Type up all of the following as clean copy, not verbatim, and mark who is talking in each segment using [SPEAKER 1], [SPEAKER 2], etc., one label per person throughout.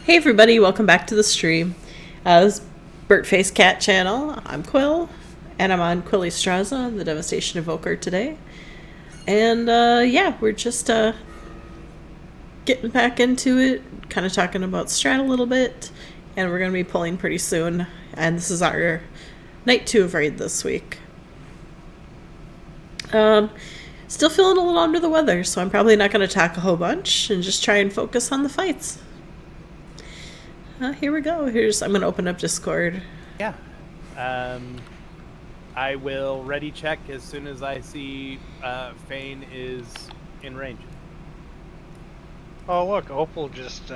[SPEAKER 1] Hey everybody, welcome back to the stream. This is Birdface Cat channel. I'm Quill, and I'm on Quillystraza, the Devastation Evoker today. And yeah, we're just getting back into it, kind of talking about Strat a little bit, and we're going to be pulling pretty soon. And this is our night 2 of raid this week. Still feeling a little under the weather, so I'm probably not going to talk a whole bunch and just try and focus on the fights. Here we go. I'm going to open up Discord.
[SPEAKER 2] Yeah. I will ready check as soon as I see Fane is in range.
[SPEAKER 3] Oh look, Opal just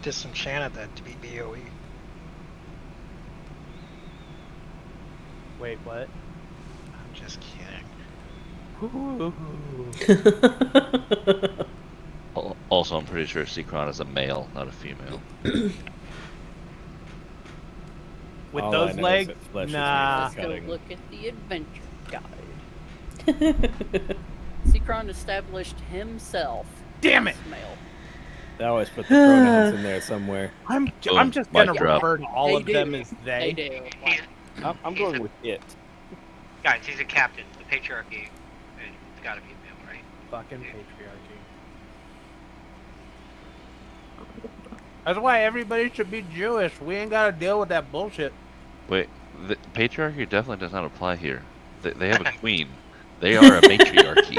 [SPEAKER 3] disenchanted that to be BOE.
[SPEAKER 2] Wait, what?
[SPEAKER 3] I'm just kidding.
[SPEAKER 4] Also, I'm pretty sure Seacron is a male, not a female.
[SPEAKER 2] With those legs? Nah.
[SPEAKER 5] Let's go look at the adventure guide. Seacron established himself.
[SPEAKER 2] Damn it!
[SPEAKER 5] Male.
[SPEAKER 6] They always put the pronouns in there somewhere.
[SPEAKER 2] I'm just gonna refer to all of them as they.
[SPEAKER 5] do.
[SPEAKER 6] I'm going with it.
[SPEAKER 7] Guys, he's a captain. The patriarchy, it's gotta be male, right?
[SPEAKER 2] Fucking patriarchy. That's why everybody should be Jewish. We ain't gotta deal with that bullshit.
[SPEAKER 4] Wait, the patriarchy definitely does not apply here. They have a queen. They are a matriarchy.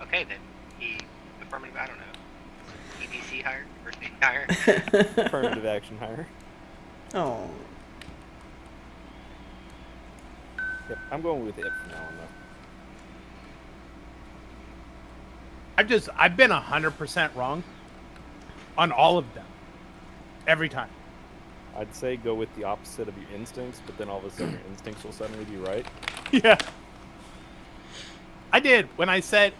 [SPEAKER 7] Okay, then. Affirmative, I don't know. EDC hire? First name hire?
[SPEAKER 6] Affirmative action hire.
[SPEAKER 1] Oh.
[SPEAKER 6] Yep, I'm going with it from now on, though.
[SPEAKER 2] I've been 100% wrong on all of them. Every time.
[SPEAKER 6] I'd say go with the opposite of your instincts, but then all of a sudden your instincts will suddenly be right.
[SPEAKER 2] Yeah. I did. When I said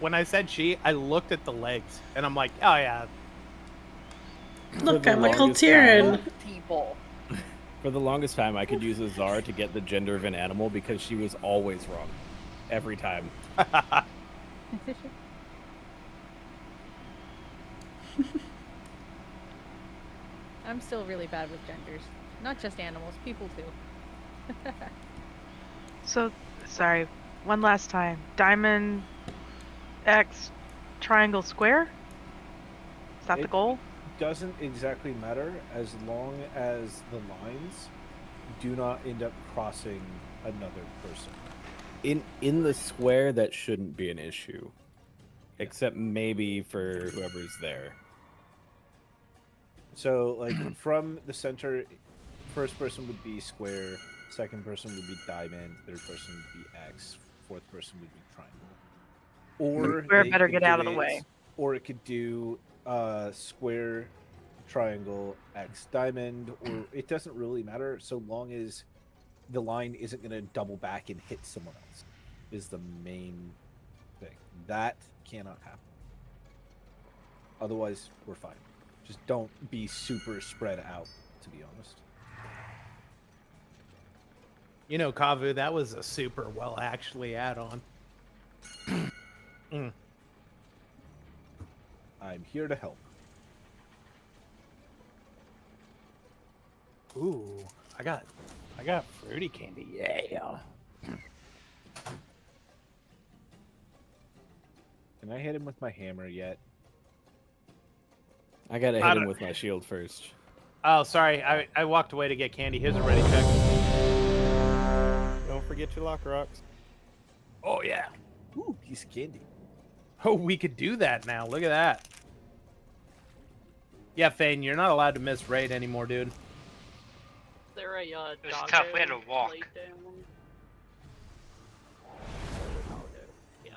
[SPEAKER 2] she, I looked at the legs and I'm like, oh yeah.
[SPEAKER 1] Look, I'm Michael Tyrion.
[SPEAKER 5] People.
[SPEAKER 6] For the longest time, I could use a Zar to get the gender of an animal because she was always wrong. Every time.
[SPEAKER 8] I'm still really bad with genders. Not just animals, people too.
[SPEAKER 9] So, sorry, one last time. Diamond, X, triangle, square? Is that the goal?
[SPEAKER 10] Doesn't exactly matter as long as the lines do not end up crossing another person.
[SPEAKER 6] In the square, that shouldn't be an issue. Except maybe for whoever's there.
[SPEAKER 10] So, like, from the center, first person would be square, second person would be diamond, third person would be X, fourth person would be triangle. Or
[SPEAKER 9] Square better get out of the way.
[SPEAKER 10] Or it could do square, triangle, X, diamond, or it doesn't really matter so long as the line isn't going to double back and hit someone else, is the main thing. That cannot happen. Otherwise, we're fine. Just don't be super spread out, to be honest.
[SPEAKER 2] You know, Kavu, that was a super well actually add-on.
[SPEAKER 10] I'm here to help.
[SPEAKER 2] Ooh, I got fruity candy. Yeah.
[SPEAKER 10] Can I hit him with my hammer yet?
[SPEAKER 6] I gotta hit him with my shield first.
[SPEAKER 2] Oh, sorry. I walked away to get candy. Here's a ready check.
[SPEAKER 6] Don't forget your lock rocks.
[SPEAKER 2] Oh, yeah.
[SPEAKER 10] Ooh, piece of candy.
[SPEAKER 2] Oh, we could do that now. Look at that. Yeah, Fane, you're not allowed to miss raid anymore, dude.
[SPEAKER 5] Is there a
[SPEAKER 7] It was
[SPEAKER 5] doggo
[SPEAKER 7] tough. We had to walk.
[SPEAKER 5] laid down? Yeah.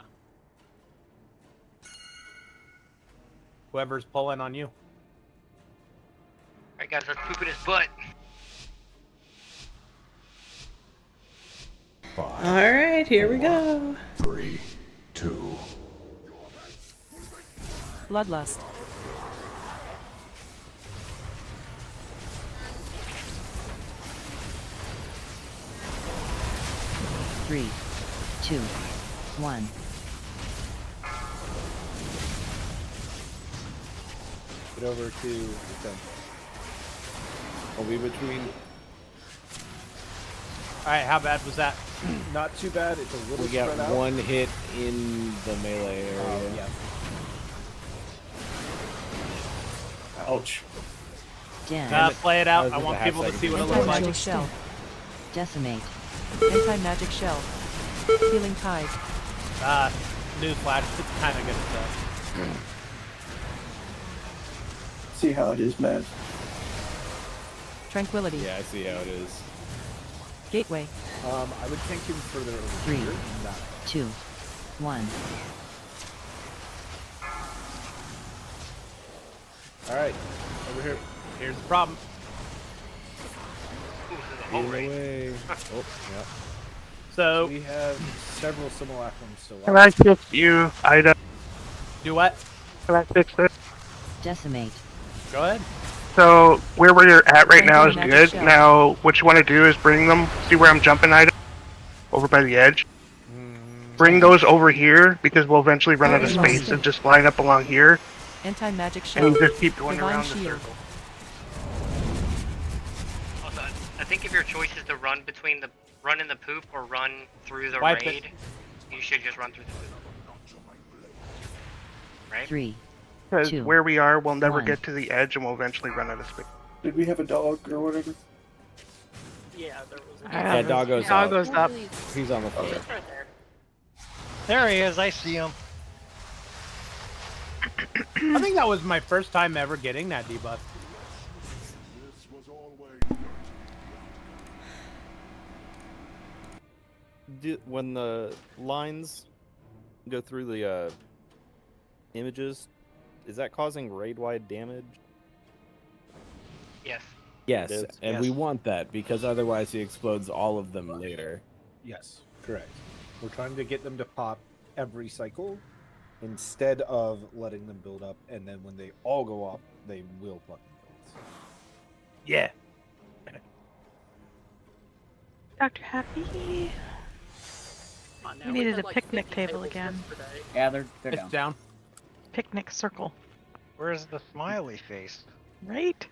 [SPEAKER 2] Whoever's pulling on you.
[SPEAKER 7] Alright, guys, let's poop in his butt.
[SPEAKER 1] Alright, here we go.
[SPEAKER 11] 3, 2.
[SPEAKER 9] Bloodlust.
[SPEAKER 12] Three, 2, 1.
[SPEAKER 10] Get over to the center.
[SPEAKER 6] I'll be between.
[SPEAKER 2] All right, how bad was that?
[SPEAKER 10] Not too bad. It's a little
[SPEAKER 6] We got
[SPEAKER 10] spread out.
[SPEAKER 6] one hit in the melee area.
[SPEAKER 10] Oh, yeah.
[SPEAKER 11] Ouch.
[SPEAKER 12] Damn.
[SPEAKER 2] Play it out.
[SPEAKER 6] That
[SPEAKER 2] I
[SPEAKER 6] was
[SPEAKER 2] want
[SPEAKER 6] a half
[SPEAKER 2] people to
[SPEAKER 6] second.
[SPEAKER 2] see what it looks like.
[SPEAKER 12] Anti-magic shell. Decimate.
[SPEAKER 9] Anti-magic shell. Healing tide.
[SPEAKER 2] Newsflash, it's kind of good stuff.
[SPEAKER 11] See how it is, man.
[SPEAKER 9] Tranquility.
[SPEAKER 6] Yeah, I see how it is.
[SPEAKER 9] Gateway.
[SPEAKER 10] I would think him further over
[SPEAKER 12] 3,
[SPEAKER 10] here. Nah.
[SPEAKER 12] 2, 1.
[SPEAKER 10] All right, over here.
[SPEAKER 2] Here's the problem.
[SPEAKER 7] Ooh, this is a
[SPEAKER 6] Get
[SPEAKER 7] whole raid.
[SPEAKER 6] away. Oh, yeah.
[SPEAKER 2] So,
[SPEAKER 10] We have several simulacrums still
[SPEAKER 3] Can I
[SPEAKER 10] left.
[SPEAKER 3] fix you, Ida?
[SPEAKER 2] do what?
[SPEAKER 3] Can I fix this?
[SPEAKER 12] Decimate.
[SPEAKER 2] Go ahead.
[SPEAKER 3] So where you're at right now is
[SPEAKER 9] Anti-magic
[SPEAKER 3] good.
[SPEAKER 9] shell.
[SPEAKER 3] Now what you want to do is bring them. See where I'm jumping, Ida? Over by the edge. Bring those over here because we'll eventually run out of space and just line up along here.
[SPEAKER 9] Anti-magic
[SPEAKER 3] And
[SPEAKER 9] shell.
[SPEAKER 3] you just keep going
[SPEAKER 9] Divine
[SPEAKER 3] around the
[SPEAKER 9] shield.
[SPEAKER 3] circle.
[SPEAKER 7] Also, I think if your choice is to run in the poop or run through the
[SPEAKER 2] Wipe it.
[SPEAKER 7] raid, you should just run through the poop. Right?
[SPEAKER 12] 3,
[SPEAKER 3] Because
[SPEAKER 12] 2,
[SPEAKER 3] where we are, we'll never
[SPEAKER 12] 1.
[SPEAKER 3] get to the edge and we'll eventually run out of space.
[SPEAKER 11] Did we have a dog or whatever?
[SPEAKER 5] Yeah, there was a
[SPEAKER 6] Yeah, Doggo's up.
[SPEAKER 9] Doggo's up.
[SPEAKER 6] He's on the floor.
[SPEAKER 5] It's right there.
[SPEAKER 3] There he is. I see him.
[SPEAKER 2] I think that was my first time ever getting that debuff.
[SPEAKER 6] When the lines go through the images, is that causing raid-wide damage?
[SPEAKER 7] Yes.
[SPEAKER 6] Yes,
[SPEAKER 10] is,
[SPEAKER 6] and
[SPEAKER 10] yes.
[SPEAKER 6] we want that because otherwise he explodes all of them later.
[SPEAKER 10] Yes, correct. We're trying to get them to pop every cycle instead of letting them build up, and then when they all go off, they will fucking build.
[SPEAKER 2] Yeah.
[SPEAKER 9] Dr. Happy.
[SPEAKER 5] Come on now,
[SPEAKER 9] We needed
[SPEAKER 5] had
[SPEAKER 9] a
[SPEAKER 5] like
[SPEAKER 9] picnic
[SPEAKER 5] 50
[SPEAKER 9] table
[SPEAKER 5] tables
[SPEAKER 9] again.
[SPEAKER 5] yesterday.
[SPEAKER 13] Yeah, they're
[SPEAKER 2] It's
[SPEAKER 13] down.
[SPEAKER 2] down.
[SPEAKER 9] Picnic circle.
[SPEAKER 3] Where's the smiley face?
[SPEAKER 9] Right?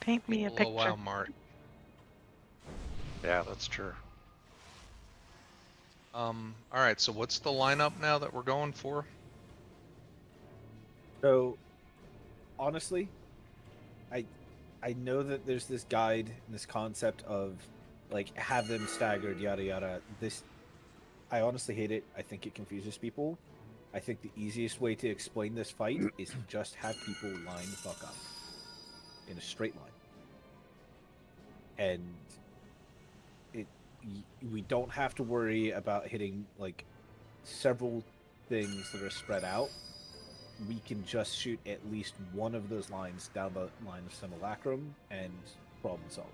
[SPEAKER 9] Paint me a
[SPEAKER 14] Below
[SPEAKER 9] picture.
[SPEAKER 14] Walmart.
[SPEAKER 3] Yeah, that's true.
[SPEAKER 14] All right. So what's the lineup now that we're going for?
[SPEAKER 10] So, honestly, I know that there's this guide and this concept of like have them staggered, yada yada. This, I honestly hate it. I think it confuses people. I think the easiest way to explain this fight is just have people line the fuck up in a straight line, and we don't have to worry about hitting like several things that are spread out. We can just shoot at least one of those lines down the line of simulacrum and problem solve.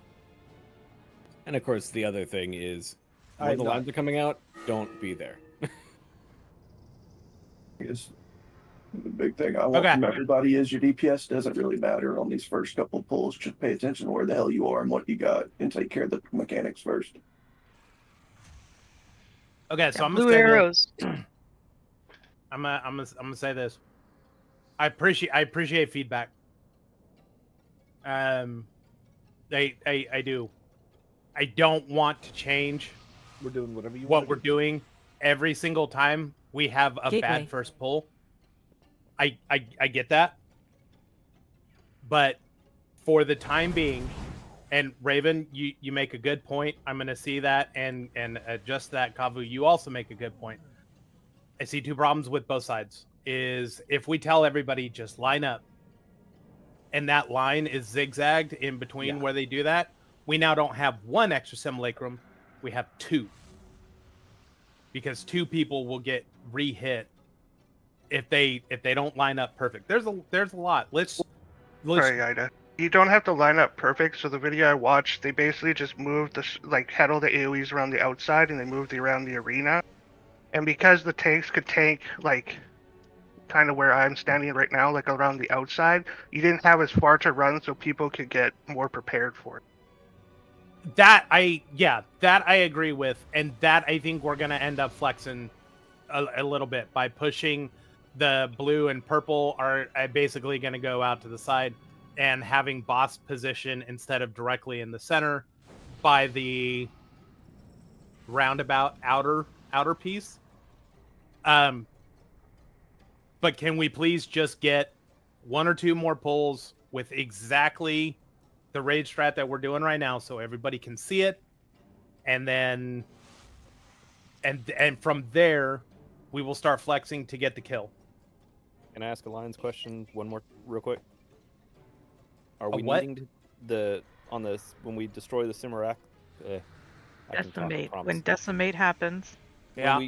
[SPEAKER 6] And of course, the other thing is when
[SPEAKER 10] I'm
[SPEAKER 6] the
[SPEAKER 10] not-
[SPEAKER 6] lines are coming out, don't be there.
[SPEAKER 11] Is the big thing I want from everybody is your DPS doesn't really matter on these first couple of pulls. Just pay attention to where the hell you are and what you got, and take care of the mechanics first.
[SPEAKER 2] Okay, so I'm
[SPEAKER 9] Blue
[SPEAKER 2] gonna say
[SPEAKER 9] arrows.
[SPEAKER 2] I'm gonna say this. I appreciate feedback. I do. I don't want to change
[SPEAKER 10] We're doing whatever you
[SPEAKER 2] what
[SPEAKER 10] want.
[SPEAKER 2] we're doing every single time we have a
[SPEAKER 9] Gateway.
[SPEAKER 2] bad first pull. I get that. But for the time being, and Raven, you make a good point. I'm gonna see that and adjust that. Kavu, you also make a good point. I see two problems with both sides. Is if we tell everybody just line up, and that line is zigzagged in between where they do that, we now don't have one extra simulacrum, we have two. Because two people will get re-hit if they don't line up perfect. There's a lot. Let's
[SPEAKER 3] Sorry, Ida. You don't have to line up perfect. So the video I watched, they basically just moved had all the AoEs around the outside, and they moved around the arena. And because the tanks could tank kind of where I'm standing right now, like around the outside, you didn't have as far to run, so people could get more prepared for it.
[SPEAKER 2] That I agree with, and that I think we're gonna end up flexing a little bit by pushing the blue and purple are basically going to go out to the side, and having boss position instead of directly in the center by the roundabout outer piece. But can we please just get 1 or 2 more pulls with exactly the raid strat that we're doing right now, so everybody can see it, and then and from there we will start flexing to get the kill.
[SPEAKER 6] Can I ask a Lions question one more real quick? Are we
[SPEAKER 2] what?
[SPEAKER 6] needing to, when we destroy the Simarac?
[SPEAKER 9] Decimate. When decimate happens.
[SPEAKER 2] Yeah.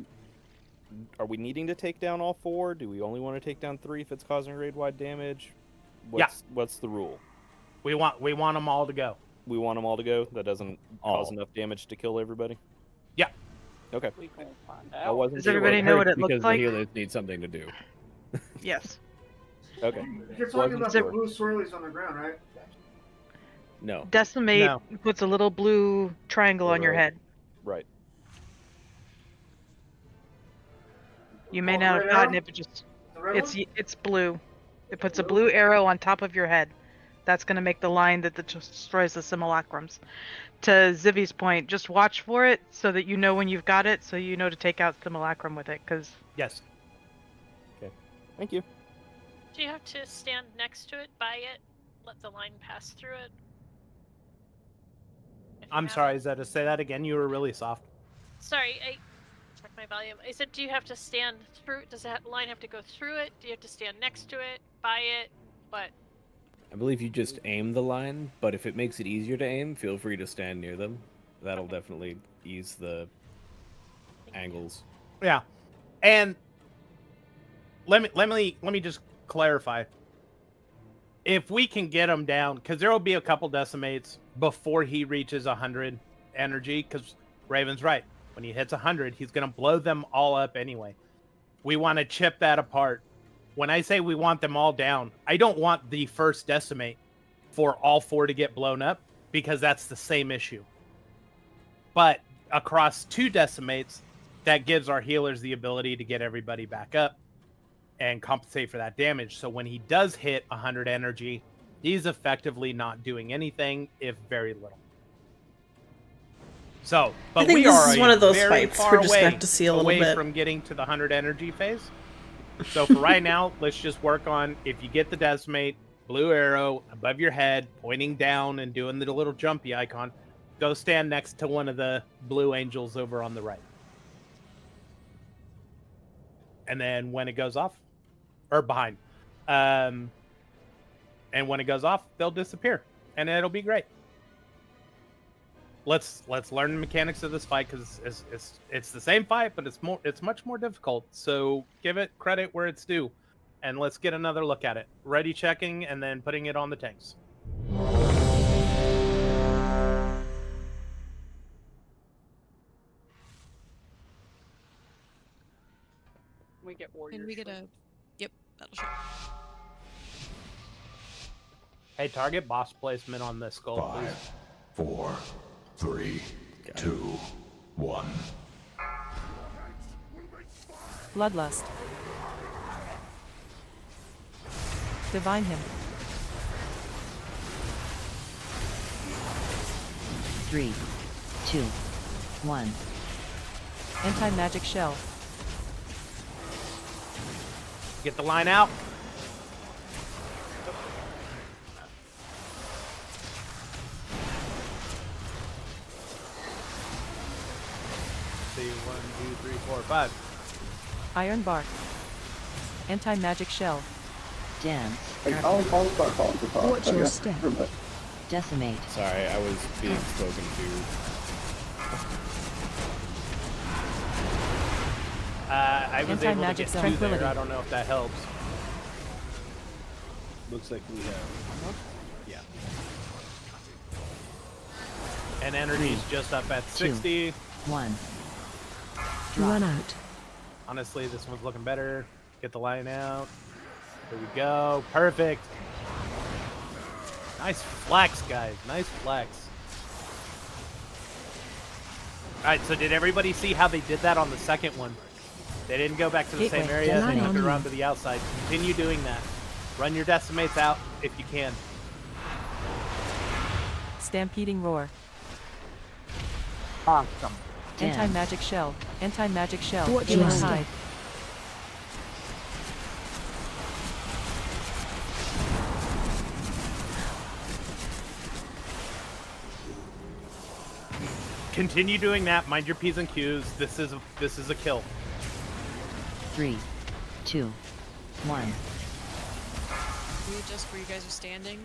[SPEAKER 6] Are we needing to take down all 4? Do we only want to take down 3 if it's causing raid-wide damage? What's the rule?
[SPEAKER 2] We want them all to go.
[SPEAKER 6] We want them all to go? That doesn't cause enough damage to kill everybody?
[SPEAKER 2] Yeah.
[SPEAKER 6] Okay.
[SPEAKER 5] We can find
[SPEAKER 6] I
[SPEAKER 5] out.
[SPEAKER 6] wasn't
[SPEAKER 9] Does
[SPEAKER 6] sure
[SPEAKER 9] everybody know what it looks
[SPEAKER 6] because
[SPEAKER 9] like?
[SPEAKER 6] the healers need something to do.
[SPEAKER 9] Yes.
[SPEAKER 6] Okay.
[SPEAKER 13] You're talking about
[SPEAKER 9] sure.
[SPEAKER 13] the blue swirlies on the ground, right?
[SPEAKER 6] No.
[SPEAKER 9] Decimate puts a little blue triangle on your head.
[SPEAKER 6] Right.
[SPEAKER 9] You may
[SPEAKER 13] Oh,
[SPEAKER 9] not
[SPEAKER 13] red
[SPEAKER 9] have gotten
[SPEAKER 13] arrow?
[SPEAKER 9] it, but just
[SPEAKER 13] The red one?
[SPEAKER 9] it's blue. It puts a blue arrow on top of your head. That's going to make the line that destroys the simulacrums. To Zivy's point, just watch for it so that you know when you've got it, so you know to take out simulacrum with it. Because
[SPEAKER 2] yes.
[SPEAKER 6] Okay. Thank you.
[SPEAKER 15] Do you have to stand next to it, by it, let the line pass through it?
[SPEAKER 2] I'm sorry, Zeta, say that again. You were really soft.
[SPEAKER 15] Sorry, I checked my volume. I said, do you have to stand through? Does that line have to go through it? Do you have to stand next to it, by it? What?
[SPEAKER 6] I believe you just aim the line, but if it makes it easier to aim, feel free to stand near them. That'll definitely ease the angles.
[SPEAKER 2] Yeah. And let me just clarify. If we can get him down, because there will be a couple decimates before he reaches 100 energy, because Raven's right. When he hits 100, he's going to blow them all up anyway. We want to chip that apart. When I say we want them all down, I don't want the first decimate for all 4 to get blown up, because that's the same issue. But across 2 decimates, that gives our healers the ability to get everybody back up and compensate for that damage. So when he does hit 100 energy, he's effectively not doing anything, if very little. So, but
[SPEAKER 1] I think
[SPEAKER 2] we
[SPEAKER 1] this
[SPEAKER 2] are
[SPEAKER 1] is one of those
[SPEAKER 2] very
[SPEAKER 1] fights
[SPEAKER 2] far
[SPEAKER 1] we're just gonna
[SPEAKER 2] away,
[SPEAKER 1] have to see a little
[SPEAKER 2] away
[SPEAKER 1] bit.
[SPEAKER 2] from getting to the 100 energy phase. So for right now, let's just work on, if you get the decimate, blue arrow above your head, pointing down and doing the little jumpy icon, go stand next to one of the blue angels over on the right. And then when it goes off, or behind, and when it goes off, they'll disappear, and it'll be great. Let's learn the mechanics of this fight, because it's the same fight, but it's much more difficult. So give it credit where it's due, and let's get another look at it. Ready checking, and then putting it on the tanks.
[SPEAKER 5] We get warriors.
[SPEAKER 16] And we get a battle shot.
[SPEAKER 2] Hey, target boss placement on this skull,
[SPEAKER 17] 5,
[SPEAKER 2] please.
[SPEAKER 17] 4, 3, 2, 1.
[SPEAKER 18] Bloodlust. Divine him.
[SPEAKER 12] 3, 2, 1.
[SPEAKER 18] Anti-magic shell.
[SPEAKER 2] Get the line out. See, 1, 2, 3, 4, 5.
[SPEAKER 18] Iron bark. Anti-magic shell.
[SPEAKER 12] Dance.
[SPEAKER 11] I'll start off the top.
[SPEAKER 12] Watch your step. Decimate.
[SPEAKER 6] Sorry, I was being spoken to.
[SPEAKER 2] I was able to get
[SPEAKER 18] Anti-magic
[SPEAKER 2] 2
[SPEAKER 18] tranquility.
[SPEAKER 2] there. I don't know if that helps.
[SPEAKER 10] Looks like we have. Yeah.
[SPEAKER 2] And energy's just up at 60.
[SPEAKER 12] 1.
[SPEAKER 18] Run out.
[SPEAKER 2] Honestly, this one's looking better. Get the line out. There we go. Perfect. Nice flex, guys. Nice flex. All right, so did everybody see how they did that on the second one? They didn't go back to the
[SPEAKER 18] Gateway.
[SPEAKER 2] same area. They
[SPEAKER 18] Line
[SPEAKER 2] took
[SPEAKER 18] on
[SPEAKER 2] it
[SPEAKER 18] you.
[SPEAKER 2] around to the outside. Continue doing that. Run your decimates out if you can.
[SPEAKER 18] Stampeding roar.
[SPEAKER 19] Awesome.
[SPEAKER 18] Anti-magic shell. Anti-magic shell.
[SPEAKER 19] Watch
[SPEAKER 18] Healing
[SPEAKER 19] your step.
[SPEAKER 18] tide.
[SPEAKER 2] Continue doing that. Mind your P's and Q's. This is a kill.
[SPEAKER 12] 3, 2, 1.
[SPEAKER 16] Can we adjust where you guys are standing?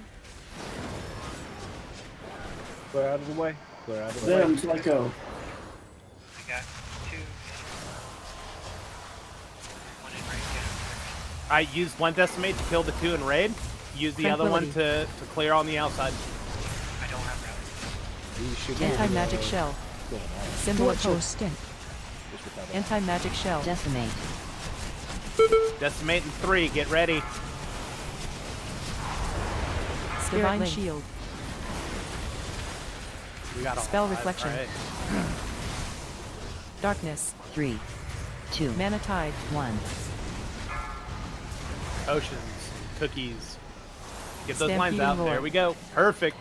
[SPEAKER 10] Clear out of the way. Clear out of the way.
[SPEAKER 11] Them, Psycho.
[SPEAKER 7] We got 2. One in right here.
[SPEAKER 2] I used one decimate to kill the 2 in raid. Use the other one to clear on the outside.
[SPEAKER 7] I don't have that.
[SPEAKER 18] Anti-magic shell. Symbol of
[SPEAKER 19] Watch your
[SPEAKER 18] hope.
[SPEAKER 19] step.
[SPEAKER 18] Anti-magic shell.
[SPEAKER 12] Decimate.
[SPEAKER 2] Decimate in 3. Get ready.
[SPEAKER 18] Divine
[SPEAKER 12] link.
[SPEAKER 18] shield.
[SPEAKER 2] We got all
[SPEAKER 18] Spell
[SPEAKER 2] 5,
[SPEAKER 18] reflection.
[SPEAKER 2] right.
[SPEAKER 18] Darkness.
[SPEAKER 12] 3, 2,
[SPEAKER 18] Mana tide.
[SPEAKER 12] 1.
[SPEAKER 2] Oceans. Cookies. Get those lines
[SPEAKER 18] Stampeding
[SPEAKER 2] out.
[SPEAKER 18] roar.
[SPEAKER 2] There we go. Perfect.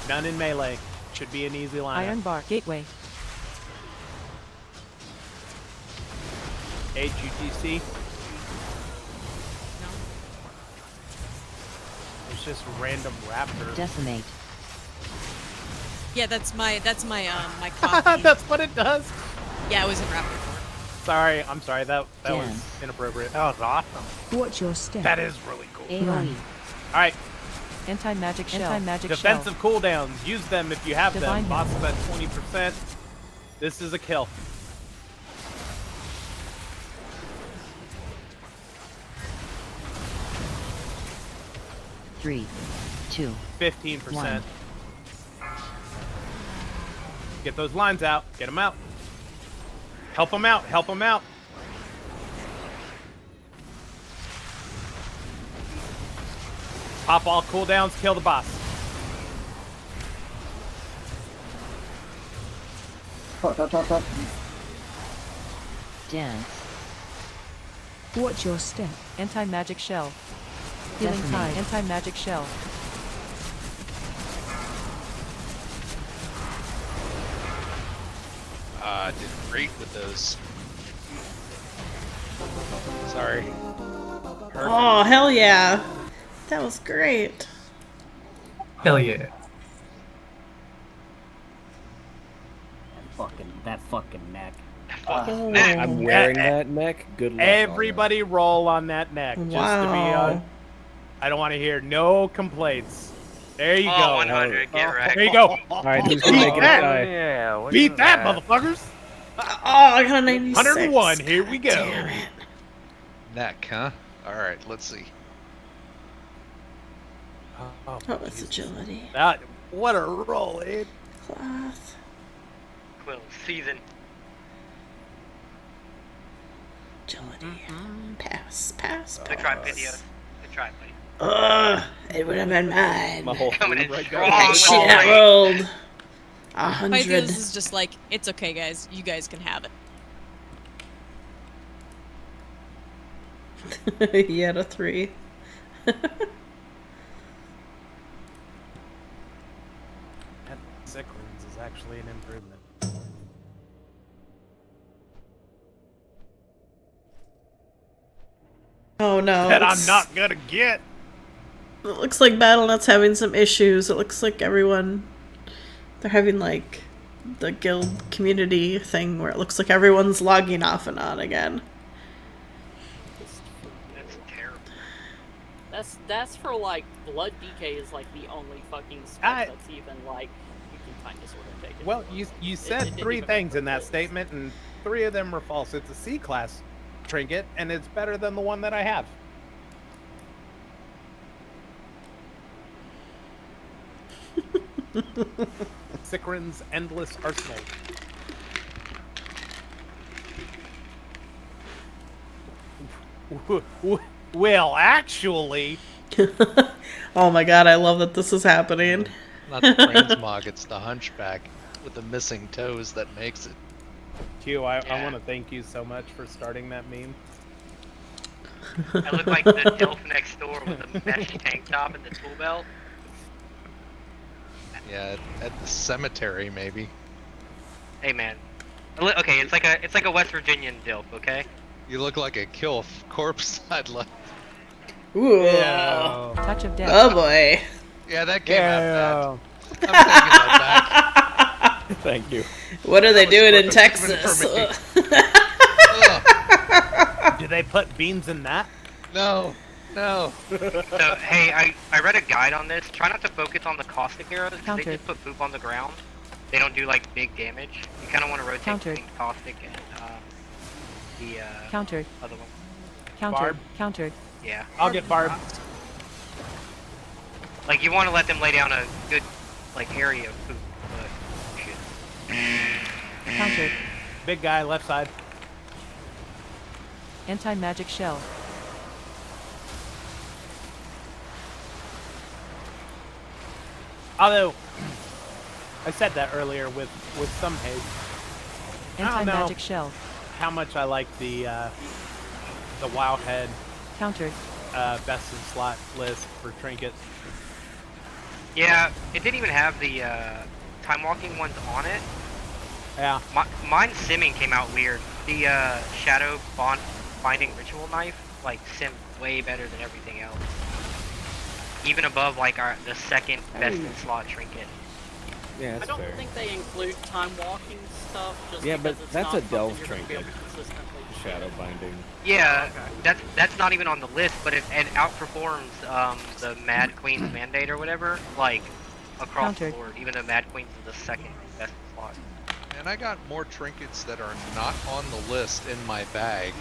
[SPEAKER 2] None in melee. Should be an easy line.
[SPEAKER 18] Iron bar. Gateway.
[SPEAKER 2] Age UTC. It's just random raptor.
[SPEAKER 12] Decimate.
[SPEAKER 16] Yeah, that's my my copy.
[SPEAKER 2] That's what it does.
[SPEAKER 16] Yeah, it was in Raptor 4.
[SPEAKER 2] Sorry, I'm sorry. That was
[SPEAKER 12] Dance.
[SPEAKER 2] inappropriate. That was awesome.
[SPEAKER 19] Watch your step.
[SPEAKER 2] That is really cool.
[SPEAKER 12] AoE.
[SPEAKER 2] All right,
[SPEAKER 18] Anti-magic shell. Anti-magic
[SPEAKER 2] defensive
[SPEAKER 18] shell.
[SPEAKER 2] cooldowns. Use them if you have
[SPEAKER 18] Divine
[SPEAKER 2] them. Boss is at 20%. This is a kill.
[SPEAKER 12] Three, 2,
[SPEAKER 2] 15%.
[SPEAKER 12] 1.
[SPEAKER 2] Get those lines out. Get them out. Help them out. Help them out. Pop all cooldowns. Kill the boss.
[SPEAKER 11] Top.
[SPEAKER 12] Dance.
[SPEAKER 19] Watch your step.
[SPEAKER 18] Anti-magic shell. Healing
[SPEAKER 12] Decimate.
[SPEAKER 18] tide. Anti-magic shell.
[SPEAKER 14] Did great with those. Sorry.
[SPEAKER 1] Oh, hell yeah. That was great.
[SPEAKER 20] Hell yeah.
[SPEAKER 19] That fucking neck.
[SPEAKER 6] I'm wearing that neck. Good luck.
[SPEAKER 2] Everybody roll on that neck. Just to be
[SPEAKER 1] Wow.
[SPEAKER 2] on. I don't want to hear no complaints. There you
[SPEAKER 7] Oh,
[SPEAKER 2] go.
[SPEAKER 7] 100. Get right.
[SPEAKER 2] There you go.
[SPEAKER 6] All right, who's gonna make it
[SPEAKER 2] that.
[SPEAKER 6] die?
[SPEAKER 20] Yeah.
[SPEAKER 2] Beat that, motherfuckers.
[SPEAKER 1] Oh, I got a 96.
[SPEAKER 2] 101. Here we go.
[SPEAKER 1] Damn it.
[SPEAKER 14] Neck, huh? Alright, let's see.
[SPEAKER 2] Oh,
[SPEAKER 1] Oh, it's agility.
[SPEAKER 2] that, what a roll, Abe.
[SPEAKER 1] Cloth.
[SPEAKER 7] Quill season.
[SPEAKER 1] Agility. Pass.
[SPEAKER 7] Good try, video. Good try, buddy.
[SPEAKER 1] Ugh, it would have been mine.
[SPEAKER 6] My whole
[SPEAKER 7] Coming in
[SPEAKER 6] right
[SPEAKER 7] strong.
[SPEAKER 6] there.
[SPEAKER 1] That
[SPEAKER 7] with
[SPEAKER 1] shit
[SPEAKER 7] all
[SPEAKER 1] got
[SPEAKER 7] rage.
[SPEAKER 1] rolled.
[SPEAKER 16] I think
[SPEAKER 1] 100.
[SPEAKER 16] this is just like, it's okay, guys. You guys can have it.
[SPEAKER 1] He had a 3.
[SPEAKER 2] That Cyclones is actually an improvement.
[SPEAKER 1] Oh no.
[SPEAKER 2] That I'm
[SPEAKER 1] it's-
[SPEAKER 2] not gonna get.
[SPEAKER 1] It looks like BattleNet's having some issues. It looks like everyone... They're having like the guild community thing where it looks like everyone's logging off and on again.
[SPEAKER 7] That's terrible.
[SPEAKER 5] That's for like blood DK is like the only fucking spec that's even like you can kind of sort of take it.
[SPEAKER 2] Well, you said
[SPEAKER 5] it
[SPEAKER 2] 3
[SPEAKER 5] even
[SPEAKER 2] things in that
[SPEAKER 5] makes
[SPEAKER 2] statement, and 3 of them were false. It's a C-class trinket, and it's better than the one that I have. Sikrin's Endless Arsenal. Well, actually...
[SPEAKER 1] Oh my god, I love that this is happening.
[SPEAKER 14] Not the transmog, it's the hunchback with the missing toes that makes it.
[SPEAKER 2] Q, I
[SPEAKER 7] Yeah.
[SPEAKER 2] want to thank you so much for starting that meme.
[SPEAKER 7] I look like the Dilf next door with a mesh tank top and the tool belt.
[SPEAKER 14] Yeah, at the cemetery maybe.
[SPEAKER 7] Hey man. Okay, it's like a West Virginian Dilf, okay?
[SPEAKER 14] You look like a kill corpse I'd like.
[SPEAKER 1] Ooh.
[SPEAKER 2] Yeah.
[SPEAKER 18] Touch of death.
[SPEAKER 1] Oh boy.
[SPEAKER 14] Yeah, that came out bad.
[SPEAKER 2] Yeah.
[SPEAKER 14] I'm taking that back.
[SPEAKER 6] Thank you.
[SPEAKER 1] What are they
[SPEAKER 14] was
[SPEAKER 1] doing
[SPEAKER 14] quick.
[SPEAKER 1] in
[SPEAKER 14] That should've been
[SPEAKER 1] Texas?
[SPEAKER 14] for me. Ugh,
[SPEAKER 2] Do they put beans in that?
[SPEAKER 14] no, no.
[SPEAKER 7] So, hey, I read a guide on this. Try not to focus on the caustic arrows, because they
[SPEAKER 18] Countered.
[SPEAKER 7] just put poop on the ground. They don't do, like, big damage. You kind of want to rotate
[SPEAKER 18] Countered.
[SPEAKER 7] between caustic and, the,
[SPEAKER 18] Countered.
[SPEAKER 7] other one.
[SPEAKER 18] Countered.
[SPEAKER 2] Barb.
[SPEAKER 18] Countered.
[SPEAKER 7] Yeah.
[SPEAKER 2] I'll get Barb.
[SPEAKER 7] Like, you want to let them lay down a good, like, area of poop, but shit.
[SPEAKER 18] Countered.
[SPEAKER 2] Big guy, left side.
[SPEAKER 18] Anti-magic shell.
[SPEAKER 2] Although, I said that earlier with some haste. I don't know
[SPEAKER 18] Anti-magic shell.
[SPEAKER 2] how much I like the Wildhead
[SPEAKER 18] Countered.
[SPEAKER 7] best in slot list for trinkets. Yeah, it didn't even have the time walking ones on it.
[SPEAKER 2] Yeah.
[SPEAKER 7] Mine simming came out weird. The shadow binding ritual knife like simmed way better than everything else. Even above like the second best in slot trinket.
[SPEAKER 6] Yeah,
[SPEAKER 5] I
[SPEAKER 6] that's
[SPEAKER 5] don't
[SPEAKER 6] fair.
[SPEAKER 5] think they include time walking stuff. Just
[SPEAKER 6] Yeah,
[SPEAKER 5] because
[SPEAKER 6] but
[SPEAKER 5] it's
[SPEAKER 6] that's
[SPEAKER 5] not
[SPEAKER 6] a
[SPEAKER 5] something
[SPEAKER 6] delve
[SPEAKER 5] you're gonna be able
[SPEAKER 6] trinket.
[SPEAKER 5] to consistently do.
[SPEAKER 6] Shadow binding.
[SPEAKER 7] Yeah, that's not even on the list, but it outperforms the Mad Queen's mandate or whatever, like across the board. Even though Mad Queen's is the second best in slot.
[SPEAKER 14] And I got more trinkets that are not on the list in my bag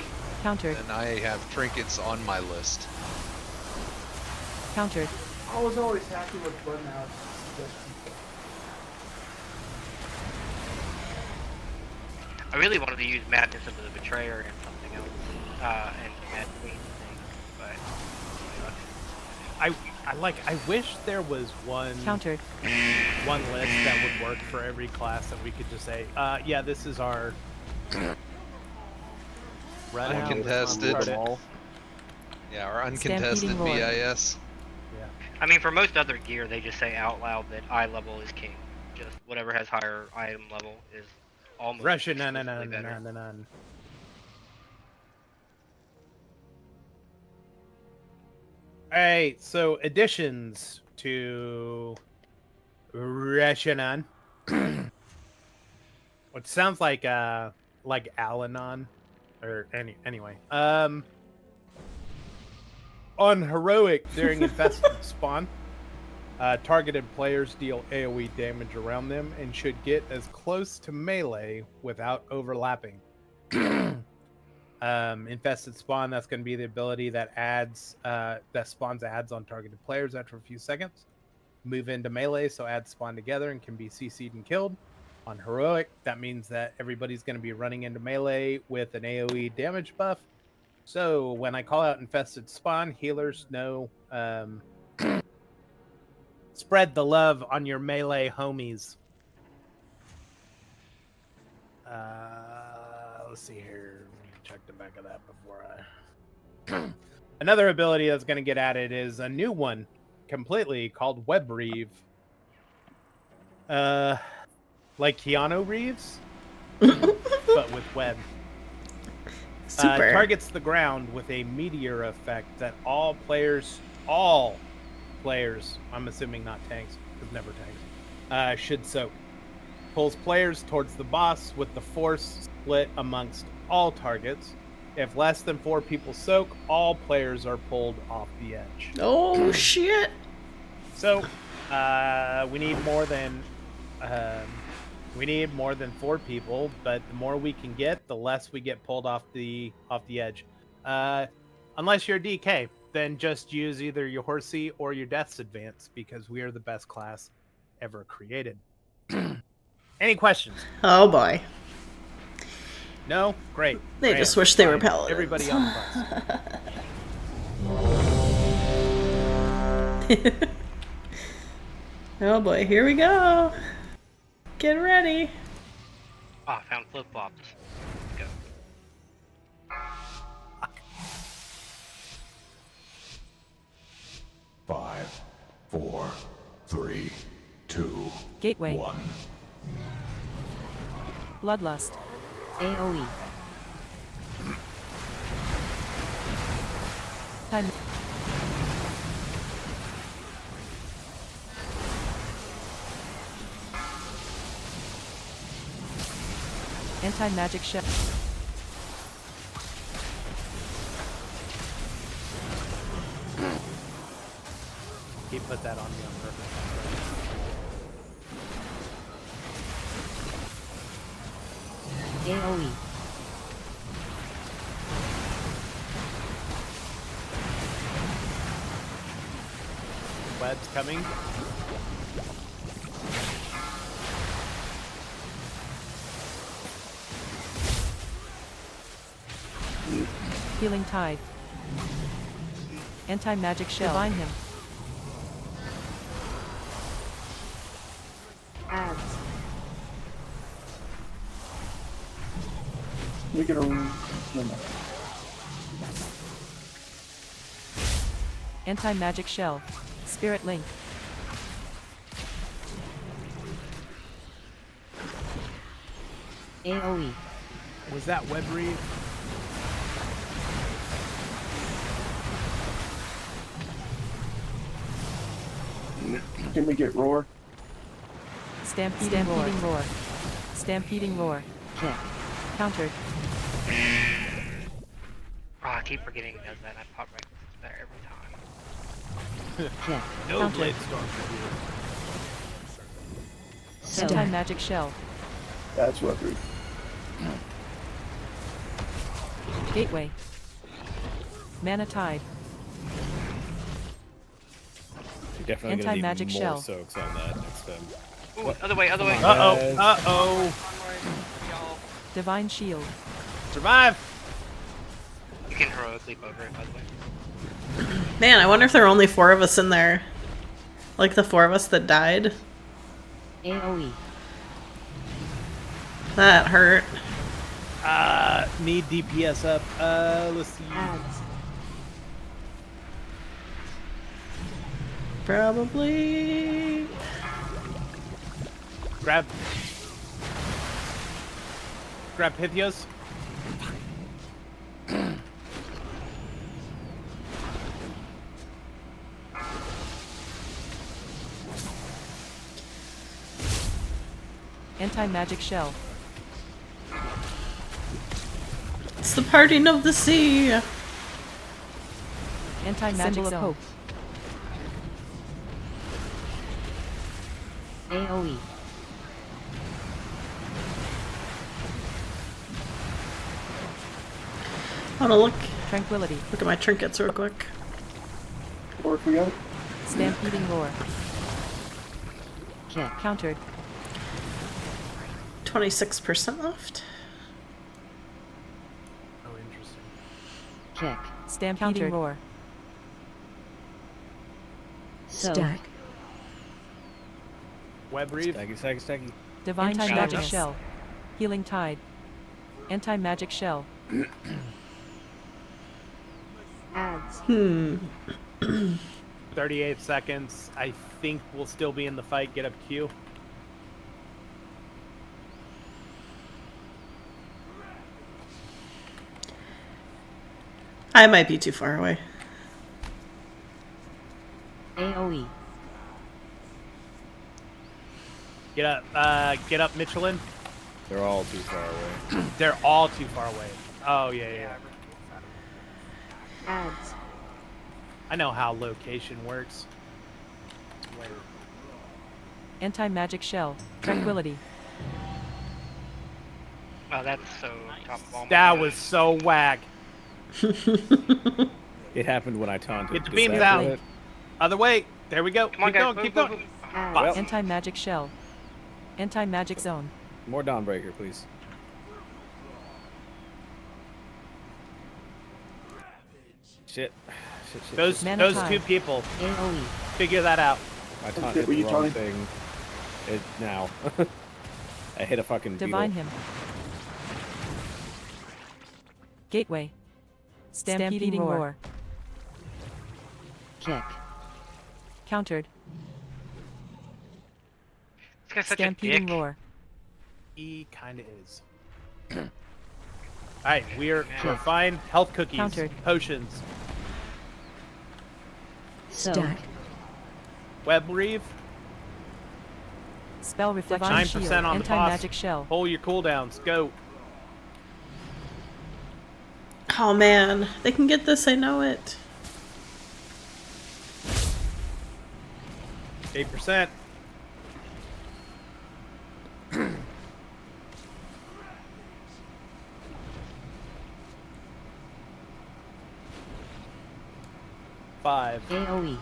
[SPEAKER 18] Countered.
[SPEAKER 14] than I have trinkets on my list.
[SPEAKER 18] Countered.
[SPEAKER 13] I was always happy with burnout.
[SPEAKER 7] I really wanted to use Madness of the Betrayer and something else, and Mad Queen thing, but
[SPEAKER 2] I wish there was one
[SPEAKER 18] Countered.
[SPEAKER 2] one list that would work for every class that we could just say, yeah, this is our
[SPEAKER 14] Uncontested. Yeah, our uncontested
[SPEAKER 7] Stampeding Lord.
[SPEAKER 14] BIS.
[SPEAKER 7] I mean, for most other gear, they just say out loud that eye level is king. Just whatever has higher item level is almost
[SPEAKER 2] Russian
[SPEAKER 7] exclusively better.
[SPEAKER 2] Alright, so additions to Reshinon. Which sounds like Al-Anon. Or anyway. On Heroic during infested spawn, targeted players deal AoE damage around them and should get as close to melee without overlapping. Infested spawn, that's going to be the ability that spawns adds on targeted players after a few seconds. Move into melee, so adds spawn together and can be CC'd and killed. On Heroic, that means that everybody's going to be running into melee with an AoE damage buff. So when I call out infested spawn, healers know spread the love on your melee homies. Let's see here. Let me check the back of that before I... Another ability that's going to get added is a new one, completely, called Web Reeve. Like Keanu Reeves, but with web.
[SPEAKER 1] Super.
[SPEAKER 2] Targets the ground with a meteor effect that all players, I'm assuming not tanks, because never tanks, should soak. Pulls players towards the boss with the force split amongst all targets. If less than 4 people soak, all players are pulled off the edge.
[SPEAKER 1] Oh shit!
[SPEAKER 2] So, we need more than 4 people, but the more we can get, the less we get pulled off the edge. Unless you're a DK, then just use either your horsey or your death's advance, because we are the best class ever created. Any questions?
[SPEAKER 1] Oh boy.
[SPEAKER 2] No? Great.
[SPEAKER 1] They just wish they were paladins.
[SPEAKER 2] Everybody on the bus.
[SPEAKER 1] Oh boy, here we go. Get ready.
[SPEAKER 7] I found flip flops. Go.
[SPEAKER 17] 5, 4, 3, 2,
[SPEAKER 18] Gateway.
[SPEAKER 17] 1.
[SPEAKER 18] Bloodlust. AoE. Time. Anti-magic shell.
[SPEAKER 2] He put that on me on purpose.
[SPEAKER 12] AoE.
[SPEAKER 2] Web's coming.
[SPEAKER 18] Healing tide. Anti-magic shell. Divine him.
[SPEAKER 19] Ads.
[SPEAKER 11] We get a. No, no.
[SPEAKER 18] Anti-magic shell. Spirit link.
[SPEAKER 12] AoE.
[SPEAKER 2] Was that web read?
[SPEAKER 11] Can we get roar?
[SPEAKER 18] Stampeding roar. Stampeding roar.
[SPEAKER 12] Kick.
[SPEAKER 18] Countered.
[SPEAKER 7] I keep forgetting he does that. I pop right there every time.
[SPEAKER 12] Kick.
[SPEAKER 2] No
[SPEAKER 18] Counter.
[SPEAKER 2] blade storm for you.
[SPEAKER 18] Anti-magic shell.
[SPEAKER 11] That's what we.
[SPEAKER 18] Gateway. Mana tide.
[SPEAKER 6] You're definitely gonna
[SPEAKER 18] Anti-magic
[SPEAKER 6] need more
[SPEAKER 18] shell.
[SPEAKER 6] soaks on that next time.
[SPEAKER 7] Ooh, other way, other way.
[SPEAKER 2] Uh-oh, uh-oh.
[SPEAKER 18] Divine shield.
[SPEAKER 2] Survive!
[SPEAKER 7] You can heroically over it, by the way.
[SPEAKER 1] Man, I wonder if there are only 4 of us in there. Like the 4 of us that died.
[SPEAKER 12] AoE.
[SPEAKER 1] That hurt.
[SPEAKER 2] Need DPS up. Let's see.
[SPEAKER 19] Ads.
[SPEAKER 1] Probably.
[SPEAKER 2] Grab Pythios.
[SPEAKER 18] Anti-magic shell.
[SPEAKER 1] It's the parting of the sea.
[SPEAKER 18] Anti-magic
[SPEAKER 12] Symbol of
[SPEAKER 18] zone.
[SPEAKER 12] hope. AoE.
[SPEAKER 1] I want to look
[SPEAKER 18] Tranquility.
[SPEAKER 1] at my trinkets real quick.
[SPEAKER 11] Or if we got.
[SPEAKER 18] Stampeding roar.
[SPEAKER 12] Kick.
[SPEAKER 18] Countered.
[SPEAKER 1] 26% left.
[SPEAKER 2] Oh, interesting.
[SPEAKER 12] Kick.
[SPEAKER 18] Stampeding roar.
[SPEAKER 12] So.
[SPEAKER 19] Stack.
[SPEAKER 2] Web read.
[SPEAKER 6] Staggy.
[SPEAKER 18] Divine
[SPEAKER 7] Anti-magic
[SPEAKER 18] magic shell. Healing tide. Anti-magic shell.
[SPEAKER 19] Ads.
[SPEAKER 2] 38 seconds. I think we'll still be in the fight. Get up Q.
[SPEAKER 1] I might be too far away.
[SPEAKER 12] AoE.
[SPEAKER 2] Get up, Michelin.
[SPEAKER 6] They're all too far away.
[SPEAKER 2] They're all too far away. Oh yeah.
[SPEAKER 19] Ads.
[SPEAKER 2] I know how location works.
[SPEAKER 18] Anti-magic shell. Tranquility.
[SPEAKER 7] Wow, that's so top of all my
[SPEAKER 2] That
[SPEAKER 7] guys.
[SPEAKER 2] was so whack.
[SPEAKER 6] It happened when I taunted.
[SPEAKER 2] Get the
[SPEAKER 6] Does
[SPEAKER 2] beams
[SPEAKER 6] that
[SPEAKER 2] out.
[SPEAKER 6] do it?
[SPEAKER 2] Other way. There we go.
[SPEAKER 7] Come on,
[SPEAKER 2] keep
[SPEAKER 7] guys.
[SPEAKER 2] going.
[SPEAKER 7] Move,
[SPEAKER 2] Keep
[SPEAKER 7] move,
[SPEAKER 2] going.
[SPEAKER 7] move.
[SPEAKER 19] Ads.
[SPEAKER 18] Anti-magic shell. Anti-magic zone.
[SPEAKER 6] More Dawnbreaker, please. Shit.
[SPEAKER 2] Those
[SPEAKER 18] Mana
[SPEAKER 2] two
[SPEAKER 18] time.
[SPEAKER 2] people.
[SPEAKER 12] AoE.
[SPEAKER 2] Figure that out.
[SPEAKER 6] I
[SPEAKER 11] Okay,
[SPEAKER 6] taunted
[SPEAKER 11] were
[SPEAKER 6] the
[SPEAKER 11] you
[SPEAKER 6] wrong
[SPEAKER 11] taunting?
[SPEAKER 6] thing. Now. I hit a fucking
[SPEAKER 18] Divine
[SPEAKER 6] beetle.
[SPEAKER 18] him. Gateway. Stampeding roar.
[SPEAKER 12] Kick.
[SPEAKER 18] Countered.
[SPEAKER 7] This guy's such a
[SPEAKER 18] Stampeding
[SPEAKER 7] dick.
[SPEAKER 18] roar.
[SPEAKER 2] He kind of is. Alright, we're fine. Health cookies.
[SPEAKER 18] Countered.
[SPEAKER 2] Potions.
[SPEAKER 12] Stack.
[SPEAKER 2] Web reeve.
[SPEAKER 18] Spell reflection
[SPEAKER 2] 9%
[SPEAKER 18] shield.
[SPEAKER 2] on the boss.
[SPEAKER 18] Anti-magic shell.
[SPEAKER 2] Pull your cooldowns. Go.
[SPEAKER 1] Oh man, they can get this, I know it.
[SPEAKER 2] 8%. Five.
[SPEAKER 12] AoE.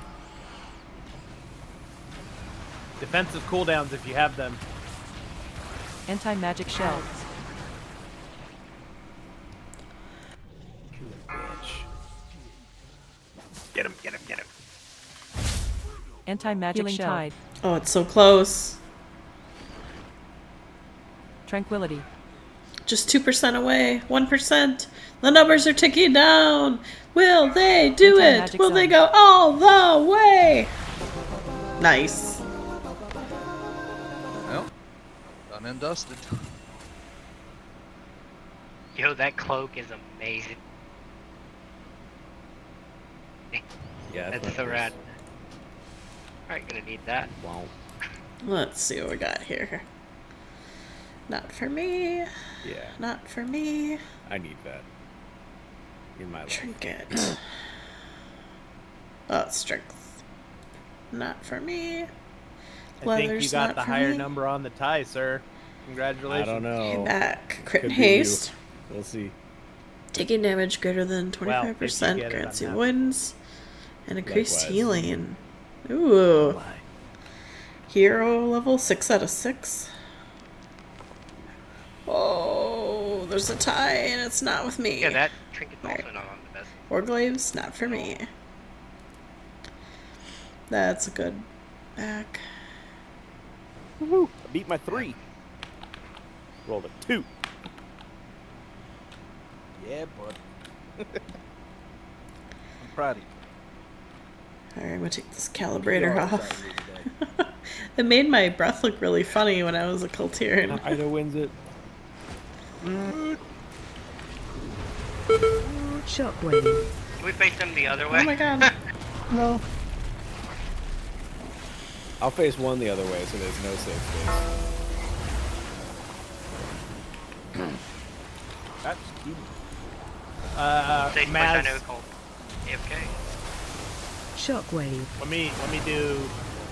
[SPEAKER 2] Defensive cooldowns if you have them.
[SPEAKER 18] Anti-magic shell.
[SPEAKER 2] Get him, get him, get him.
[SPEAKER 18] Anti-magic shell. Tide.
[SPEAKER 1] Oh, it's so close.
[SPEAKER 18] Tranquility.
[SPEAKER 1] Just 2% away. 1%. The numbers are ticking down. Will they do it?
[SPEAKER 18] Anti-magic
[SPEAKER 1] Will they
[SPEAKER 18] zone.
[SPEAKER 1] go all the way? Nice.
[SPEAKER 14] Well, done and dusted.
[SPEAKER 7] Yo, that cloak is amazing.
[SPEAKER 6] Yeah,
[SPEAKER 7] That's so rad. Alright, gonna need that.
[SPEAKER 6] Wow.
[SPEAKER 1] Let's see what we got here. Not for me.
[SPEAKER 6] Yeah.
[SPEAKER 1] Not for me.
[SPEAKER 6] I need that. In my life.
[SPEAKER 1] Trinket. Oh, strength. Not for me.
[SPEAKER 2] I think
[SPEAKER 1] Leather's
[SPEAKER 2] you got
[SPEAKER 1] not
[SPEAKER 2] the
[SPEAKER 1] for
[SPEAKER 2] higher
[SPEAKER 1] me.
[SPEAKER 2] number on the tie, sir. Congratulations.
[SPEAKER 6] I don't know.
[SPEAKER 1] Hey, back. Crit
[SPEAKER 6] Could be
[SPEAKER 1] haste.
[SPEAKER 6] you. We'll see.
[SPEAKER 1] Taking damage greater than
[SPEAKER 2] Well, if you
[SPEAKER 1] 25%
[SPEAKER 2] get it,
[SPEAKER 1] grants
[SPEAKER 2] I'm
[SPEAKER 1] you
[SPEAKER 2] happy.
[SPEAKER 1] wins. And increased
[SPEAKER 6] Likewise.
[SPEAKER 1] healing. Ooh. Hero level 6 out of 6. Oh, there's a tie and it's not with me.
[SPEAKER 7] Yeah, that trinket's also not on the best.
[SPEAKER 1] Warglaves, not for me. That's a good back.
[SPEAKER 6] Woohoo! I beat my 3. Rolled a 2. Yeah, bud. I'm proud of you.
[SPEAKER 1] Alright, I'm gonna take this calibrator
[SPEAKER 6] You're all
[SPEAKER 1] off.
[SPEAKER 6] proud of me today.
[SPEAKER 1] It made my breath look really funny when I was a Cultirian.
[SPEAKER 6] Ida wins it.
[SPEAKER 12] Shockwave.
[SPEAKER 7] Can we face them the other way?
[SPEAKER 1] Oh my god.
[SPEAKER 6] No. I'll face one the other way so there's no safe space.
[SPEAKER 2] That's cute.
[SPEAKER 7] Safe place I
[SPEAKER 2] Maz,
[SPEAKER 7] know called AFK.
[SPEAKER 12] Shockwave.
[SPEAKER 2] let me do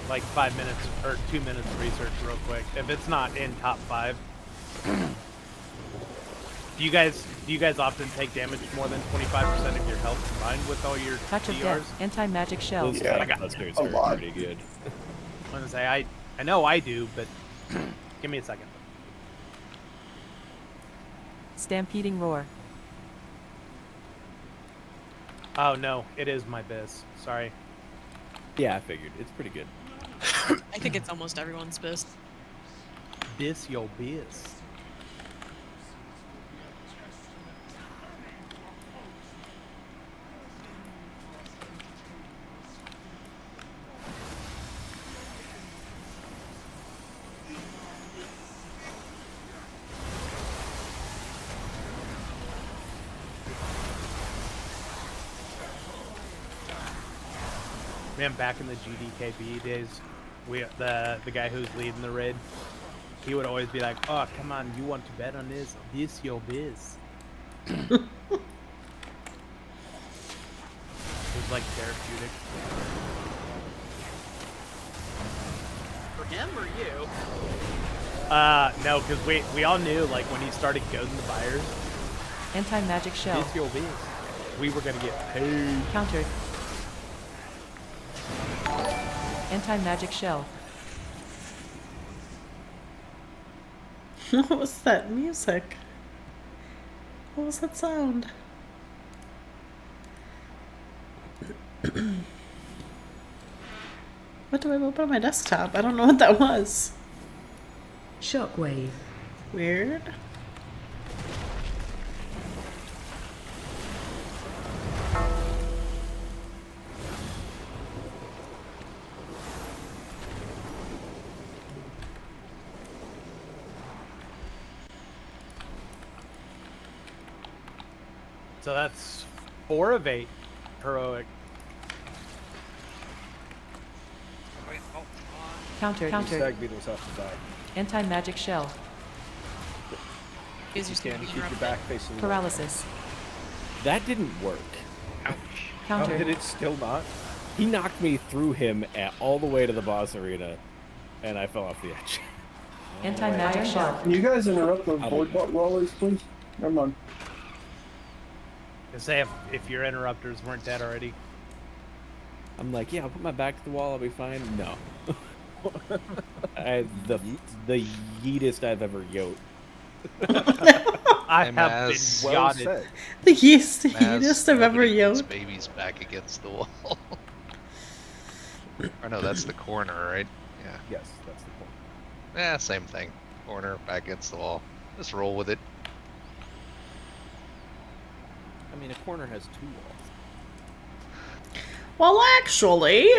[SPEAKER 2] like 5 minutes or 2 minutes of research real quick. If it's not in top 5, do you guys often take damage more than 25% of your health combined with all your
[SPEAKER 18] Touch of
[SPEAKER 2] DRs?
[SPEAKER 18] death. Anti-magic shell.
[SPEAKER 6] Those
[SPEAKER 11] Yeah,
[SPEAKER 6] flank busters
[SPEAKER 11] a
[SPEAKER 6] are
[SPEAKER 11] lot.
[SPEAKER 6] pretty good.
[SPEAKER 2] I'm gonna say I know I do, but give me a second.
[SPEAKER 18] Stampeding roar.
[SPEAKER 2] Oh no, it is my biz. Sorry.
[SPEAKER 6] Yeah, I figured. It's pretty good.
[SPEAKER 16] I think it's almost everyone's best.
[SPEAKER 2] Biz yo biz. Man, back in the GDKB days, the guy who's leading the raid, he would always be like, "Oh, come on, you want to bet on this? This your biz." It was like therapeutic.
[SPEAKER 5] For him or you?
[SPEAKER 2] No, because we all knew like when he started goading the buyers,
[SPEAKER 18] Anti-magic shell.
[SPEAKER 2] this your biz. We were gonna get paid.
[SPEAKER 18] Countered. Anti-magic shell.
[SPEAKER 1] What was that music? What was that sound? What do I open on my desktop? I don't know what that was.
[SPEAKER 12] Shockwave.
[SPEAKER 1] Weird.
[SPEAKER 2] So that's 4 of 8 heroic.
[SPEAKER 18] Counter.
[SPEAKER 10] Stag beetles have to die.
[SPEAKER 18] Anti-magic shell.
[SPEAKER 10] If you can, keep your back facing the wall.
[SPEAKER 18] Paralysis.
[SPEAKER 6] That didn't work.
[SPEAKER 18] Counter.
[SPEAKER 10] Did it still not?
[SPEAKER 6] He knocked me through him all the way to the boss arena, and I fell off the edge.
[SPEAKER 18] Anti-magic shell.
[SPEAKER 11] Can you guys interrupt the board brawlers, please? Never mind.
[SPEAKER 2] To say if your interrupters weren't dead already.
[SPEAKER 6] I'm like, yeah, I'll put my back to the wall, I'll be fine. No. The yeetest I've ever yoked.
[SPEAKER 2] I have
[SPEAKER 14] Maz,
[SPEAKER 2] been
[SPEAKER 14] well
[SPEAKER 2] yachted.
[SPEAKER 14] said.
[SPEAKER 1] The yeast I've ever
[SPEAKER 14] Nobody puts
[SPEAKER 1] yoked.
[SPEAKER 14] babies back against the wall. Or no, that's the corner, right? Yeah.
[SPEAKER 10] Yes, that's the point.
[SPEAKER 14] Yeah, same thing. Corner, back against the wall. Just roll with it.
[SPEAKER 6] I mean, a corner has 2 walls.
[SPEAKER 1] Well, actually,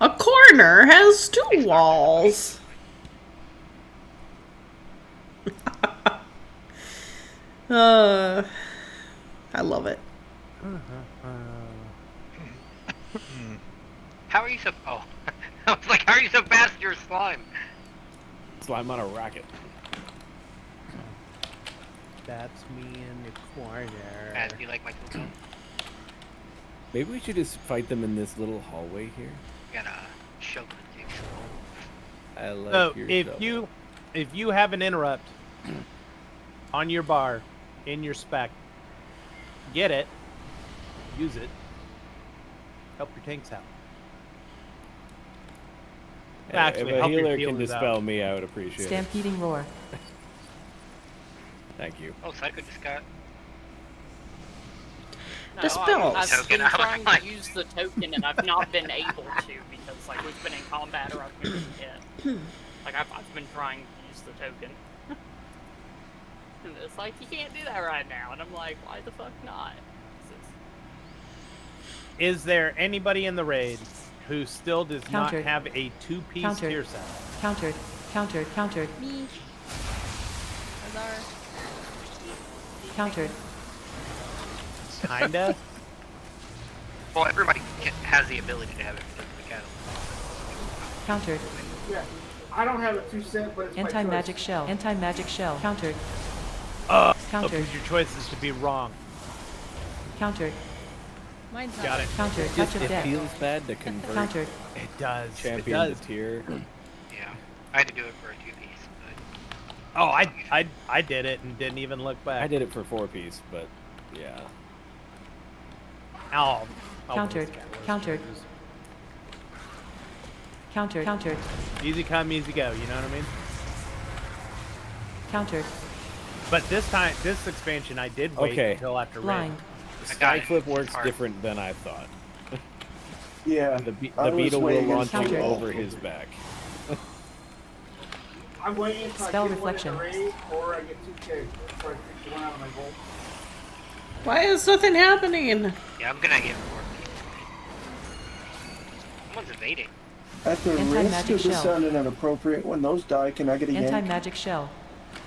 [SPEAKER 1] a corner has 2 walls. I love it.
[SPEAKER 7] How are you so? Oh, I was like, how are you so fast? You're slime.
[SPEAKER 6] Slime on a rocket.
[SPEAKER 2] That's me in the corner.
[SPEAKER 7] As you like my tool?
[SPEAKER 6] Maybe we should just fight them in this little hallway here.
[SPEAKER 7] Gotta show the dick.
[SPEAKER 6] I like
[SPEAKER 2] So
[SPEAKER 6] your
[SPEAKER 2] if you have an interrupt on your bar in your spec, get it, use it, help your tanks out. Actually,
[SPEAKER 6] if a
[SPEAKER 2] help your
[SPEAKER 6] healer can
[SPEAKER 2] healers
[SPEAKER 6] dispel
[SPEAKER 2] out.
[SPEAKER 6] me, I would appreciate it.
[SPEAKER 18] Stampeding roar.
[SPEAKER 6] Thank you.
[SPEAKER 7] Oh, Psycho just got.
[SPEAKER 5] No,
[SPEAKER 1] Dispels.
[SPEAKER 5] I've been trying to use the token and I've not been able to because like we've been in combat or I've been hit. Like I've been trying to use the token. And it's like you can't do that right now, and I'm like, why the fuck not?
[SPEAKER 2] Is there anybody in the raid who still does
[SPEAKER 18] Countered.
[SPEAKER 2] not have a 2-piece
[SPEAKER 18] Countered.
[SPEAKER 2] tier set?
[SPEAKER 18] Countered.
[SPEAKER 8] Me. Azar.
[SPEAKER 18] Countered.
[SPEAKER 2] Kinda.
[SPEAKER 7] Well, everybody has the ability to have it because of the cattle.
[SPEAKER 18] Countered.
[SPEAKER 13] Yeah. I don't have a 2 cent, but it's my
[SPEAKER 18] Anti-magic
[SPEAKER 13] choice.
[SPEAKER 18] shell. Anti-magic shell. Countered. Countered.
[SPEAKER 2] Because your choice is to be wrong.
[SPEAKER 18] Countered.
[SPEAKER 8] Mine's not.
[SPEAKER 2] Got it.
[SPEAKER 18] Countered. Touch of
[SPEAKER 6] It
[SPEAKER 18] death.
[SPEAKER 6] feels bad to convert
[SPEAKER 18] Countered.
[SPEAKER 2] It does.
[SPEAKER 6] champion
[SPEAKER 2] it does.
[SPEAKER 6] to tier.
[SPEAKER 7] Yeah, I had to do it for a 2-piece. But...
[SPEAKER 2] Oh, I did it and didn't even look back.
[SPEAKER 6] I did it for 4-piece, but yeah.
[SPEAKER 2] Oh.
[SPEAKER 18] Countered. Countered. Countered.
[SPEAKER 2] Easy come, easy go. You know what I mean?
[SPEAKER 18] Countered.
[SPEAKER 2] But this time, this expansion, I did wait until after raid.
[SPEAKER 18] Blind.
[SPEAKER 6] Sky flip works different than I thought.
[SPEAKER 11] Yeah.
[SPEAKER 6] The
[SPEAKER 11] I was
[SPEAKER 6] beetle will
[SPEAKER 11] waiting
[SPEAKER 6] launch you
[SPEAKER 11] until-
[SPEAKER 6] over his back.
[SPEAKER 13] I'm waiting until
[SPEAKER 18] Spell
[SPEAKER 13] I get
[SPEAKER 18] reflection.
[SPEAKER 13] one in the raid, or I get 2K before I take one out of my gold.
[SPEAKER 1] Why is nothing happening?
[SPEAKER 7] Yeah, I'm gonna get 4 pieces. Someone's evading.
[SPEAKER 11] At the risk
[SPEAKER 18] Anti-magic
[SPEAKER 11] of this
[SPEAKER 18] shell.
[SPEAKER 11] sounding inappropriate, when those die, can I get a yank?
[SPEAKER 18] Anti-magic shell.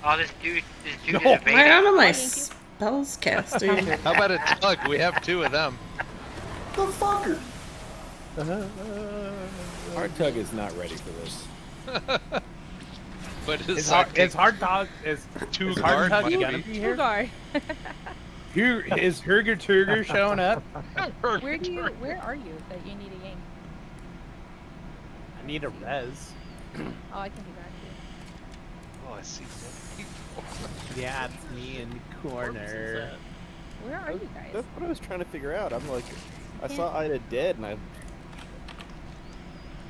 [SPEAKER 7] Oh, this dude
[SPEAKER 2] No,
[SPEAKER 7] is evading.
[SPEAKER 1] Why out of my spells casting?
[SPEAKER 14] How about a tug? We have 2 of them.
[SPEAKER 11] The fucker!
[SPEAKER 6] Hard Tug is not ready for this.
[SPEAKER 14] But
[SPEAKER 2] Is hard dog is
[SPEAKER 14] Too
[SPEAKER 2] is hard
[SPEAKER 14] hard
[SPEAKER 2] dog
[SPEAKER 14] might
[SPEAKER 2] gonna
[SPEAKER 14] be.
[SPEAKER 2] be here?
[SPEAKER 8] Sugar.
[SPEAKER 2] Is Herger Turger showing up?
[SPEAKER 8] Where are you that you need a yank?
[SPEAKER 2] I need a res.
[SPEAKER 8] Oh, I can do that
[SPEAKER 14] Oh, I see.
[SPEAKER 2] Yeah, it's me in the corner.
[SPEAKER 8] too. Where are you guys?
[SPEAKER 6] That's what I was trying to figure out. I'm like, I saw Ida dead, and I.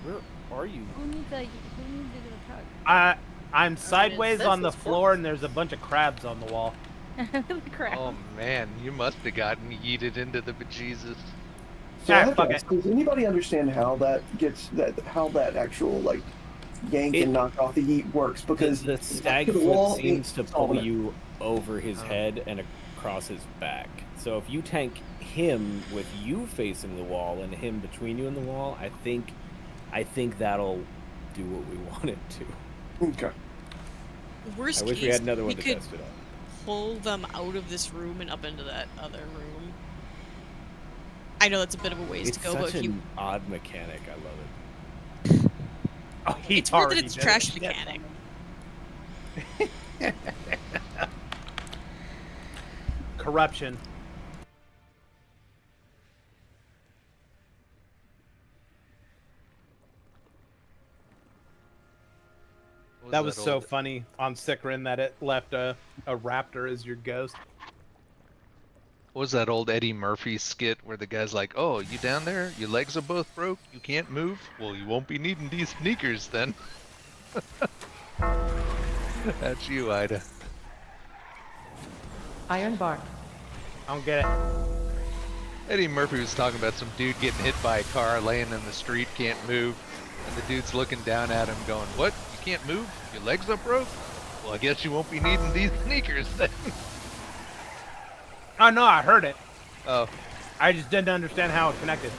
[SPEAKER 6] Where are you?
[SPEAKER 8] Who needs to do the tug?
[SPEAKER 2] I'm sideways
[SPEAKER 5] says
[SPEAKER 2] on the
[SPEAKER 5] it's
[SPEAKER 2] floor, and there's a bunch of crabs on the wall.
[SPEAKER 8] The crap.
[SPEAKER 14] Oh man, you must have gotten yeeted into the bejesus.
[SPEAKER 11] So I
[SPEAKER 2] Ah,
[SPEAKER 11] have
[SPEAKER 2] fuck
[SPEAKER 11] to
[SPEAKER 2] it.
[SPEAKER 11] ask, does anybody understand how that gets how that actual like yank and knock off the yeet works because
[SPEAKER 6] the stag
[SPEAKER 11] to the
[SPEAKER 6] foot
[SPEAKER 11] wall,
[SPEAKER 6] seems to
[SPEAKER 11] it's all
[SPEAKER 6] pull
[SPEAKER 11] in it.
[SPEAKER 6] you over his head and across his back. So if you tank him with you facing the wall and him between you and the wall, I think that'll do what we want it to.
[SPEAKER 11] Okay.
[SPEAKER 16] Worst
[SPEAKER 6] I wish
[SPEAKER 16] case,
[SPEAKER 6] we had another one to
[SPEAKER 16] could
[SPEAKER 6] test it on.
[SPEAKER 16] pull them out of this room and up into that other room. I know that's a bit of a ways
[SPEAKER 6] It's
[SPEAKER 16] to go,
[SPEAKER 6] such
[SPEAKER 16] but if you...
[SPEAKER 6] an odd mechanic. I love it.
[SPEAKER 2] Oh, he
[SPEAKER 16] It's weird that
[SPEAKER 2] already
[SPEAKER 16] it's
[SPEAKER 2] did
[SPEAKER 16] trash
[SPEAKER 2] it.
[SPEAKER 16] mechanic.
[SPEAKER 2] Corruption. That was so funny on Sikrin that it left a raptor as your ghost.
[SPEAKER 14] What was that old Eddie Murphy skit where the guy's like, "Oh, you down there? Your legs are both broke. You can't move. Well, you won't be needing these sneakers then." That's you, Ida.
[SPEAKER 18] Iron bar.
[SPEAKER 2] I don't get it.
[SPEAKER 14] Eddie Murphy was talking about some dude getting hit by a car, laying in the street, can't move, and the dude's looking down at him, going, "What? You can't move? Your legs are broke? Well, I guess you won't be needing these sneakers then."
[SPEAKER 2] Oh no, I heard it.
[SPEAKER 14] Oh.
[SPEAKER 2] I just didn't understand how it connected.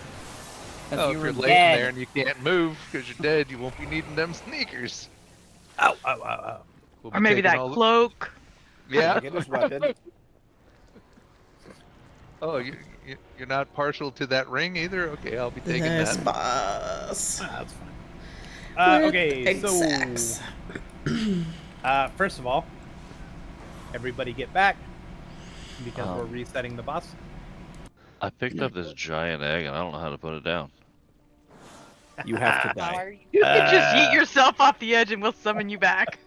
[SPEAKER 14] Oh, if you're laying there and you can't move because you're dead, you won't be needing them sneakers.
[SPEAKER 2] Oh, oh, oh, oh.
[SPEAKER 14] We'll
[SPEAKER 9] Or
[SPEAKER 14] be
[SPEAKER 9] maybe
[SPEAKER 14] taking
[SPEAKER 9] that
[SPEAKER 14] all the-
[SPEAKER 9] cloak.
[SPEAKER 14] Yeah.
[SPEAKER 10] Get his weapon.
[SPEAKER 14] Oh, you're not partial to that ring either? Okay, I'll be taking
[SPEAKER 1] Nice
[SPEAKER 14] that.
[SPEAKER 1] boss.
[SPEAKER 2] That's fine.
[SPEAKER 1] With
[SPEAKER 2] Okay,
[SPEAKER 1] egg
[SPEAKER 2] so
[SPEAKER 1] sacks.
[SPEAKER 2] first of all, everybody get back because we're resetting the boss.
[SPEAKER 4] I picked up this giant egg and I don't know how to put it down.
[SPEAKER 6] You have to die.
[SPEAKER 9] You can just yeet yourself off the edge and we'll summon you back.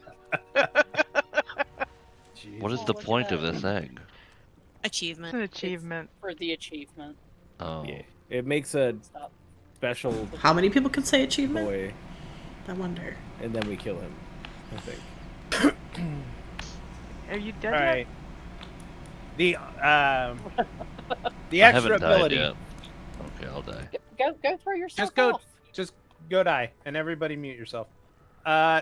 [SPEAKER 4] What is the point of this egg?
[SPEAKER 16] Achievement.
[SPEAKER 9] It's an achievement.
[SPEAKER 5] For the achievement.
[SPEAKER 4] Oh.
[SPEAKER 6] Yeah. It makes a special
[SPEAKER 1] How many people can say achievement?
[SPEAKER 6] boy,
[SPEAKER 1] I wonder.
[SPEAKER 6] and then we kill him, I think.
[SPEAKER 9] Are you dead
[SPEAKER 2] All
[SPEAKER 9] yet?
[SPEAKER 2] right. The
[SPEAKER 4] I
[SPEAKER 2] extra
[SPEAKER 4] haven't died
[SPEAKER 2] ability.
[SPEAKER 4] yet. Okay, I'll die.
[SPEAKER 5] Go throw yourself
[SPEAKER 2] Just go die, and everybody mute yourself.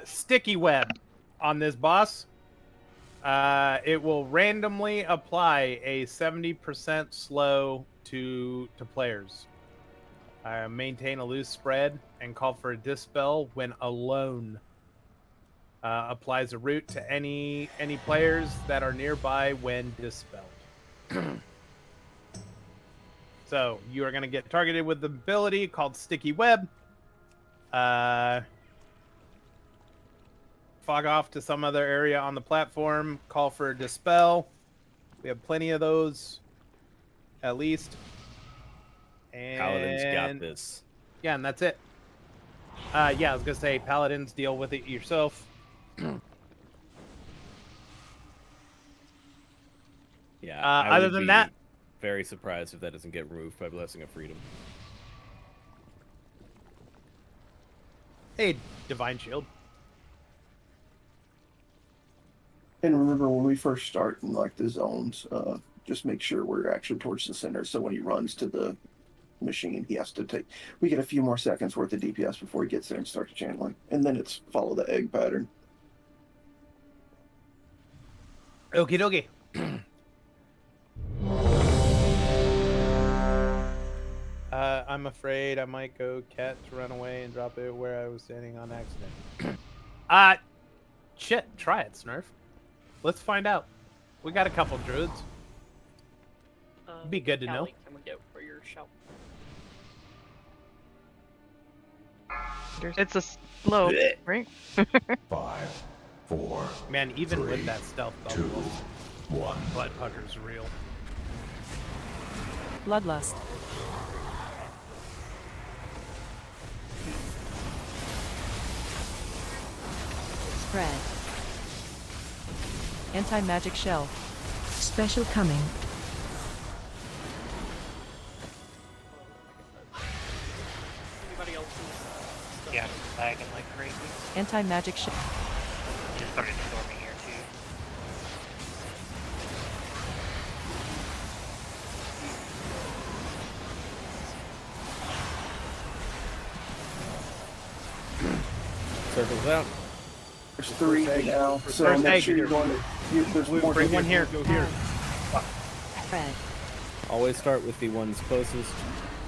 [SPEAKER 2] Sticky web on this boss. It will randomly apply a 70% slow to players. Maintain a loose spread and call for a dispel when alone. Applies a root to any players that are nearby when dispelled. So you are going to get targeted with the ability called Sticky Web. Fog off to some other area on the platform. Call for a dispel. We have plenty of those, at least. And
[SPEAKER 6] Paladin's got this.
[SPEAKER 2] Yeah, and that's it. Yeah, I was gonna say paladins deal with it yourself.
[SPEAKER 6] Yeah. I
[SPEAKER 2] Other
[SPEAKER 6] would
[SPEAKER 2] than
[SPEAKER 6] be
[SPEAKER 2] that,
[SPEAKER 6] very surprised if that doesn't get removed by Blessing of Freedom.
[SPEAKER 2] hey, Divine Shield.
[SPEAKER 11] And remember, when we first start in like the zones, just make sure we're actually towards the center. So when he runs to the machine, he has to take. We get a few more seconds worth of DPS before he gets there and starts channeling, and then it's follow the egg pattern.
[SPEAKER 2] Okie dokie. I'm afraid I might go cat to run away and drop it where I was standing on accident. Shit, try it, Snurf. Let's find out. We got a couple druids. Be good to know.
[SPEAKER 5] Callie, can we go for your shell?
[SPEAKER 9] It's a slow, right?
[SPEAKER 17] 5, 4.
[SPEAKER 2] Man, even
[SPEAKER 17] 3,
[SPEAKER 2] with that stealth
[SPEAKER 17] 2,
[SPEAKER 2] bubble,
[SPEAKER 17] 1.
[SPEAKER 2] butt pucker's real.
[SPEAKER 18] Bloodlust.
[SPEAKER 12] Spread.
[SPEAKER 18] Anti-magic shell.
[SPEAKER 12] Special coming.
[SPEAKER 5] Anybody else?
[SPEAKER 7] Yeah, lagging like crazy.
[SPEAKER 18] Anti-magic shell.
[SPEAKER 7] Just started storming here too.
[SPEAKER 6] circles out.
[SPEAKER 11] There's 3 now, so
[SPEAKER 2] First
[SPEAKER 11] make
[SPEAKER 2] egg.
[SPEAKER 11] sure you're going to. There's
[SPEAKER 2] Blue,
[SPEAKER 11] more.
[SPEAKER 2] bring one here. Go here.
[SPEAKER 12] Fred.
[SPEAKER 6] Always start with the ones closest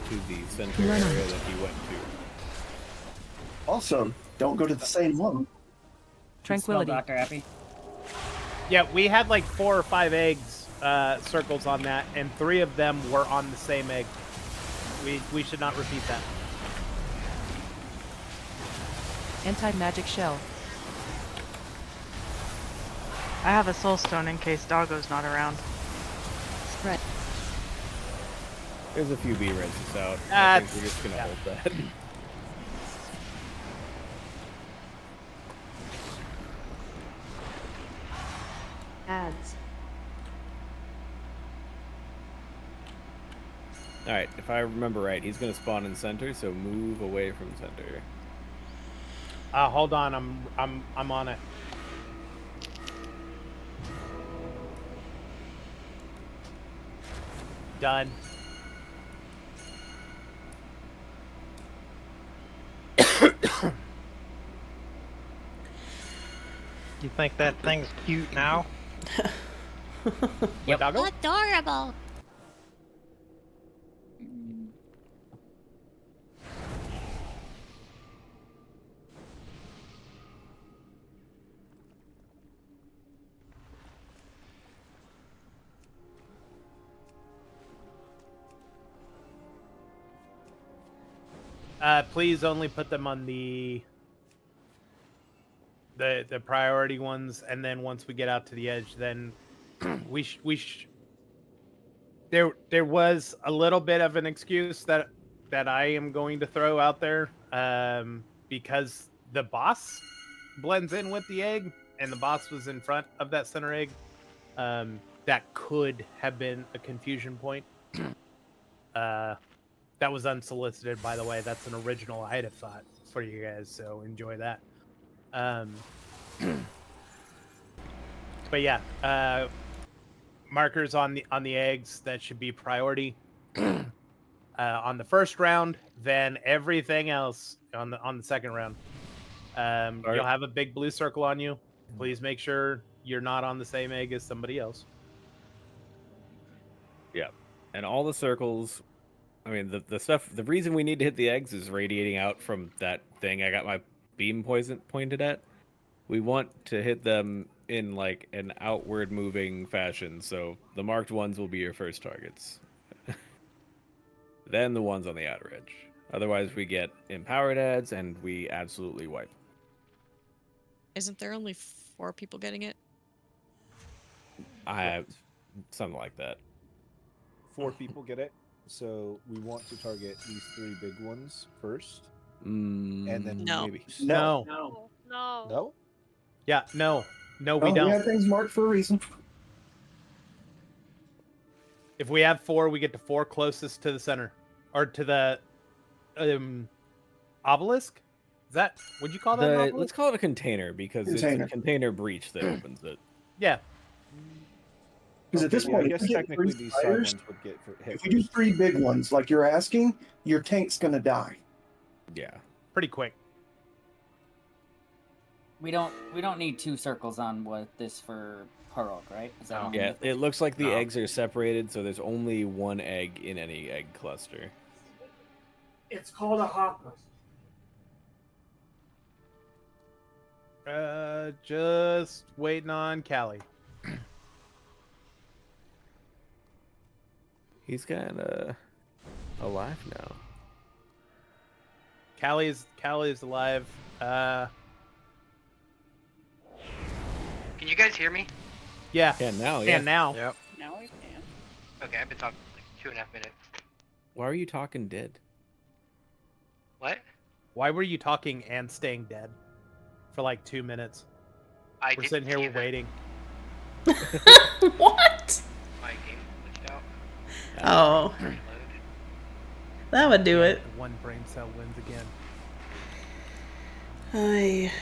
[SPEAKER 6] to the center
[SPEAKER 12] Run on
[SPEAKER 6] area
[SPEAKER 12] it.
[SPEAKER 6] that he went to.
[SPEAKER 11] Also, don't go to the same one.
[SPEAKER 18] Tranquility.
[SPEAKER 13] Dr. Happy.
[SPEAKER 2] Yeah, we had like 4 or 5 eggs circles on that, and 3 of them were on the same egg. We should not repeat that.
[SPEAKER 18] Anti-magic shell.
[SPEAKER 9] I have a soul stone in case Doggo's not around.
[SPEAKER 12] Spread.
[SPEAKER 6] There's a few B reses out. I
[SPEAKER 2] That's-
[SPEAKER 6] think we're just gonna
[SPEAKER 2] yeah.
[SPEAKER 6] hold that.
[SPEAKER 19] Ads.
[SPEAKER 6] Alright, if I remember right, he's gonna spawn in center, so move away from center.
[SPEAKER 2] Hold on, I'm on it. Done.
[SPEAKER 13] You think that thing's cute now?
[SPEAKER 2] Yep. Doggo?
[SPEAKER 15] Adorable.
[SPEAKER 2] Please only put them on the priority ones, and then once we get out to the edge, then there was a little bit of an excuse that I am going to throw out there, because the boss blends in with the egg, and the boss was in front of that center egg. That could have been a confusion point. That was unsolicited, by the way. That's an original I'd have thought for you guys, so enjoy that. But yeah, markers on the eggs, that should be priority on the first round. Then everything else on the second round. You'll have a big blue circle on you. Please make sure you're not on the same egg as somebody else.
[SPEAKER 6] Yeah, and all the circles. I mean, the stuff. The reason we need to hit the eggs is radiating out from that thing I got my beam pointed at. We want to hit them in like an outward moving fashion, so the marked ones will be your first targets. Then the ones on the outer edge. Otherwise, we get empowered ads and we absolutely wipe.
[SPEAKER 16] Isn't there only 4 people getting it?
[SPEAKER 6] Something like that.
[SPEAKER 10] 4 people get it, so we want to target these 3 big ones first,
[SPEAKER 6] and
[SPEAKER 10] then
[SPEAKER 16] No.
[SPEAKER 10] maybe.
[SPEAKER 2] No.
[SPEAKER 15] No. No.
[SPEAKER 10] No?
[SPEAKER 2] Yeah, no, we
[SPEAKER 11] We
[SPEAKER 2] don't.
[SPEAKER 11] have things marked for a reason.
[SPEAKER 2] If we have 4, we get the 4 closest to the center, or to the obelisk. Is that, would you call that an obelisk?
[SPEAKER 6] Let's call it a container because it's a container breach that opens it.
[SPEAKER 2] Yeah.
[SPEAKER 11] Because at this
[SPEAKER 10] I
[SPEAKER 11] point,
[SPEAKER 10] guess
[SPEAKER 11] if we get
[SPEAKER 10] technically
[SPEAKER 11] 3
[SPEAKER 10] these side
[SPEAKER 11] fires,
[SPEAKER 10] ones would get hit.
[SPEAKER 11] if we do 3 big ones like you're asking, your tank's gonna die.
[SPEAKER 6] Yeah.
[SPEAKER 2] Pretty quick.
[SPEAKER 13] We don't need 2 circles on what this for Heroic, right? Is that only
[SPEAKER 6] Yeah, it looks like the eggs are separated, so there's only 1 egg in any egg cluster.
[SPEAKER 13] It's called a hopper.
[SPEAKER 2] Just waiting on Callie.
[SPEAKER 6] He's kind of alive now.
[SPEAKER 2] Callie's alive.
[SPEAKER 7] Can you guys hear me?
[SPEAKER 2] Yeah.
[SPEAKER 6] Can now,
[SPEAKER 2] Can now.
[SPEAKER 14] Yep.
[SPEAKER 5] Now we can.
[SPEAKER 7] Okay, I've been talking for like 2.5 minutes.
[SPEAKER 6] Why are you talking dead?
[SPEAKER 7] What?
[SPEAKER 2] Why were you talking and staying dead for like 2 minutes?
[SPEAKER 7] I
[SPEAKER 2] We're
[SPEAKER 7] didn't
[SPEAKER 2] sitting here,
[SPEAKER 7] see
[SPEAKER 2] we're
[SPEAKER 7] that.
[SPEAKER 2] waiting.
[SPEAKER 1] What?
[SPEAKER 7] My game glitched out.
[SPEAKER 1] Oh. That would do it.
[SPEAKER 2] One brain cell wins again.
[SPEAKER 1] Ay.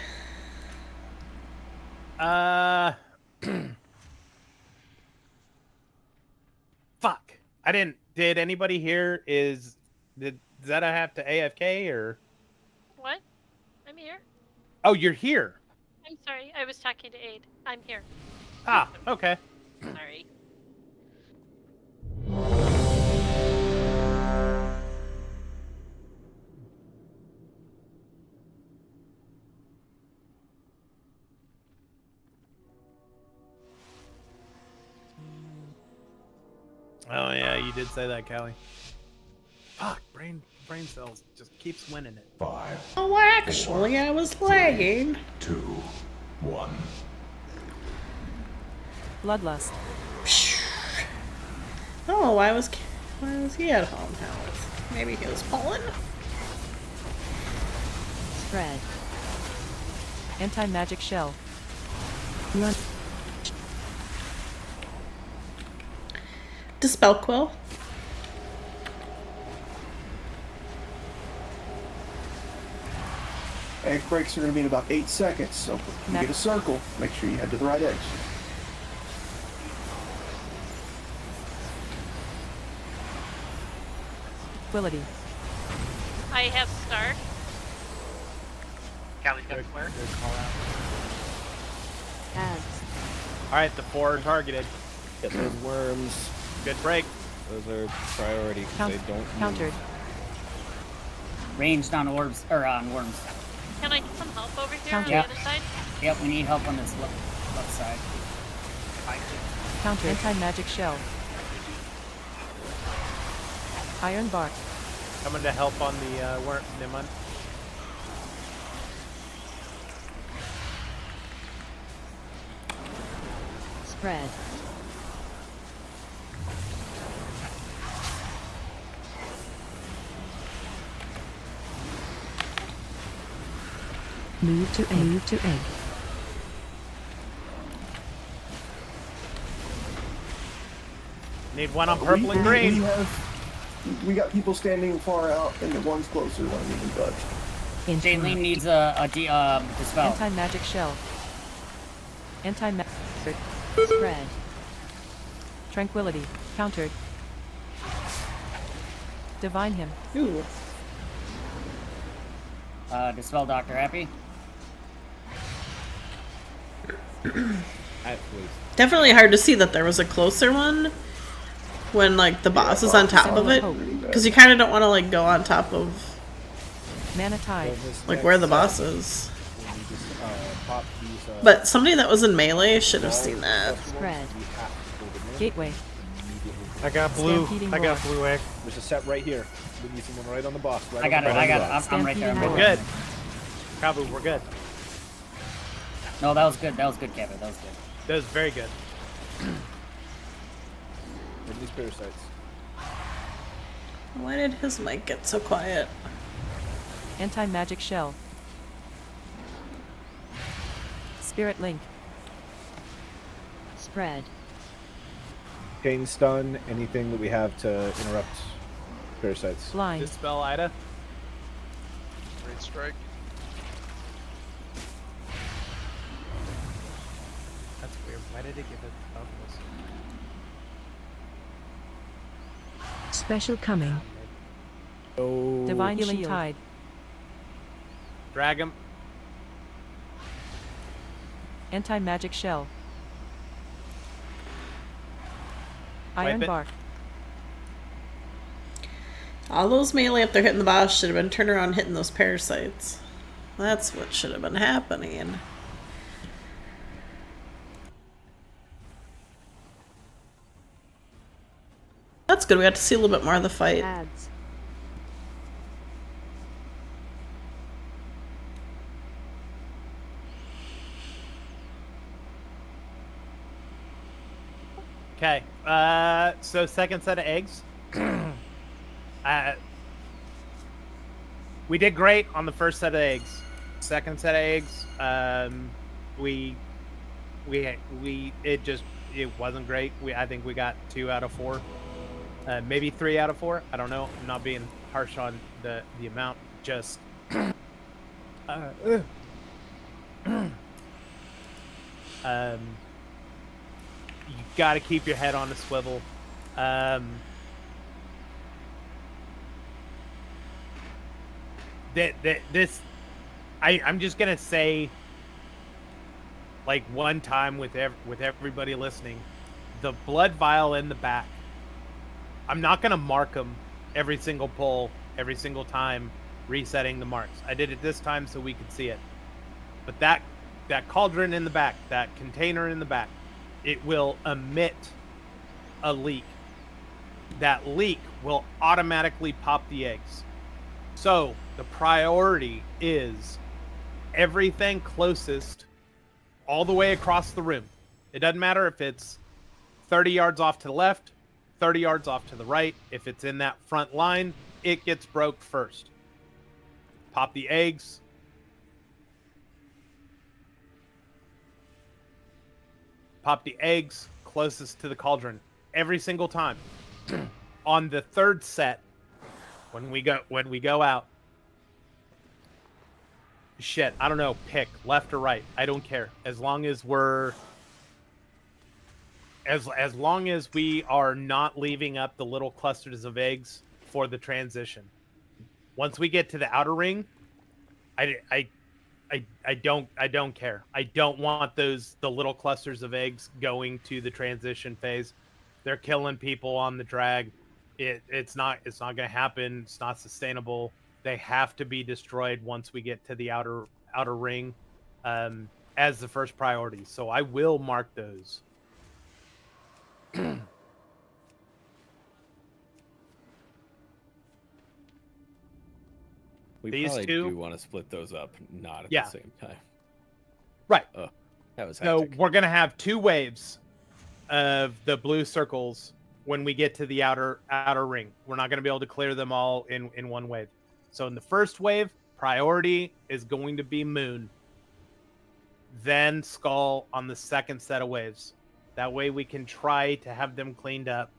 [SPEAKER 2] Fuck. I didn't. Did anybody here? Did Zeta have to AFK or?
[SPEAKER 15] What? I'm here.
[SPEAKER 2] Oh, you're here.
[SPEAKER 15] I'm sorry, I was talking to Aid. I'm here.
[SPEAKER 2] Ah, okay.
[SPEAKER 15] Sorry.
[SPEAKER 2] Oh yeah, you did say that, Callie. Fuck, brain cells just keeps winning it.
[SPEAKER 17] 5,
[SPEAKER 1] Oh, actually, I was lagging.
[SPEAKER 17] 2, 1.
[SPEAKER 18] Bloodlust.
[SPEAKER 1] Oh, why was he at home now? Maybe he was pulling?
[SPEAKER 12] Spread.
[SPEAKER 18] Anti-magic shell.
[SPEAKER 12] Run.
[SPEAKER 1] Dispel Quill.
[SPEAKER 11] Egg breaks are going to be in about 8 seconds, so if you get a circle, make sure you head to the right edge.
[SPEAKER 18] Ability.
[SPEAKER 15] I have Star.
[SPEAKER 7] Callie's got square.
[SPEAKER 2] Good call out.
[SPEAKER 12] Ads.
[SPEAKER 2] All right, the 4 are targeted.
[SPEAKER 6] Get those worms.
[SPEAKER 2] Good break.
[SPEAKER 6] Those are priority because they don't
[SPEAKER 18] Countered.
[SPEAKER 13] Ranged on orbs or on worms.
[SPEAKER 15] Can I get some help over here
[SPEAKER 18] Counter.
[SPEAKER 15] on the other side?
[SPEAKER 13] Yep, we need help on this left side.
[SPEAKER 18] Counter. Anti-magic shell. Iron bar.
[SPEAKER 2] Coming to help on the worm. Never mind.
[SPEAKER 12] Spread. Move to egg. Move to egg.
[SPEAKER 2] Need one on purple and green.
[SPEAKER 11] We got people standing far out, and the ones closer don't even budge.
[SPEAKER 13] Jaylene needs a dispel.
[SPEAKER 18] Anti-magic shell. Anti-magic.
[SPEAKER 12] Spread.
[SPEAKER 18] Tranquility. Countered. Divine him.
[SPEAKER 1] Ooh.
[SPEAKER 13] Dispel Dr. Happy.
[SPEAKER 1] Definitely hard to see that there was a closer one when like the boss is on top of it, because you kind of don't want to like go on top of
[SPEAKER 18] Mana tide.
[SPEAKER 1] like where the boss is. But somebody that was in melee should have seen that.
[SPEAKER 12] Spread.
[SPEAKER 18] Gateway.
[SPEAKER 10] I got blue.
[SPEAKER 18] Stampeding
[SPEAKER 10] I got
[SPEAKER 18] roar.
[SPEAKER 10] blue egg. There's a set right here. We need someone right on the boss. Right
[SPEAKER 13] I got
[SPEAKER 10] on
[SPEAKER 13] it.
[SPEAKER 10] the
[SPEAKER 13] I got
[SPEAKER 10] boss.
[SPEAKER 13] it. I'm right there. I'm right
[SPEAKER 2] We're
[SPEAKER 13] there.
[SPEAKER 2] good. Kabu, we're good.
[SPEAKER 13] No, that was good. That was good, Kevin. That was good.
[SPEAKER 2] That was very good.
[SPEAKER 10] Where are these parasites?
[SPEAKER 1] Why did his mic get so quiet?
[SPEAKER 18] Anti-magic shell. Spirit link.
[SPEAKER 12] Spread.
[SPEAKER 10] Chain stun. Anything that we have to interrupt parasites.
[SPEAKER 18] Blind.
[SPEAKER 2] Dispel Ida.
[SPEAKER 14] Great strike.
[SPEAKER 2] That's weird. Why did it give it bubbles?
[SPEAKER 12] Special coming.
[SPEAKER 10] Oh.
[SPEAKER 18] Divine healing tide.
[SPEAKER 2] Drag him.
[SPEAKER 18] Anti-magic shell.
[SPEAKER 2] Wipe
[SPEAKER 18] Iron
[SPEAKER 2] it.
[SPEAKER 18] bark.
[SPEAKER 1] All those melee up there hitting the boss should have been turning around hitting those parasites. That's what should have been happening. That's good. We got to see a little bit more of the fight.
[SPEAKER 12] Ads.
[SPEAKER 2] Okay. So second set of eggs. We did great on the first set of eggs. Second set of eggs, it wasn't great. I think we got 2 out of 4, maybe 3 out of 4. I don't know. I'm not being harsh on the amount. Just you got to keep your head on a swivel. I'm just gonna say, like, one time with everybody listening, the blood vial in the back. I'm not gonna mark them every single pull, every single time, resetting the marks. I did it this time so we could see it. But that cauldron in the back, that container in the back, it will emit a leak. That leak will automatically pop the eggs. So the priority is everything closest all the way across the room. It doesn't matter if it's 30 yards off to the left, 30 yards off to the right. If it's in that front line, it gets broke first. Pop the eggs. Pop the eggs closest to the cauldron every single time. On the third set, when we go out, shit, I don't know, pick left or right. I don't care. As long as we're as long as we are not leaving up the little clusters of eggs for the transition. Once we get to the outer ring, I don't care. I don't want the little clusters of eggs going to the transition phase. They're killing people on the drag. It's not gonna happen. It's not sustainable. They have to be destroyed once we get to the outer ring, as the first priority. So I will mark those.
[SPEAKER 6] We
[SPEAKER 2] These
[SPEAKER 6] probably
[SPEAKER 2] two
[SPEAKER 6] do want to split those up, not at
[SPEAKER 2] Yeah.
[SPEAKER 6] the same time.
[SPEAKER 2] Right.
[SPEAKER 6] Oh, that was
[SPEAKER 2] So
[SPEAKER 6] hectic.
[SPEAKER 2] we're gonna have 2 waves of the blue circles when we get to the outer ring. We're not gonna be able to clear them all in one wave. So in the first wave, priority is going to be Moon, then Skull on the second set of waves. That way we can try to have them cleaned up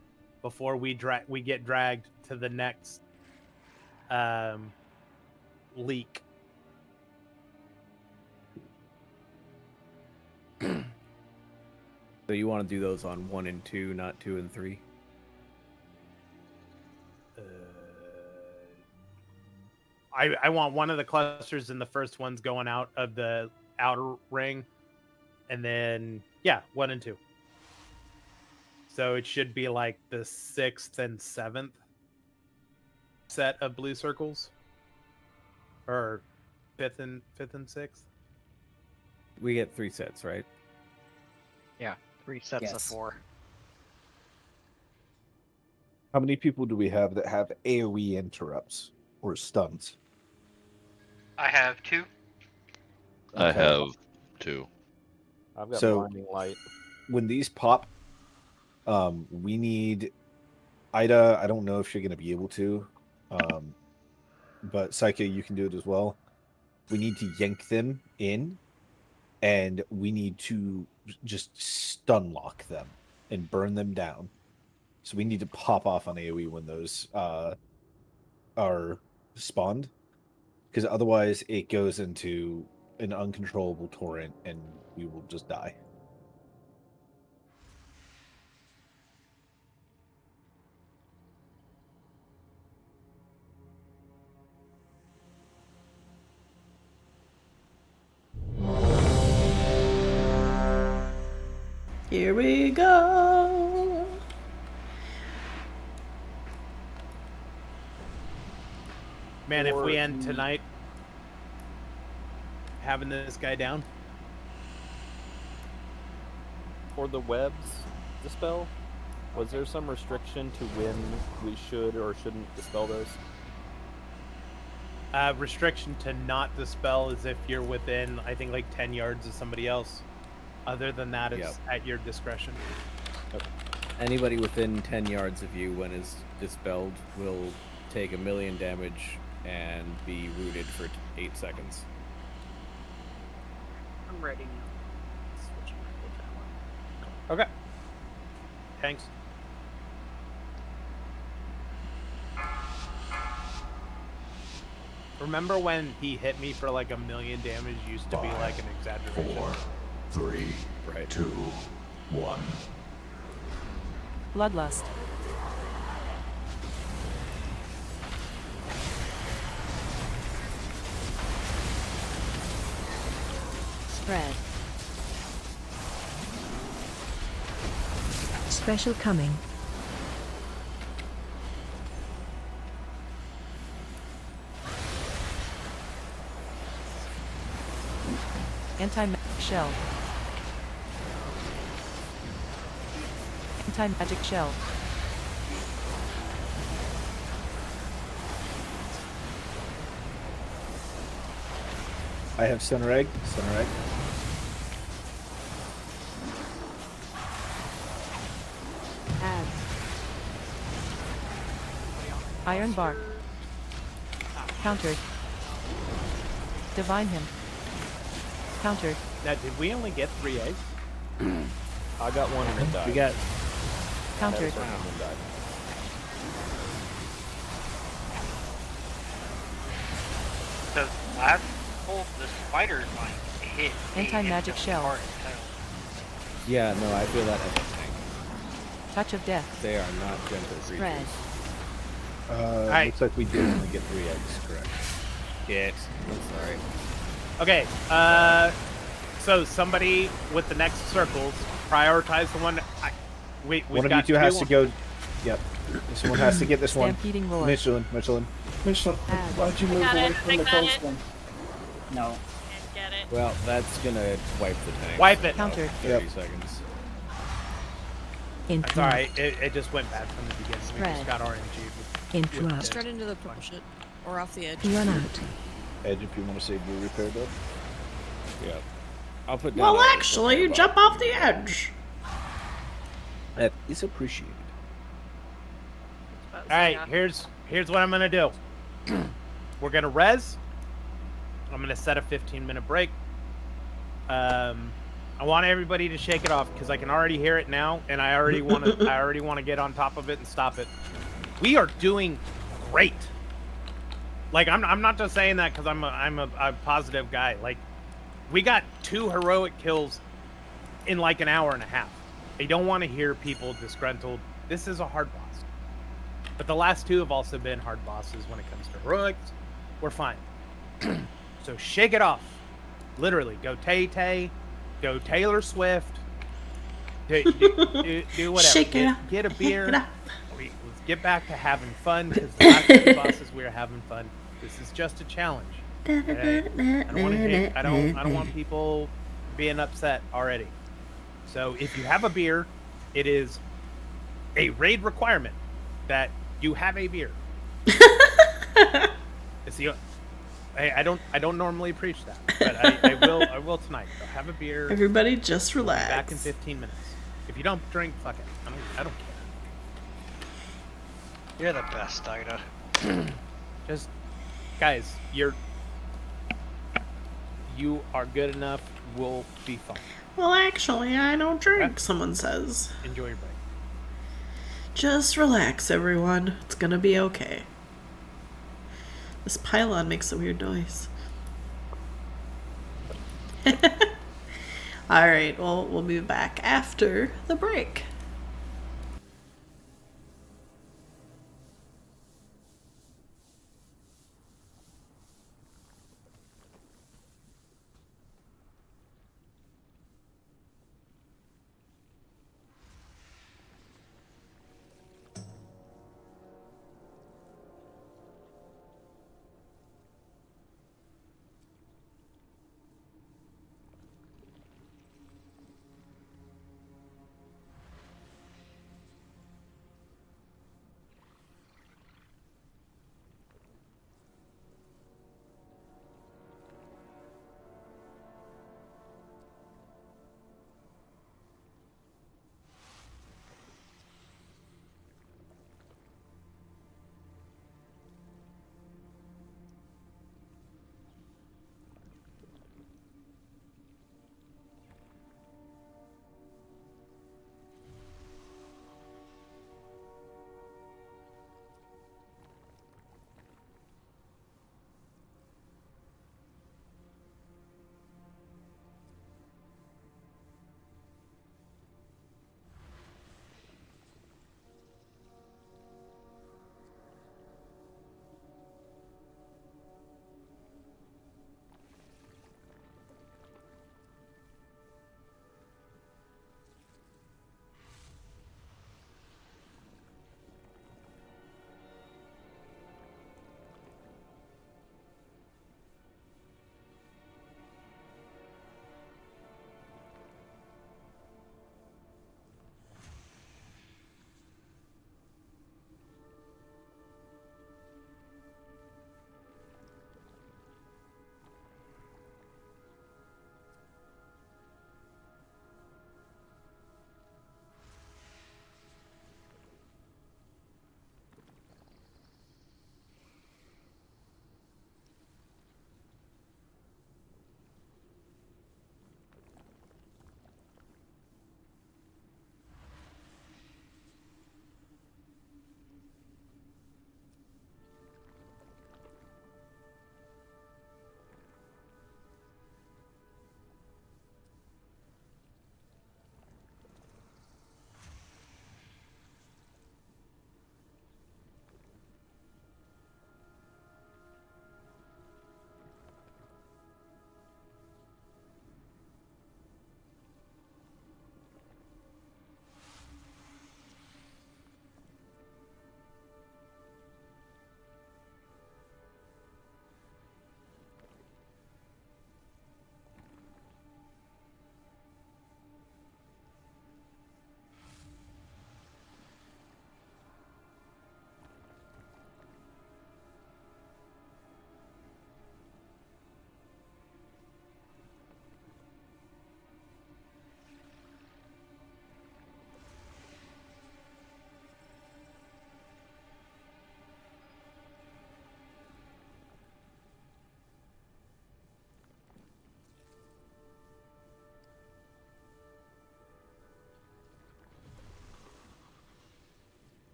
[SPEAKER 2] before we get dragged to the next leak.
[SPEAKER 6] So you want to do those on 1 and 2, not 2 and 3?
[SPEAKER 2] I want one of the clusters in the first ones going out of the outer ring, and then 1 and 2. So it should be like the 6th and 7th set of blue circles, or 5th and 6th.
[SPEAKER 6] We get 3 sets, right?
[SPEAKER 7] Yeah, 3 sets of 4.
[SPEAKER 10] How many people do we have that have AoE interrupts or stuns?
[SPEAKER 7] I have 2.
[SPEAKER 4] I have 2.
[SPEAKER 6] I've got
[SPEAKER 10] So-
[SPEAKER 6] blinding light.
[SPEAKER 10] When these pop, we need Ida. I don't know if she's going to be able to, but Psyche, you can do it as well. We need to yank them in, and we need to just stun lock them and burn them down. So we need to pop off on AoE when those are spawned, because otherwise it goes into an uncontrollable torrent and we will just die.
[SPEAKER 1] Here we go.
[SPEAKER 2] Man, if we end tonight having this guy down,
[SPEAKER 6] For the webs dispel, was there some restriction to when we should or shouldn't dispel those?
[SPEAKER 2] restriction to not dispel is if you're within, I think, like 10 yards of somebody else. Other than that, it's at your discretion.
[SPEAKER 6] Okay. Anybody within 10 yards of you when it's dispelled will take 1,000,000 damage and be rooted for 8 seconds.
[SPEAKER 5] I'm ready now. Switch my favorite one.
[SPEAKER 2] Okay. Thanks. Remember when he hit me for like 1,000,000 damage used to be like an exaggeration?
[SPEAKER 17] 4, 3, 2, 1.
[SPEAKER 18] Bloodlust.
[SPEAKER 12] Spread. Special coming.
[SPEAKER 18] Anti-magic shell. Anti-magic shell.
[SPEAKER 10] I have center egg. Center egg.
[SPEAKER 19] Ads.
[SPEAKER 18] Iron bar. Countered. Divine him. Countered.
[SPEAKER 2] Now, did we only get 3 eggs?
[SPEAKER 6] I got one and then died.
[SPEAKER 10] We got
[SPEAKER 18] Countered.
[SPEAKER 7] The last pull, the spider like hit.
[SPEAKER 18] Anti-magic shell.
[SPEAKER 6] Yeah, no, I feel that as a tank.
[SPEAKER 18] Touch of death.
[SPEAKER 6] They are not gentle
[SPEAKER 12] Spread.
[SPEAKER 6] creatures.
[SPEAKER 10] looks like we did only get 3 eggs, correct?
[SPEAKER 6] Yes. That's alright.
[SPEAKER 2] Okay, so somebody with the next circles, prioritize the one. We've
[SPEAKER 10] One of
[SPEAKER 2] got
[SPEAKER 10] you two has
[SPEAKER 2] two
[SPEAKER 10] to go. Yep. This one has to get this one.
[SPEAKER 18] Stampeding roar.
[SPEAKER 10] Michelin.
[SPEAKER 11] Michelin, why'd you move
[SPEAKER 15] Got
[SPEAKER 11] away
[SPEAKER 15] it,
[SPEAKER 11] from
[SPEAKER 15] I
[SPEAKER 11] the
[SPEAKER 15] got it.
[SPEAKER 11] coastline?
[SPEAKER 13] No.
[SPEAKER 15] Can't get it.
[SPEAKER 6] Well, that's gonna wipe the tank.
[SPEAKER 2] Wipe it.
[SPEAKER 18] Counter.
[SPEAKER 6] 30 seconds.
[SPEAKER 2] That's alright, it just went bad from the beginning. We just
[SPEAKER 12] Spread.
[SPEAKER 2] got RNG.
[SPEAKER 12] Interrupt.
[SPEAKER 16] Straight into the purple shit. Or off the edge.
[SPEAKER 12] Run out.
[SPEAKER 10] Edge, if you want to say blue repair, though.
[SPEAKER 6] Yeah. I'll put down.
[SPEAKER 1] Well,
[SPEAKER 6] a-
[SPEAKER 1] actually, jump off the edge.
[SPEAKER 10] That is appreciated.
[SPEAKER 2] Alright, here's what I'm gonna do. We're gonna res. I'm gonna set a 15-minute break. I want everybody to shake it off because I can already hear it now, and I already want to get on top of it and stop it. We are doing great. Like I'm not just saying that because I'm a positive guy. Like we got 2 heroic kills in like an hour and a half. I don't want to hear people disgruntled. This is a hard boss. But the last 2 have also been hard bosses when it comes to heroics. We're fine. So shake it off. Literally, go Tay-Tay, go Taylor Swift, do whatever.
[SPEAKER 1] Shake it up.
[SPEAKER 2] Get a beer.
[SPEAKER 1] Shake it up.
[SPEAKER 2] Let's get back to having fun because the last 2 bosses we were having fun. This is just a challenge. Okay? I don't want people being upset already. So if you have a beer, it is a raid requirement that you have a beer. It's the I don't normally preach that, but I will tonight. So have a beer.
[SPEAKER 1] Everybody just
[SPEAKER 2] We'll be
[SPEAKER 1] relax.
[SPEAKER 2] back in 15 minutes. If you don't drink, fuck it. I don't care.
[SPEAKER 7] You're the best, Ida.
[SPEAKER 2] Just guys, you are good enough. We'll be fine.
[SPEAKER 1] Well, actually, I don't drink, someone says.
[SPEAKER 2] Enjoy your break.
[SPEAKER 1] Just relax, everyone. It's gonna be okay. This pylon makes a weird noise. Alright, well, we'll be back after the break.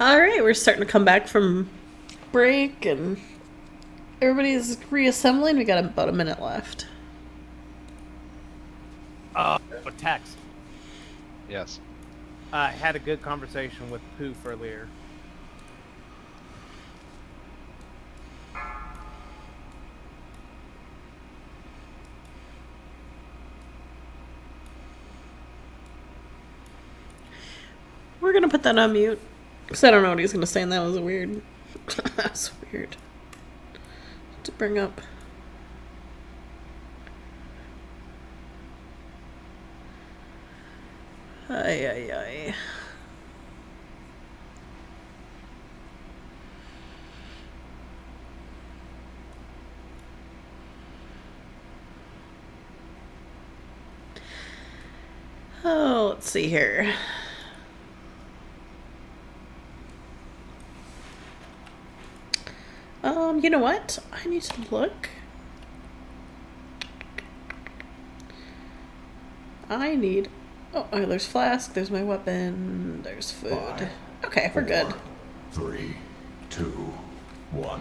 [SPEAKER 1] All right, we're starting to come back from break, and everybody's reassembling. We got about a minute left.
[SPEAKER 2] But text.
[SPEAKER 14] Yes.
[SPEAKER 2] I had a good conversation with Poof earlier.
[SPEAKER 1] We're gonna put that on mute, because I don't know what he's gonna say, and that was weird. That's weird to bring up. Ay, ay, ay. Oh, let's see here. You know what? I need to look. I need... Oh, there's flask, there's my weapon, there's food.
[SPEAKER 17] 5,
[SPEAKER 1] Okay, we're
[SPEAKER 17] 4,
[SPEAKER 1] good.
[SPEAKER 17] 3, 2, 1.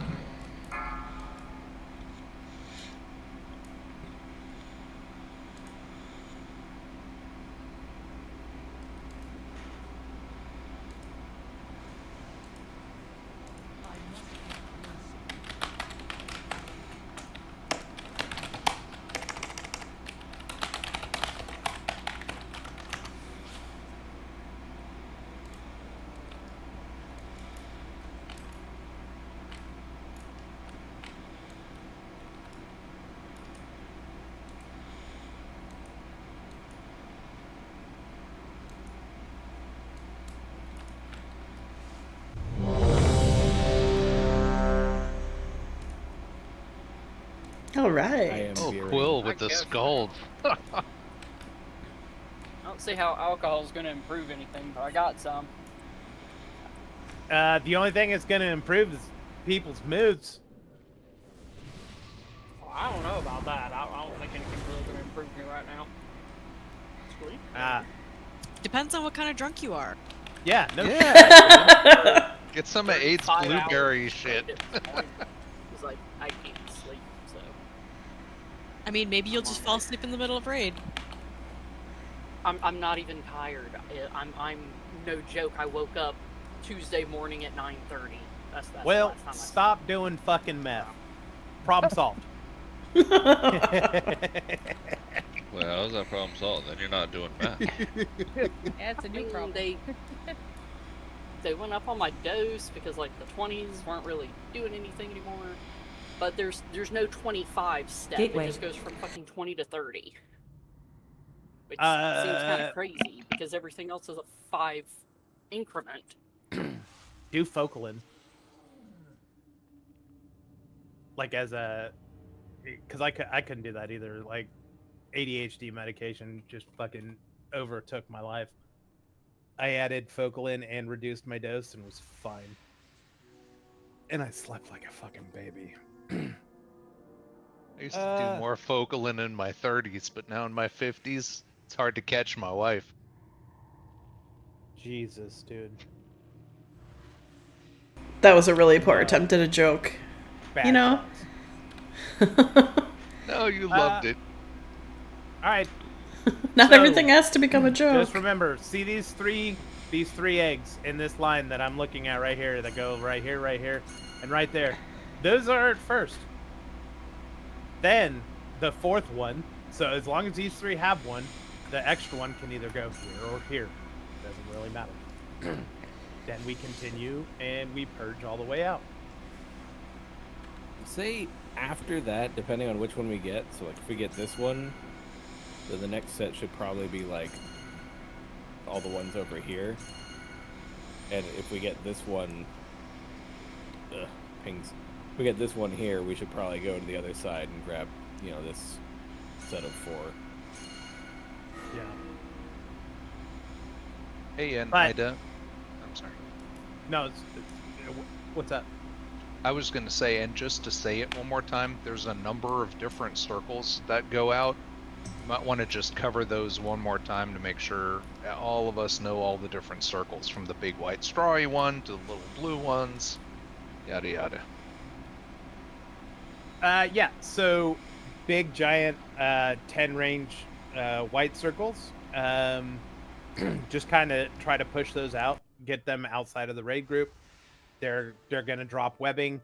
[SPEAKER 1] All right.
[SPEAKER 14] Oh, Quill with the skull.
[SPEAKER 5] I don't see how alcohol is going to improve anything, but I got some.
[SPEAKER 2] The only thing it's going to improve is people's moods.
[SPEAKER 5] Well, I don't know about that. I don't think anything's really going to improve me right now. Sweet.
[SPEAKER 16] Depends on what kind of drunk you are.
[SPEAKER 2] Yeah, no
[SPEAKER 14] Yeah. Get some of Aid's blueberry shit.
[SPEAKER 5] It's like, I can't sleep, so.
[SPEAKER 16] I mean, maybe you'll just fall asleep in the middle of raid.
[SPEAKER 5] I'm not even tired. I'm no joke. I woke up Tuesday morning at 9:30. That's
[SPEAKER 2] well,
[SPEAKER 5] the last time
[SPEAKER 2] stop doing fucking meth. Problem solved.
[SPEAKER 4] Well, how's that problem solved? Then you're not doing math.
[SPEAKER 8] Yeah, it's a new problem.
[SPEAKER 5] They went up on my dose because like the 20s weren't really doing anything anymore. But there's no 25 step.
[SPEAKER 18] Gateway.
[SPEAKER 5] It just goes from fucking 20 to 30. Which seems kind of crazy because everything else is a 5 increment.
[SPEAKER 2] Do Focalin. Like as a... Because I couldn't do that either. Like, ADHD medication just fucking overtook my life. I added Focalin and reduced my dose and was fine. And I slept like a fucking baby.
[SPEAKER 14] I used to do more Focalin in my 30s, but now in my 50s, it's hard to catch my wife.
[SPEAKER 2] Jesus, dude.
[SPEAKER 1] That was a really poor attempt at a joke.
[SPEAKER 2] Bad
[SPEAKER 1] You know?
[SPEAKER 14] No, you loved it.
[SPEAKER 2] Alright.
[SPEAKER 1] Not everything has to become a joke.
[SPEAKER 2] Just remember, see these three eggs in this line that I'm looking at right here that go right here, and right there. Those are at first. Then the fourth one, so as long as these three have one, the extra one can either go here or here. Doesn't really matter. Then we continue and we purge all the way out.
[SPEAKER 6] Say after that, depending on which one we get, so like if we get this one, then the next set should probably be like all the ones over here. And if we get this one, pings. If we get this one here, we should probably go to the other side and grab, you know, this set of 4.
[SPEAKER 2] Yeah.
[SPEAKER 14] Hey, and
[SPEAKER 2] But-
[SPEAKER 14] Ida. I'm sorry.
[SPEAKER 2] No, what's up?
[SPEAKER 14] I was going to say, and just to say it one more time, there's a number of different circles that go out. Might want to just cover those one more time to make sure all of us know all the different circles, from the big white strawy one to the little blue ones, yada yada.
[SPEAKER 2] Yeah, so big giant 10 range white circles. Just kind of try to push those out, get them outside of the raid group. They're gonna drop webbing.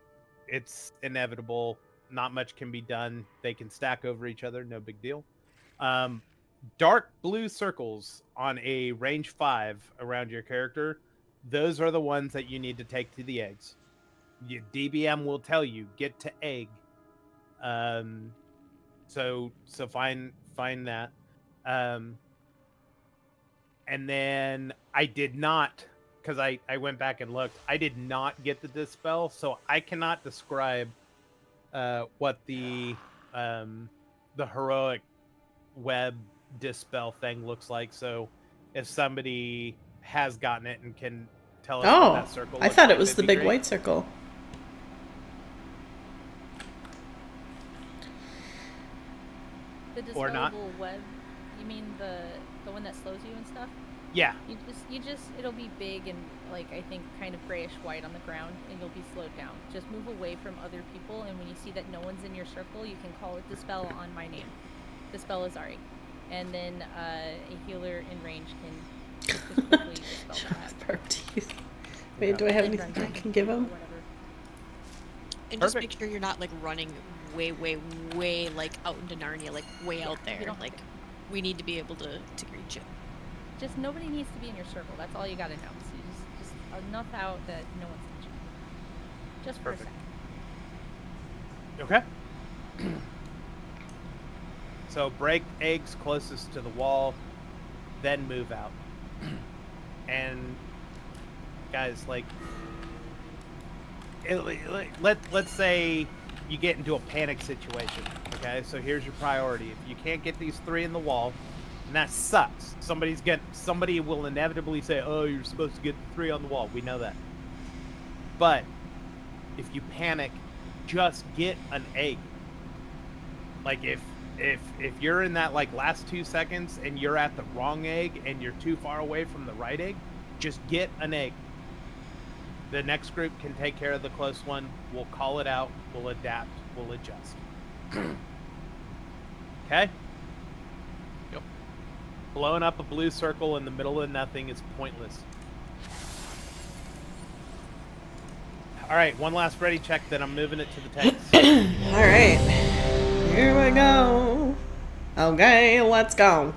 [SPEAKER 2] It's inevitable. Not much can be done. They can stack over each other, no big deal. Dark blue circles on a range 5 around your character, those are the ones that you need to take to the eggs. Your DBM will tell you, get to egg. So find that. And then I did not, because I went back and looked, I did not get the dispel, so I cannot describe what the heroic web dispel thing looks like. So if somebody has gotten it and can tell us what that circle
[SPEAKER 1] I
[SPEAKER 2] looks
[SPEAKER 1] thought
[SPEAKER 2] like,
[SPEAKER 1] it was
[SPEAKER 2] that'd
[SPEAKER 1] the
[SPEAKER 2] be
[SPEAKER 1] big
[SPEAKER 2] great.
[SPEAKER 1] white circle.
[SPEAKER 8] The
[SPEAKER 2] Or not.
[SPEAKER 8] disposable web. You mean the one that slows you and stuff?
[SPEAKER 2] Yeah.
[SPEAKER 8] You just it'll be big and like I think kind of grayish white on the ground, and you'll be slowed down. Just move away from other people, and when you see that no one's in your circle, you can call it dispel on my name. Dispel is Ari, and then a healer in range can just quickly dispel that.
[SPEAKER 1] Wait, do I have anything I can give him?
[SPEAKER 16] And just make sure you're not like running way, like out into Narnia, like way out there. Like we need to be able to reach it.
[SPEAKER 8] Just nobody needs to be in your circle. That's all you gotta know. So you just enough out that no one's touching you. Just for a second.
[SPEAKER 2] Okay. So break eggs closest to the wall, then move out. And guys, like, let's say you get into a panic situation. Okay, so here's your priority. If you can't get these 3 in the wall, and that sucks. Somebody will inevitably say, "Oh, you're supposed to get the 3 on the wall." We know that. But if you panic, just get an egg. Like if you're in that like last 2 seconds and you're at the wrong egg and you're too far away from the right egg, just get an egg. The next group can take care of the close one. We'll call it out. We'll adapt. We'll adjust. Okay?
[SPEAKER 14] Yep.
[SPEAKER 2] Blowing up a blue circle in the middle of nothing is pointless. All right, one last ready check, then I'm moving it to the tanks.
[SPEAKER 1] All right. Here we go. Okay, let's go.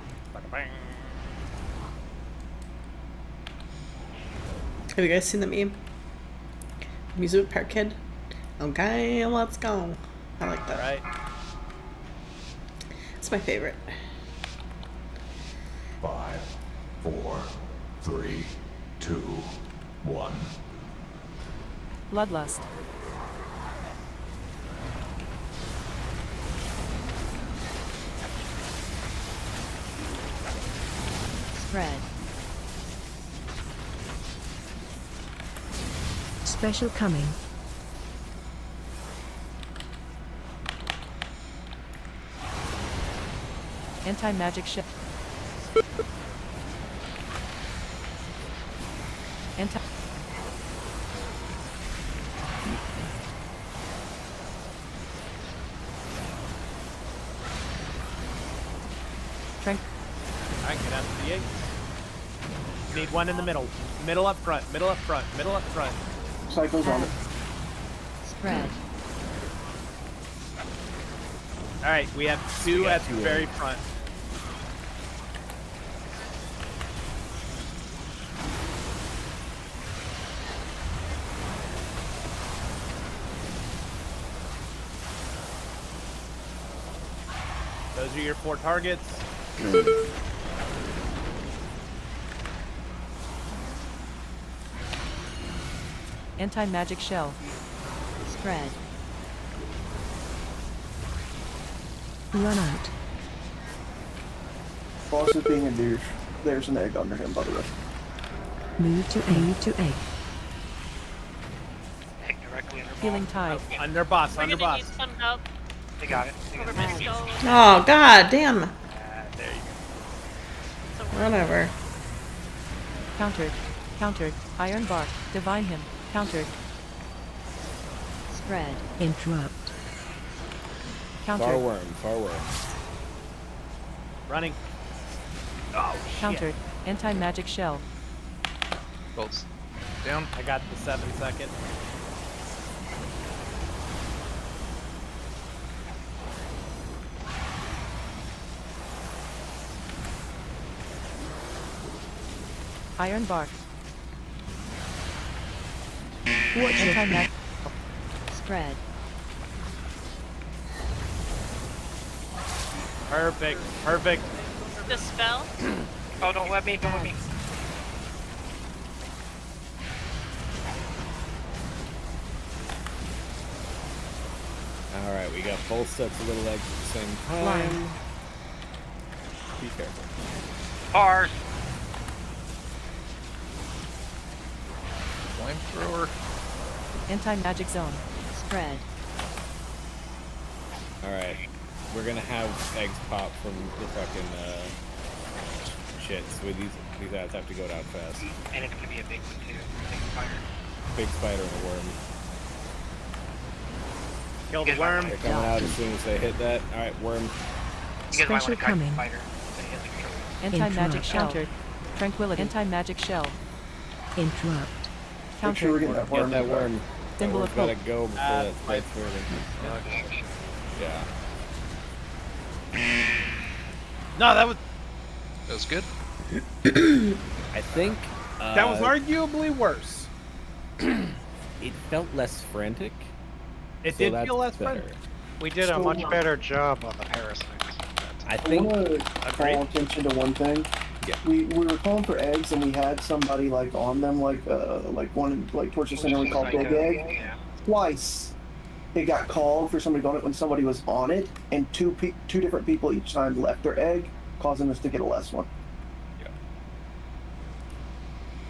[SPEAKER 1] Have you guys seen the meme? Amusement Park Kid? Okay, let's go. I like that.
[SPEAKER 2] All right.
[SPEAKER 1] It's my favorite.
[SPEAKER 17] 5, 4, 3, 2, 1.
[SPEAKER 18] Bloodlust.
[SPEAKER 12] Spread. Special coming.
[SPEAKER 18] Anti-magic ship. Anti. Strength.
[SPEAKER 2] All right, get out to the eggs. Need one in the middle. Middle up front. Middle up front. Middle up front.
[SPEAKER 11] Cycles on it.
[SPEAKER 12] Spread.
[SPEAKER 2] All right, we have 2 at the very front. Those are your 4 targets.
[SPEAKER 18] Anti-magic shell.
[SPEAKER 12] Spread. Run out.
[SPEAKER 11] Boss is being a douche. There's an egg under him, by the way.
[SPEAKER 12] Move to egg. Move to egg.
[SPEAKER 7] Egg directly under
[SPEAKER 18] Healing tide.
[SPEAKER 2] Under boss.
[SPEAKER 15] We're
[SPEAKER 2] Under
[SPEAKER 15] gonna
[SPEAKER 2] boss.
[SPEAKER 15] need some help.
[SPEAKER 7] They got it.
[SPEAKER 15] Over my stone.
[SPEAKER 1] Oh, god damn. Whatever.
[SPEAKER 18] Countered. Countered. Iron Bark. Divine Him. Countered.
[SPEAKER 12] Spread. Interrupt.
[SPEAKER 6] Far
[SPEAKER 18] Countered.
[SPEAKER 6] worm. Far worm.
[SPEAKER 2] Running. Oh,
[SPEAKER 18] Countered. Anti-magic shell.
[SPEAKER 14] Bolts. Down.
[SPEAKER 2] I got the 7-second.
[SPEAKER 18] Iron Bark.
[SPEAKER 12] Watch
[SPEAKER 18] Anti-magic.
[SPEAKER 12] Spread.
[SPEAKER 2] Perfect. Perfect.
[SPEAKER 15] Dispel.
[SPEAKER 7] Oh, don't let me. Don't let me.
[SPEAKER 6] Alright, we got both sets of little eggs at the same time.
[SPEAKER 18] Line.
[SPEAKER 6] Be careful.
[SPEAKER 7] Bars.
[SPEAKER 14] Flamethrower.
[SPEAKER 18] Anti-magic zone.
[SPEAKER 12] Spread.
[SPEAKER 6] Alright. We're gonna have eggs pop from the fucking shit. So these ads have to go down fast.
[SPEAKER 7] And it's gonna be a big one too. Big spider.
[SPEAKER 6] Big spider and a worm.
[SPEAKER 2] Kill the worm.
[SPEAKER 6] They're coming out as soon as they hit that. Alright, worm.
[SPEAKER 7] You guys might
[SPEAKER 12] Special
[SPEAKER 7] want to kite the
[SPEAKER 12] coming.
[SPEAKER 7] spider. So he has a kill.
[SPEAKER 18] Anti-magic
[SPEAKER 12] Interrupt.
[SPEAKER 18] shell. Countered. Tranquility. Anti-magic shell.
[SPEAKER 11] Make
[SPEAKER 18] Countered.
[SPEAKER 11] sure we're getting that
[SPEAKER 6] Get
[SPEAKER 11] worm.
[SPEAKER 6] that worm. That
[SPEAKER 18] Symbol
[SPEAKER 6] worm's
[SPEAKER 18] of
[SPEAKER 6] gotta
[SPEAKER 18] hope.
[SPEAKER 6] go before that spreads further. Yeah.
[SPEAKER 2] No, that
[SPEAKER 14] was good.
[SPEAKER 6] I think
[SPEAKER 2] that was arguably worse.
[SPEAKER 6] It felt less frantic.
[SPEAKER 2] It
[SPEAKER 6] so
[SPEAKER 2] did
[SPEAKER 6] that's
[SPEAKER 2] feel less
[SPEAKER 6] better.
[SPEAKER 2] friendly.
[SPEAKER 21] We did a
[SPEAKER 11] So-
[SPEAKER 21] much better job on the parasites.
[SPEAKER 6] I
[SPEAKER 11] I
[SPEAKER 6] think
[SPEAKER 11] want to call attention to one thing.
[SPEAKER 6] Yeah.
[SPEAKER 11] We were calling for eggs, and we had somebody like on them, like one like towards the center. We called Big Egg.
[SPEAKER 7] Yeah.
[SPEAKER 11] Twice, it got called for somebody on it when somebody was on it, and two different people each time left their egg, causing us to get a less one.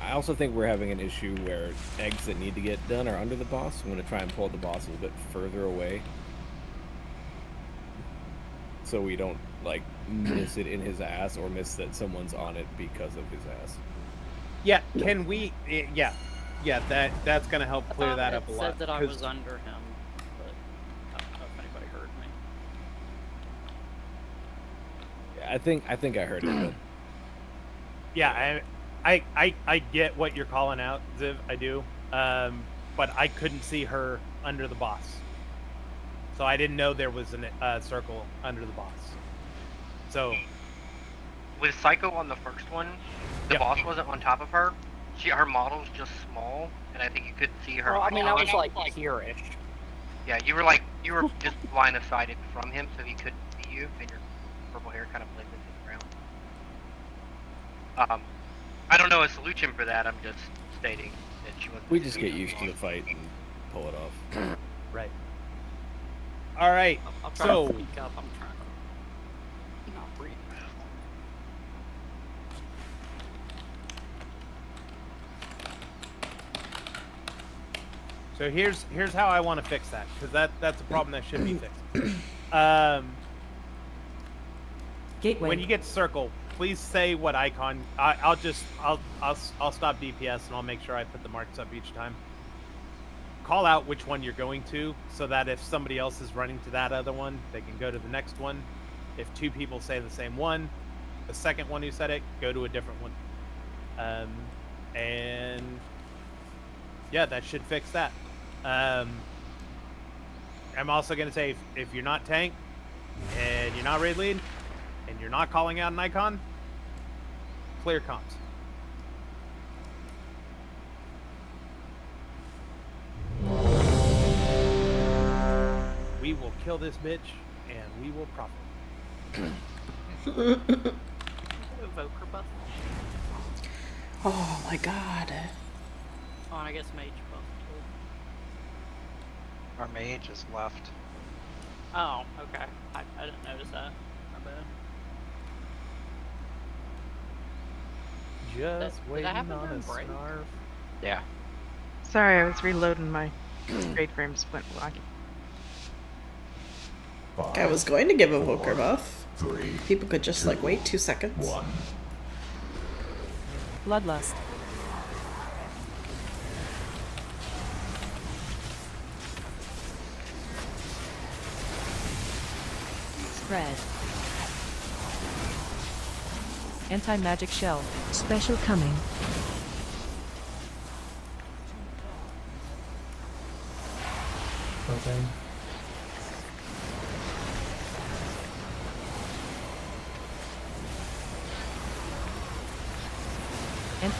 [SPEAKER 6] I also think we're having an issue where eggs that need to get done are under the boss. I'm going to try and pull the boss a little bit further away, so we don't like miss it in his ass or miss that someone's on it because of his ass.
[SPEAKER 2] Yeah, can we? Yeah, that's gonna help clear that up a lot.
[SPEAKER 5] Said that I
[SPEAKER 2] 'cause-
[SPEAKER 5] was under him, but I don't know if anybody heard me.
[SPEAKER 6] Yeah, I think I heard it. But
[SPEAKER 2] Yeah, I get what you're calling out, Ziv. I do, but I couldn't see her under the boss, so I didn't know there was a circle under the boss. So
[SPEAKER 7] With Psycho on the first one, the boss wasn't on top of her. Her model's just small, and I think you couldn't see her.
[SPEAKER 5] Well, I mean, I was
[SPEAKER 7] icon.
[SPEAKER 5] like here-ish.
[SPEAKER 7] Yeah, you were just line of sighted from him, so he couldn't see you, and your purple hair kind of blended into the ground. I don't know a solution for that. I'm just stating that she wasn't.
[SPEAKER 6] we just get used to the fight and pull it off.
[SPEAKER 2] right. All right.
[SPEAKER 5] I'm trying
[SPEAKER 2] So
[SPEAKER 5] to speak up. I'm trying to not breathe.
[SPEAKER 2] So here's how I want to fix that, because that's a problem that should be fixed.
[SPEAKER 18] Gateway.
[SPEAKER 2] When you get to circle, please say what icon. I'll stop DPS and I'll make sure I put the marks up each time. Call out which one you're going to, so that if somebody else is running to that other one, they can go to the next one. If two people say the same one, the second one who said it, go to a different one. And yeah, that should fix that. I'm also going to say, if you're not tank, and you're not raid lead, and you're not calling out an icon, clear comms. We will kill this bitch, and we will profit.
[SPEAKER 5] Evoker buff.
[SPEAKER 1] Oh my god.
[SPEAKER 5] Oh, and I guess mage buff too.
[SPEAKER 21] Our mage is left.
[SPEAKER 5] Oh, okay. I didn't notice that. My bad.
[SPEAKER 2] Just
[SPEAKER 5] Did
[SPEAKER 2] waiting
[SPEAKER 5] that happen
[SPEAKER 2] on a
[SPEAKER 5] during break?
[SPEAKER 2] snarf.
[SPEAKER 21] Yeah.
[SPEAKER 9] Sorry, I was reloading my grade frames went wacky.
[SPEAKER 1] I was going to give Evoker buff.
[SPEAKER 17] 3,
[SPEAKER 1] People could just like wait 2 seconds.
[SPEAKER 17] 1.
[SPEAKER 18] Bloodlust.
[SPEAKER 12] Spread.
[SPEAKER 18] Anti-magic shell.
[SPEAKER 12] Special coming.
[SPEAKER 20] Okay.
[SPEAKER 18] And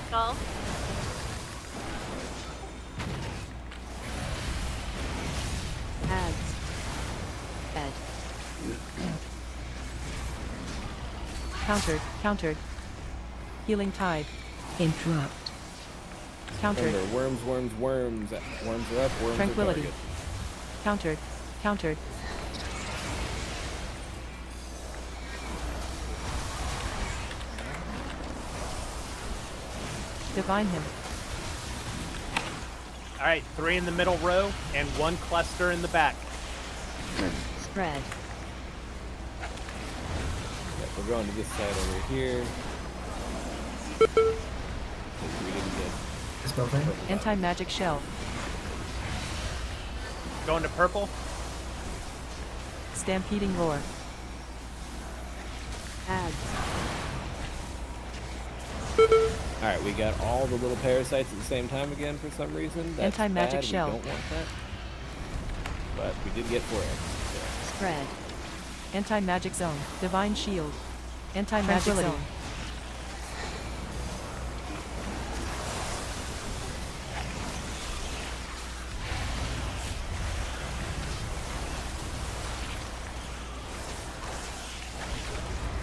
[SPEAKER 15] Skull.
[SPEAKER 12] Ads. Bed.
[SPEAKER 18] countered. Countered. Healing tide.
[SPEAKER 12] Interrupt.
[SPEAKER 18] Countered.
[SPEAKER 6] Remember, worms. Worms are up, worms
[SPEAKER 18] Tranquility.
[SPEAKER 6] are target.
[SPEAKER 18] Countered. Countered. Divine him.
[SPEAKER 2] All right, 3 in the middle row and 1 cluster in the back.
[SPEAKER 12] Spread.
[SPEAKER 6] Yep, we're going to this side over here. We didn't get
[SPEAKER 20] Dispel thing.
[SPEAKER 18] Anti-magic shell.
[SPEAKER 2] Going to purple.
[SPEAKER 18] Stampeding roar.
[SPEAKER 12] Ads.
[SPEAKER 6] Alright, we got all the little parasites at the same time again for some reason. That's
[SPEAKER 18] Anti-magic
[SPEAKER 6] bad.
[SPEAKER 18] shell.
[SPEAKER 6] We don't want that. But we did get 4 eggs.
[SPEAKER 12] Spread.
[SPEAKER 18] Anti-magic zone. Divine shield. Anti-magic zone.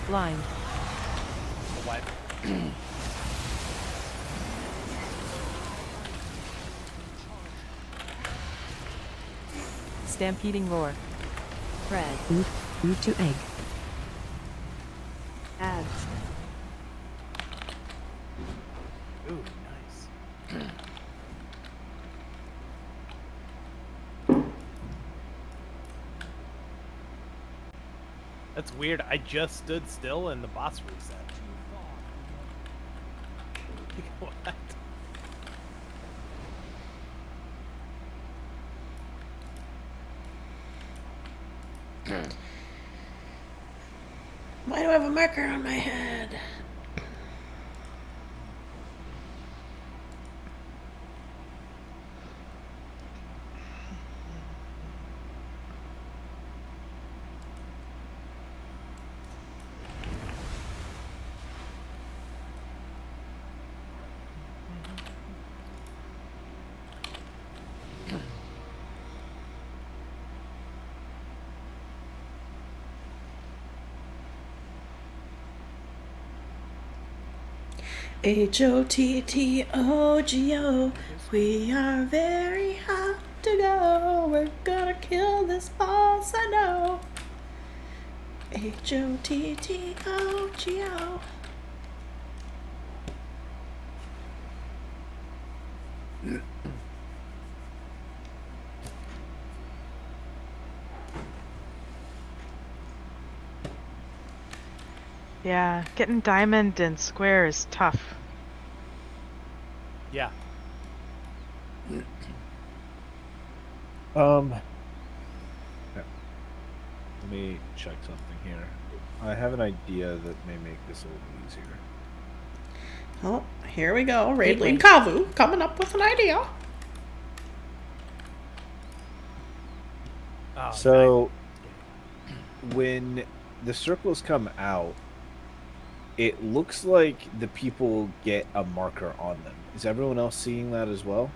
[SPEAKER 18] Blind.
[SPEAKER 2] What?
[SPEAKER 18] Stampeding roar.
[SPEAKER 12] Spread. Root to egg. Ads.
[SPEAKER 2] Ooh, nice. That's weird. I just stood still and the boss reset. What?
[SPEAKER 1] Why do I have a marker on my head? Hottoggo, we are very hot to go. We're gonna kill this boss, I know. Hottoggo.
[SPEAKER 9] Yeah, getting diamond and square is tough.
[SPEAKER 2] Yeah.
[SPEAKER 10] Let me check something here. I have an idea that may make this a little easier.
[SPEAKER 1] Oh, here we go. Raidling Kavu coming up with an idea.
[SPEAKER 2] Oh,
[SPEAKER 10] So, when the circles come out, it looks like the people get a marker on them. Is everyone else seeing that as well?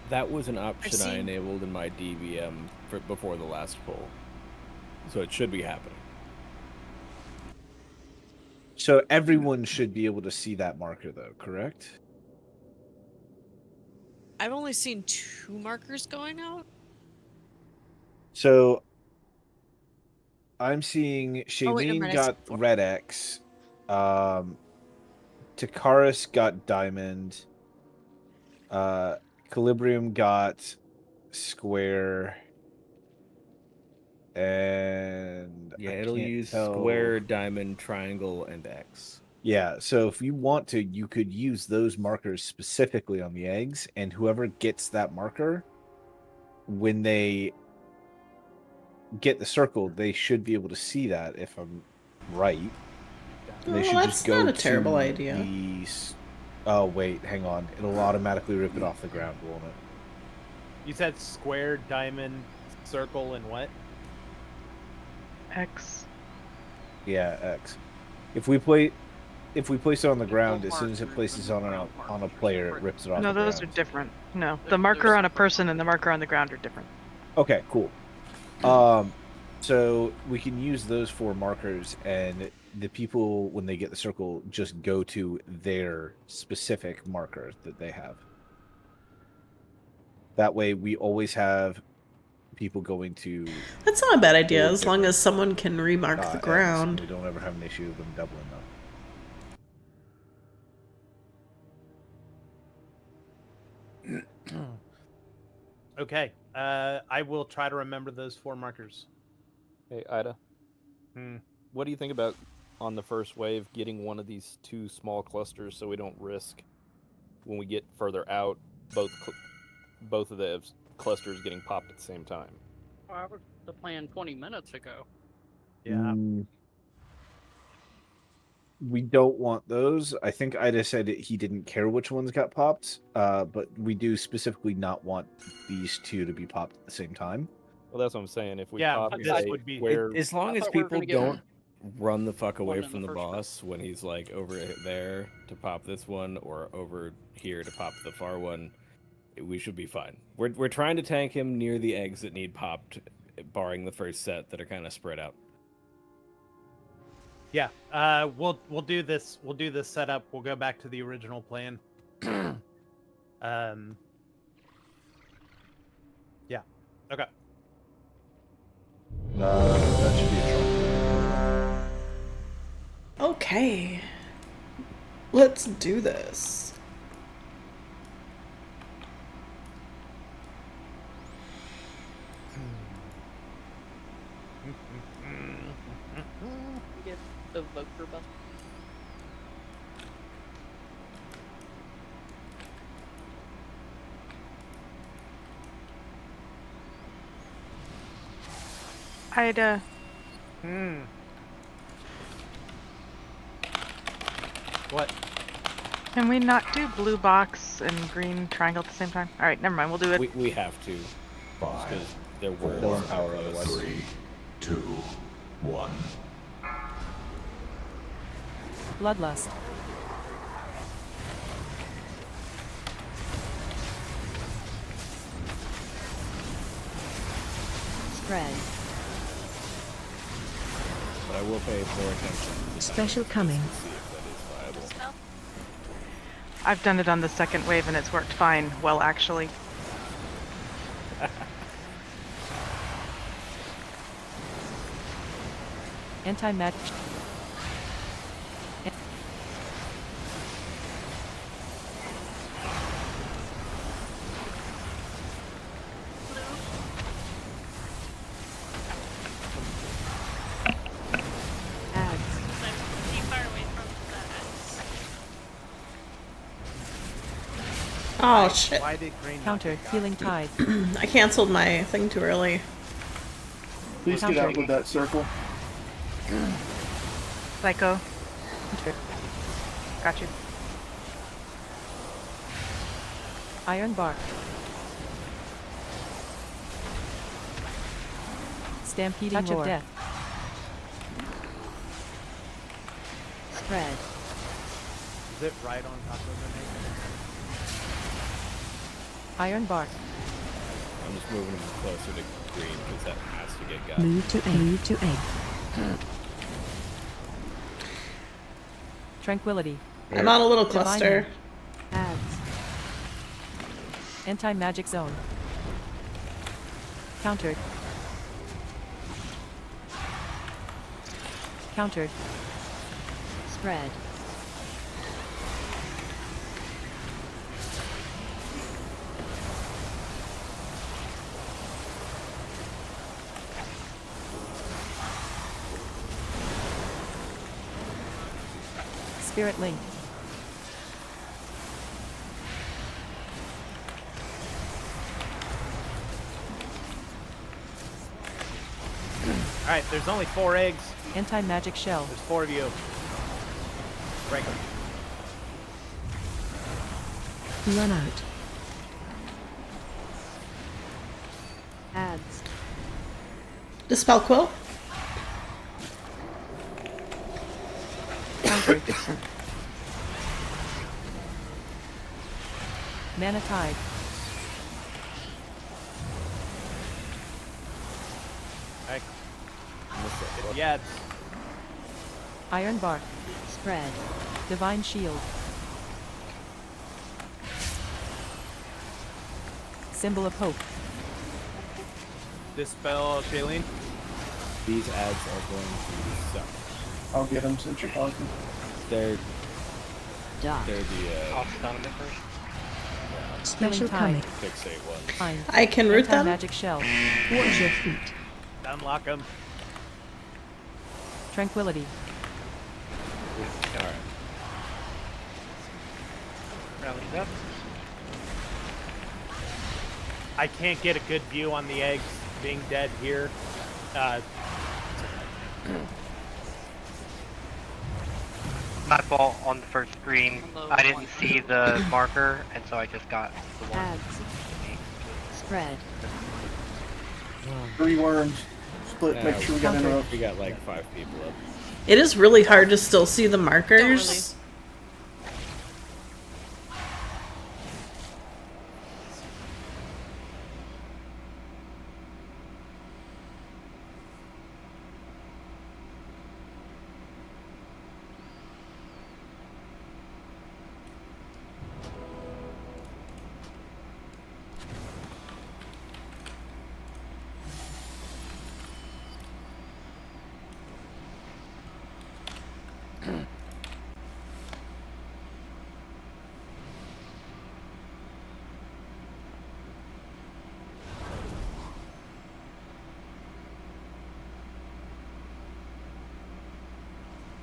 [SPEAKER 6] That was an option I
[SPEAKER 16] seen-
[SPEAKER 6] enabled in my DVM before the last poll. So it should be happening.
[SPEAKER 10] So everyone should be able to see that marker, though, correct?
[SPEAKER 16] I've only seen 2 markers going out.
[SPEAKER 10] So I'm seeing
[SPEAKER 16] Oh, wait, never
[SPEAKER 10] Shailene
[SPEAKER 16] mind, I see
[SPEAKER 10] got
[SPEAKER 16] 4.
[SPEAKER 10] red X, Takaris got diamond, Calibrium got square, and
[SPEAKER 6] Yeah,
[SPEAKER 10] I
[SPEAKER 6] it'll
[SPEAKER 10] can't
[SPEAKER 6] use
[SPEAKER 10] tell.
[SPEAKER 6] square, diamond, triangle, and X.
[SPEAKER 10] Yeah, so if you want to, you could use those markers specifically on the eggs, and whoever gets that marker, when they get the circle, they should be able to see that, if I'm right. And they
[SPEAKER 1] Oh,
[SPEAKER 10] should
[SPEAKER 1] that's
[SPEAKER 10] just go
[SPEAKER 1] not a
[SPEAKER 10] to
[SPEAKER 1] terrible idea.
[SPEAKER 10] the... Oh, wait, hang on. It'll automatically rip it off the ground, won't it?
[SPEAKER 2] You said square, diamond, circle, and what?
[SPEAKER 9] X.
[SPEAKER 10] Yeah, X. If we place it on the ground, as soon as it places on a player, it rips it off
[SPEAKER 9] No,
[SPEAKER 10] the
[SPEAKER 9] those
[SPEAKER 10] ground.
[SPEAKER 9] are different. No, the marker on a person and the marker on the ground are different.
[SPEAKER 10] Okay, cool. So we can use those 4 markers, and the people, when they get the circle, just go to their specific marker that they have. That way, we always have people going to...
[SPEAKER 1] That's not a bad idea,
[SPEAKER 10] 4
[SPEAKER 1] as long
[SPEAKER 10] different,
[SPEAKER 1] as someone can remark the
[SPEAKER 10] eggs, and
[SPEAKER 1] ground.
[SPEAKER 10] we don't ever have an issue of them doubling them.
[SPEAKER 2] Okay. I will try to remember those 4 markers.
[SPEAKER 3] Hey, Ida.
[SPEAKER 2] Hmm.
[SPEAKER 3] What do you think about, on the first wave, getting one of these 2 small clusters so we don't risk, when we get further out, both of the clusters getting popped at the same time?
[SPEAKER 5] Well, that was the plan 20 minutes ago.
[SPEAKER 2] Yeah.
[SPEAKER 10] We don't want those. I think Ida said he didn't care which ones got popped, but we do specifically not want these 2 to be popped at the same time.
[SPEAKER 3] Well, that's what I'm saying. If we
[SPEAKER 2] Yeah,
[SPEAKER 3] pop,
[SPEAKER 2] this
[SPEAKER 3] say,
[SPEAKER 2] would be...
[SPEAKER 3] where...
[SPEAKER 6] As long as
[SPEAKER 5] thought we were
[SPEAKER 6] people
[SPEAKER 5] gonna get
[SPEAKER 6] don't run the fuck away
[SPEAKER 5] one in
[SPEAKER 6] from
[SPEAKER 5] the
[SPEAKER 6] the
[SPEAKER 5] first
[SPEAKER 6] boss when he's like over there to pop this one or over here to pop the far one, we should be fine. We're trying to tank him near the eggs that need popped, barring the first set that are kind of spread out.
[SPEAKER 2] Yeah, we'll do this. We'll do this setup. We'll go back to the original plan. Yeah. Okay.
[SPEAKER 10] That should be a trouble.
[SPEAKER 1] Okay. Let's do this.
[SPEAKER 5] Get the Evoker bus.
[SPEAKER 9] Ida.
[SPEAKER 2] What?
[SPEAKER 9] Can we not do blue box and green triangle at the same time? Alright, never mind, we'll do it.
[SPEAKER 6] We have to.
[SPEAKER 17] 5,
[SPEAKER 6] Because they're words.
[SPEAKER 10] 4, power otherwise.
[SPEAKER 17] 3, 2, 1.
[SPEAKER 18] Bloodlust.
[SPEAKER 12] Spread.
[SPEAKER 6] But I will pay more attention.
[SPEAKER 12] Special coming.
[SPEAKER 9] I've done it on the second wave and it's worked fine. Well, actually.
[SPEAKER 18] Anti-magic.
[SPEAKER 1] Oh shit.
[SPEAKER 2] Why did green not
[SPEAKER 18] Counter.
[SPEAKER 2] get
[SPEAKER 18] Healing tide.
[SPEAKER 1] I canceled my thing too early.
[SPEAKER 11] Please get out with that circle.
[SPEAKER 9] Psycho. Got you.
[SPEAKER 18] Iron bar. Stampeding Touch
[SPEAKER 12] roar.
[SPEAKER 18] of death.
[SPEAKER 12] Spread.
[SPEAKER 2] Is it right on top of the name?
[SPEAKER 18] Iron bar.
[SPEAKER 6] I'm just moving him closer to green because that has to get got.
[SPEAKER 12] Move to egg. Move to egg.
[SPEAKER 18] Tranquility.
[SPEAKER 1] I'm on a little
[SPEAKER 18] Divine
[SPEAKER 1] cluster.
[SPEAKER 12] Ads.
[SPEAKER 18] Anti-magic zone. Countered. Countered.
[SPEAKER 12] Spread.
[SPEAKER 18] Spirit Link.
[SPEAKER 2] Alright, there's only 4 eggs.
[SPEAKER 18] Anti-magic shell.
[SPEAKER 2] There's 4 of you. Break them.
[SPEAKER 12] Run out. Ads.
[SPEAKER 1] Dispel Quill.
[SPEAKER 18] Counter. Mana Tide.
[SPEAKER 2] Alright. Yes.
[SPEAKER 18] Iron Bark.
[SPEAKER 12] Spread.
[SPEAKER 18] Divine Shield. Symbol of Hope.
[SPEAKER 2] Dispel Shailene.
[SPEAKER 6] These ads are going to suck.
[SPEAKER 11] I'll get them since you're talking.
[SPEAKER 6] They're
[SPEAKER 12] Dot.
[SPEAKER 6] they're the
[SPEAKER 7] I'll stun him at first.
[SPEAKER 12] Special
[SPEAKER 18] Tide.
[SPEAKER 12] coming.
[SPEAKER 6] fixate ones.
[SPEAKER 18] Fine.
[SPEAKER 1] I can root them.
[SPEAKER 18] Anti-magic shell.
[SPEAKER 12] Watch your feet.
[SPEAKER 2] Unlock them.
[SPEAKER 18] Tranquility.
[SPEAKER 6] All right.
[SPEAKER 21] Rallies up.
[SPEAKER 2] I can't get a good view on the eggs being dead here.
[SPEAKER 7] My fault on the first screen. I didn't see the marker, and so I just got the one.
[SPEAKER 12] Ads. Spread.
[SPEAKER 11] 3 worms. Split. Make sure we got enough.
[SPEAKER 6] We got like 5 people up.
[SPEAKER 1] It is really hard to still see the markers.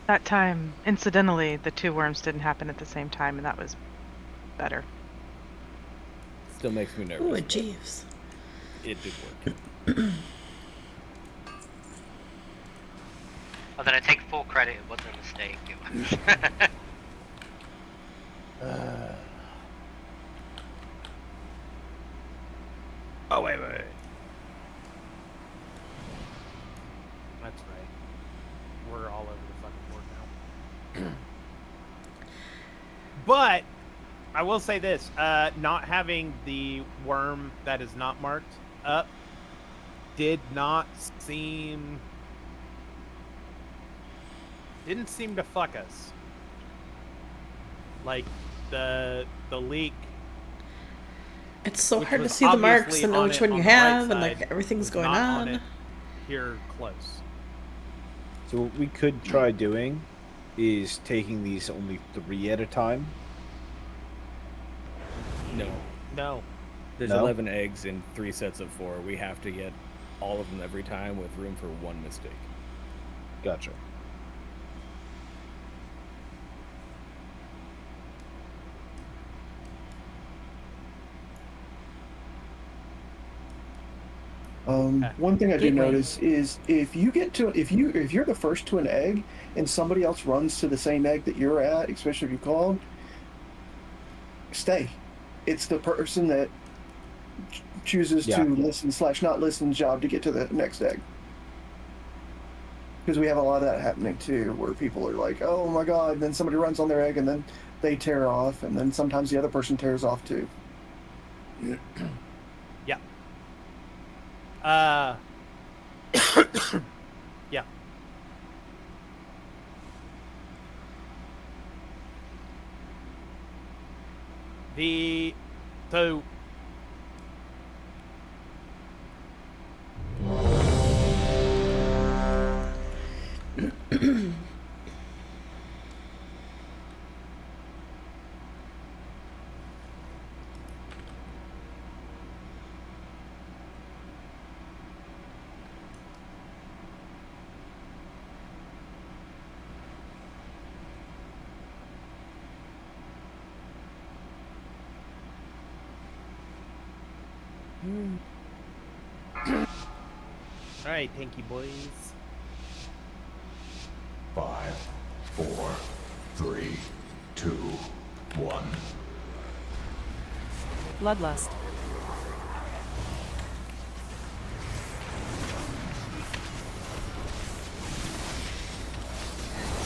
[SPEAKER 9] That time, incidentally, the 2 worms didn't happen at the same time, and that was better.
[SPEAKER 6] Still makes me nervous.
[SPEAKER 1] Ooh,
[SPEAKER 6] but
[SPEAKER 1] Jeeves.
[SPEAKER 6] It did work.
[SPEAKER 7] Oh, then I take full credit. It wasn't a mistake. It was.
[SPEAKER 2] Oh, wait. That's right. We're all over the fucking board now. But I will say this: not having the worm that is not marked up didn't seem to fuck us. Like the leak.
[SPEAKER 1] It's so
[SPEAKER 2] Which
[SPEAKER 1] hard to
[SPEAKER 2] was
[SPEAKER 1] see the marks
[SPEAKER 2] obviously
[SPEAKER 1] and know
[SPEAKER 2] on
[SPEAKER 1] which
[SPEAKER 2] it
[SPEAKER 1] one
[SPEAKER 2] on
[SPEAKER 1] you
[SPEAKER 2] the right
[SPEAKER 1] have, and
[SPEAKER 2] side,
[SPEAKER 1] like everything's
[SPEAKER 2] was
[SPEAKER 1] going
[SPEAKER 2] not
[SPEAKER 1] on.
[SPEAKER 2] it here close.
[SPEAKER 10] So what we could try doing is taking these only 3 at a time.
[SPEAKER 2] No.
[SPEAKER 6] There's
[SPEAKER 10] No?
[SPEAKER 6] 11 eggs in 3 sets of 4. We have to get all of them every time with room for 1 mistake.
[SPEAKER 10] Gotcha.
[SPEAKER 11] One thing I did
[SPEAKER 18] Gateway.
[SPEAKER 11] notice is if you're the first to an egg and somebody else runs to the same egg that you're at, especially if you called, stay. It's the person that chooses to listen / not listen job to get to the next egg. Because we have a lot of that happening too, where people are like, "Oh my god," and then somebody runs on their egg and then they tear off, and then sometimes the other person tears off too.
[SPEAKER 2] Yeah. Yeah. So All right, thank you, boys.
[SPEAKER 17] 5, 4, 3, 2, 1.
[SPEAKER 18] Bloodlust.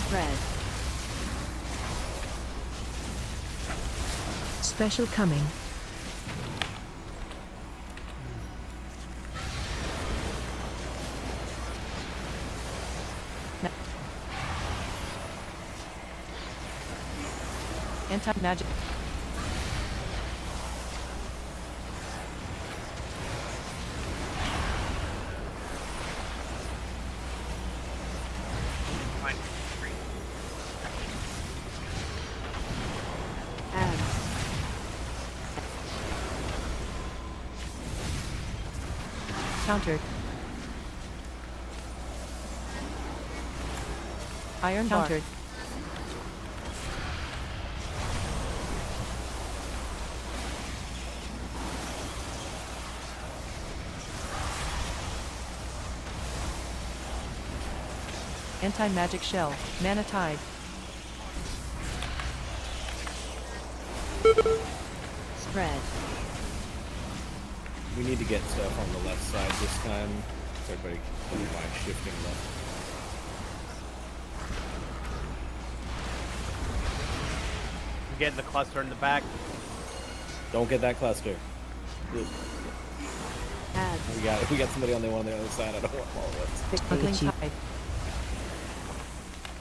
[SPEAKER 12] Spread.
[SPEAKER 19] Special coming.
[SPEAKER 18] Anti-magic. Countered. Iron countered. Anti-magic shell. Mana tide.
[SPEAKER 12] Spread.
[SPEAKER 6] We need to get stuff on the left side this time. So everybody can mind shifting left.
[SPEAKER 2] I'm getting the cluster in the back.
[SPEAKER 6] Don't get that cluster.
[SPEAKER 12] Ads.
[SPEAKER 6] We got somebody on the other side. I don't want all this.
[SPEAKER 18] Smuggling tide.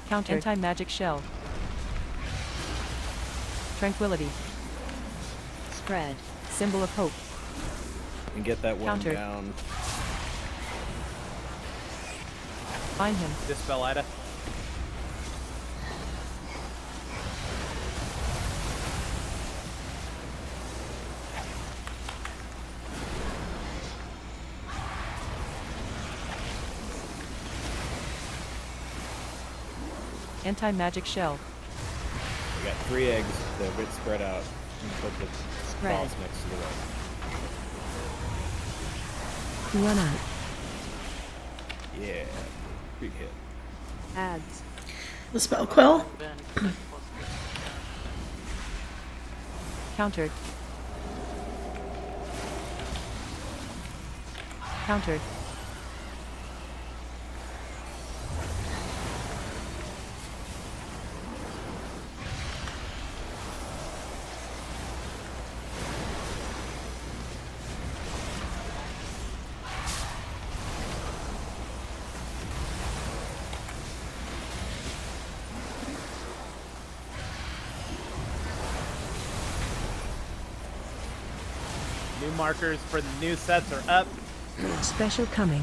[SPEAKER 18] Counter. Anti-magic shell. Tranquility.
[SPEAKER 12] Spread.
[SPEAKER 18] Symbol of hope.
[SPEAKER 6] And get that one
[SPEAKER 18] Counter.
[SPEAKER 6] down.
[SPEAKER 18] Find him.
[SPEAKER 2] Dispel Ida.
[SPEAKER 18] Anti-magic shell.
[SPEAKER 6] We got 3 eggs. They're a bit spread out. And put the
[SPEAKER 12] Spread.
[SPEAKER 6] balls next to the right.
[SPEAKER 19] Run out.
[SPEAKER 6] Yeah. Big hit.
[SPEAKER 12] Ads.
[SPEAKER 1] The spell quill.
[SPEAKER 18] Countered. Countered.
[SPEAKER 2] New markers for the new sets are up.
[SPEAKER 19] Special coming.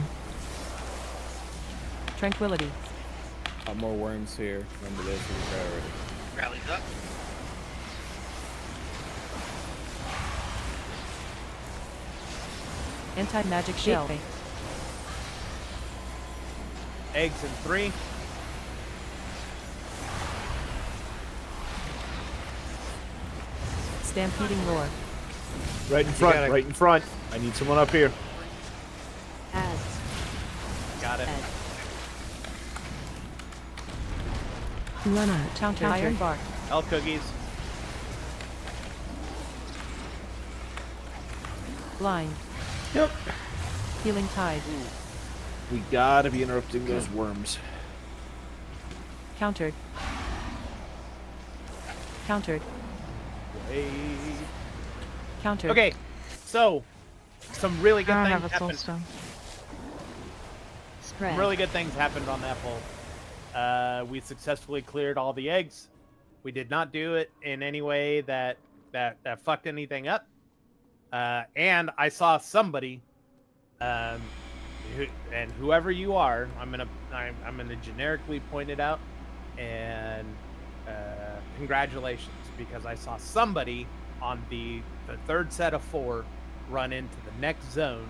[SPEAKER 18] Tranquility.
[SPEAKER 6] Got more worms here. Remember this is a priority.
[SPEAKER 7] Rallies up.
[SPEAKER 18] Anti-magic shell.
[SPEAKER 2] Eggs in 3.
[SPEAKER 18] Stampeding roar.
[SPEAKER 10] Right in front, right in front. I need someone up here.
[SPEAKER 12] Ads.
[SPEAKER 2] Got it.
[SPEAKER 19] Run out.
[SPEAKER 18] Counter. Iron bar.
[SPEAKER 2] Elf cookies.
[SPEAKER 18] Blind.
[SPEAKER 1] Yep.
[SPEAKER 18] Healing tide.
[SPEAKER 10] We gotta be interrupting those worms.
[SPEAKER 18] Countered. Countered.
[SPEAKER 2] Wait.
[SPEAKER 18] Countered.
[SPEAKER 2] Okay, so some really good
[SPEAKER 9] I don't
[SPEAKER 2] things
[SPEAKER 9] have a soul
[SPEAKER 2] happened.
[SPEAKER 9] stone.
[SPEAKER 12] Spread.
[SPEAKER 2] Really good things happened on that poll. We successfully cleared all the eggs. We did not do it in any way that fucked anything up. And I saw somebody, whoever you are, I'm gonna generically point it out, and congratulations, because I saw somebody on the third set of 4 run into the next zone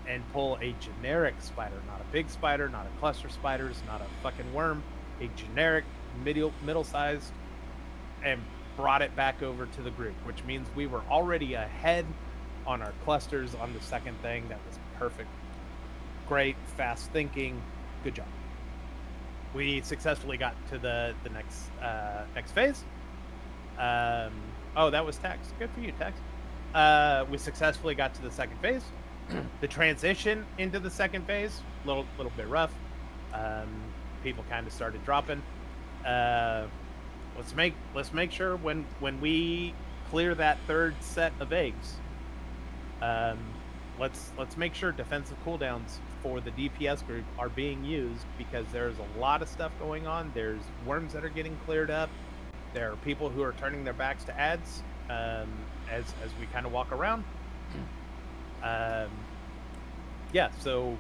[SPEAKER 2] and pull a generic spider, not a big spider, not a cluster spiders, not a fucking worm, a generic middle-sized, and brought it back over to the group, which means we were already ahead on our clusters on the second thing. That was perfect. Great, fast thinking. Good job. We successfully got to the next phase. Oh, that was Tex. Good for you, Tex. We successfully got to the second phase. The transition into the second phase, little bit rough. People kind of started dropping. Let's make sure when we clear that third set of eggs, let's make sure defensive cooldowns for the DPS group are being used, because there's a lot of stuff going on. There's worms that are getting cleared up. There are people who are turning their backs to ads as we kind of walk around. Yeah, so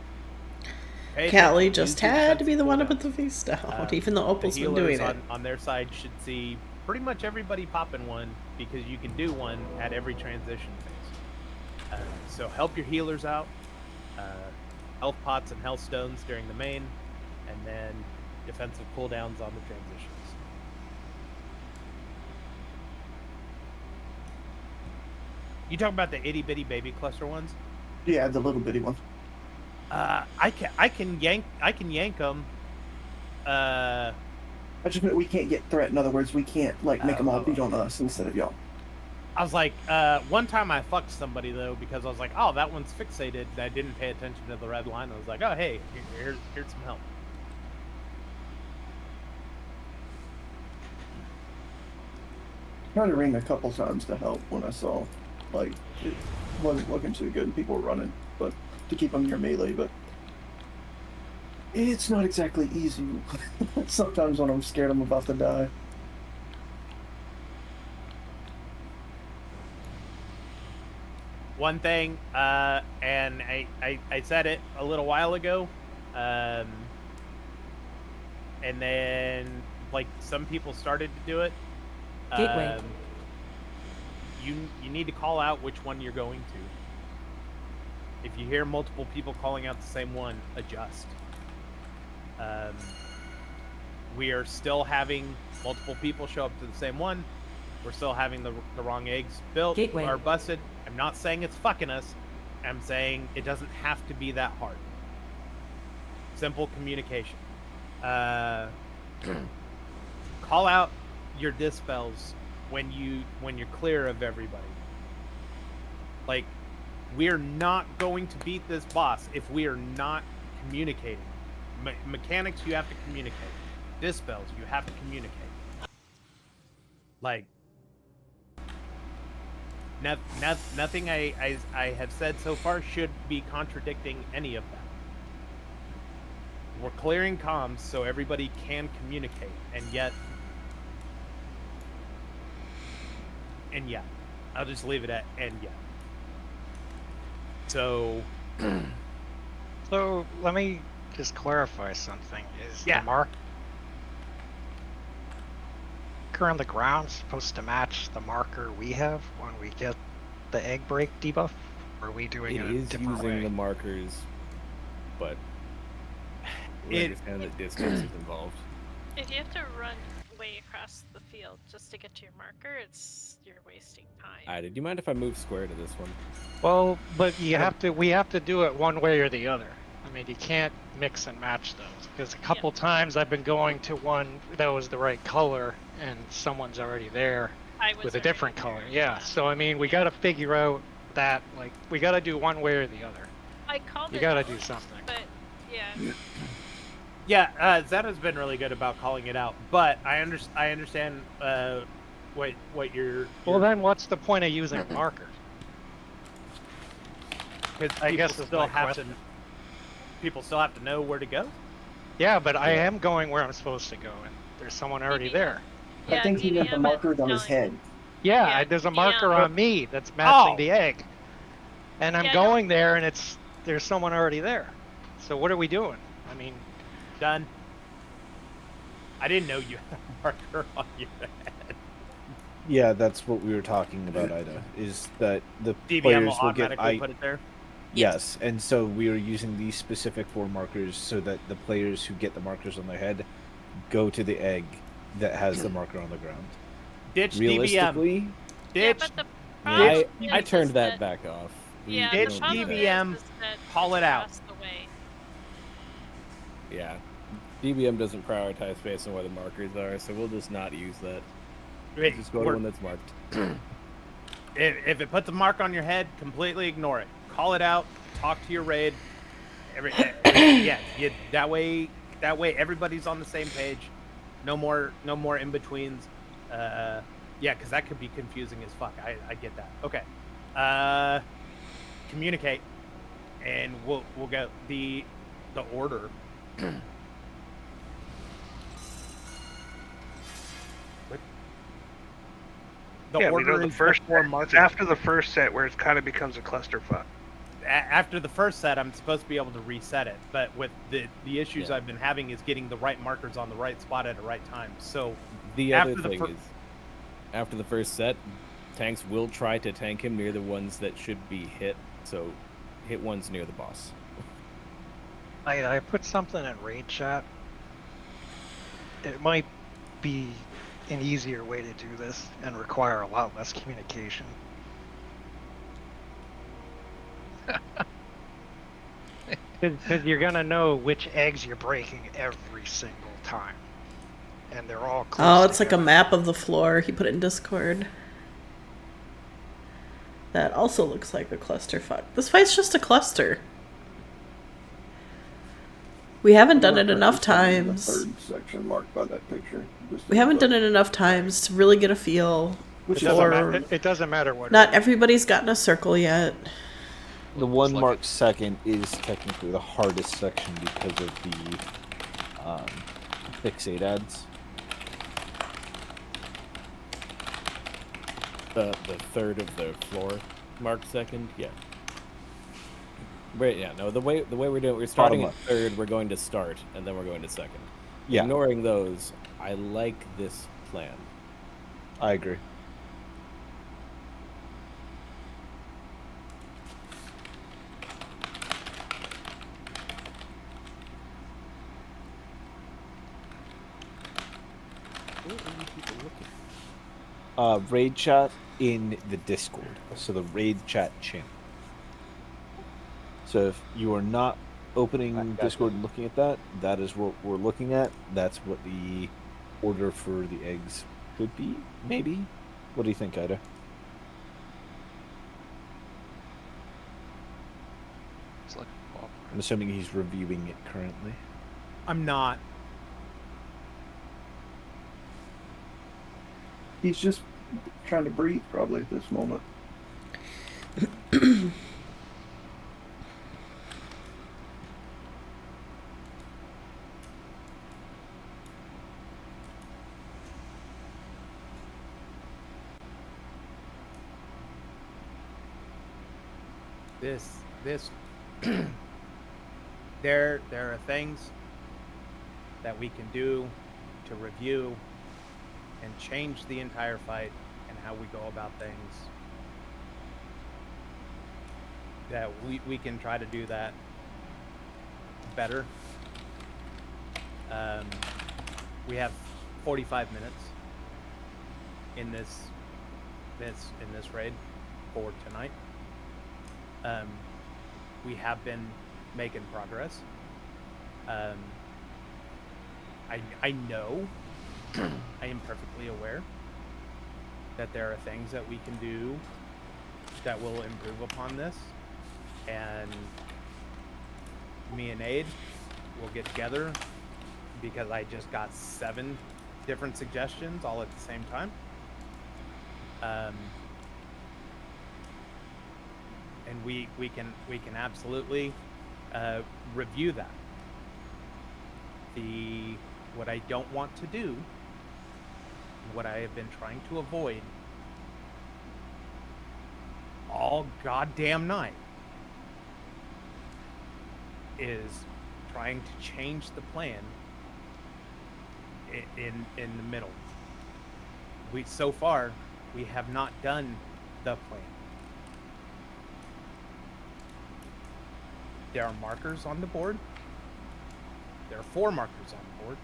[SPEAKER 1] Callie just had to be the one to put the feast out, even though Opal's been doing it.
[SPEAKER 2] On their side should see pretty much everybody popping one, because you can do one at every transition phase. So help your healers out. Health pots and health stones during the main, and then defensive cooldowns on the transitions. You talking about the itty bitty baby cluster ones?
[SPEAKER 11] Yeah, the little bitty ones.
[SPEAKER 2] I can yank them.
[SPEAKER 11] I just meant we can't get threat. In other words, we can't like make them all beat on us instead of y'all.
[SPEAKER 2] I was like, one time I fucked somebody though, because I was like, oh, that one's fixated. I didn't pay attention to the red line. I was like, oh, hey, here's some help.
[SPEAKER 11] Tried to ring a couple times to help when I saw, like, it wasn't looking too good and people were running, but to keep them near melee, but it's not exactly easy. Sometimes when I'm scared I'm about to die.
[SPEAKER 2] One thing, and I said it a little while ago, and then like some people started to do it.
[SPEAKER 18] Gateway.
[SPEAKER 2] You need to call out which one you're going to. If you hear multiple people calling out the same one, adjust. We are still having multiple people show up to the same one. We're still having the wrong eggs built
[SPEAKER 18] Gateway.
[SPEAKER 2] or busted. I'm not saying it's fucking us. I'm saying it doesn't have to be that hard. Simple communication. Call out your dispels when you're clear of everybody. Like, we're not going to beat this boss if we are not communicating. Mechanics, you have to communicate. Dispels, you have to communicate. Like, nothing I have said so far should be contradicting any of that. We're clearing comms so everybody can communicate, and yet, I'll just leave it at and yet. So,
[SPEAKER 21] So let me just clarify something. Is
[SPEAKER 2] Yeah.
[SPEAKER 21] the marker on the ground supposed to match the marker we have when we get the egg break debuff? Or are we doing it
[SPEAKER 6] It
[SPEAKER 21] a
[SPEAKER 6] is
[SPEAKER 21] different
[SPEAKER 6] using
[SPEAKER 21] way?
[SPEAKER 6] the markers, but we understand that distance is involved.
[SPEAKER 15] If you have to run way across the field just to get to your marker, you're wasting time.
[SPEAKER 6] Ida, do you mind if I move square to this one?
[SPEAKER 21] Well, but we have to do it one way or the other. I mean, you can't mix and match those, because a couple times I've been going to one that was the right color and someone's already there with a different color. Yeah, so I mean, we got to figure out that, like, we got to do one way or the other.
[SPEAKER 15] I called
[SPEAKER 21] You
[SPEAKER 15] it
[SPEAKER 21] got to
[SPEAKER 15] out,
[SPEAKER 21] do something.
[SPEAKER 15] but yeah.
[SPEAKER 2] Yeah, Zeta's been really good about calling it out, but I understand what you're.
[SPEAKER 21] Well, then what's the point of using markers?
[SPEAKER 2] Because
[SPEAKER 21] I guess
[SPEAKER 2] people still have to know where to go.
[SPEAKER 21] Yeah, but I am going where I'm supposed to go, and there's someone already there.
[SPEAKER 11] I think he meant the markers on his head.
[SPEAKER 21] Yeah, there's a marker on me that's matching the egg, and I'm going there, and there's someone already there. So what are we doing? I mean,
[SPEAKER 2] done. I didn't know you had a marker on your head.
[SPEAKER 10] Yeah, that's what we were talking about, Ida. Is that the
[SPEAKER 2] DBM
[SPEAKER 10] players
[SPEAKER 2] will
[SPEAKER 10] will get
[SPEAKER 2] automatically put it there?
[SPEAKER 10] Yes, and so we are using these specific 4 markers so that the players who get the markers on their head go to the egg that has the marker on the ground.
[SPEAKER 2] Ditch
[SPEAKER 10] Realistically,
[SPEAKER 2] DBM. Ditch.
[SPEAKER 6] I
[SPEAKER 15] is
[SPEAKER 6] turned that
[SPEAKER 15] that-
[SPEAKER 6] back off.
[SPEAKER 15] Yeah,
[SPEAKER 6] we
[SPEAKER 15] the
[SPEAKER 6] don't
[SPEAKER 15] problem
[SPEAKER 6] need
[SPEAKER 2] DBM,
[SPEAKER 15] is that
[SPEAKER 2] call
[SPEAKER 15] it's
[SPEAKER 2] it out.
[SPEAKER 15] across the way.
[SPEAKER 6] Yeah. DBM doesn't prioritize based on where the markers are, so we'll just not use that. We'll just go to one that's marked.
[SPEAKER 2] If it puts a mark on your head, completely ignore it. Call it out. Talk to your raid. That way everybody's on the same page. No more in betweens. Because that could be confusing as fuck. I get that. Okay. Communicate, and we'll get the order.
[SPEAKER 13] We know the first
[SPEAKER 2] it's
[SPEAKER 13] after the first set where it kind of becomes a clusterfuck.
[SPEAKER 2] After the first set, I'm supposed to be able to reset it, but with the issues
[SPEAKER 6] Yeah.
[SPEAKER 2] I've been having is getting the right markers on the right spot at the right time. So
[SPEAKER 6] The other thing is, after the first set, tanks will try to tank him near the ones that should be hit, so hit ones near the boss.
[SPEAKER 21] I put something in raid chat. It might be an easier way to do this and require a lot less communication. Because you're gonna know which eggs you're breaking every single time, and they're all close.
[SPEAKER 1] Oh, it's like a map of the floor. He put it in Discord. That also looks like a clusterfuck. This fight's just a cluster. We haven't done it enough times.
[SPEAKER 11] The third section marked by that picture.
[SPEAKER 1] We haven't done it enough times to really get a feel.
[SPEAKER 21] It doesn't matter what.
[SPEAKER 1] Not everybody's gotten a circle yet.
[SPEAKER 10] The one marked second is technically the hardest section because of the fixate ads.
[SPEAKER 6] The third of the floor marked second, yeah. Wait, yeah, no, the way we're doing, we're starting at third, we're going to start, and then we're going to second.
[SPEAKER 10] Yeah.
[SPEAKER 6] Ignoring those, I like this plan.
[SPEAKER 10] I agree. Raid chat in the Discord, so the raid chat channel. So if you are not opening Discord and looking at that, that is what we're looking at. That's what the order for the eggs could be, maybe. What do you think, Ida? I'm assuming he's reviewing it currently.
[SPEAKER 2] I'm not.
[SPEAKER 11] He's just trying to breathe probably at this moment.
[SPEAKER 2] This there are things that we can do to review and change the entire fight and how we go about things. That we can try to do that better. We have 45 minutes in this raid for tonight. We have been making progress. I know, I am perfectly aware that there are things that we can do that will improve upon this, and me and Aid will get together because I just got 7 different suggestions all at the same time. And we can absolutely review that. What I don't want to do, what I have been trying to avoid all goddamn night, is trying to change the plan in the middle. So far we have not done the plan. There are markers on the board. There are 4 markers on the board.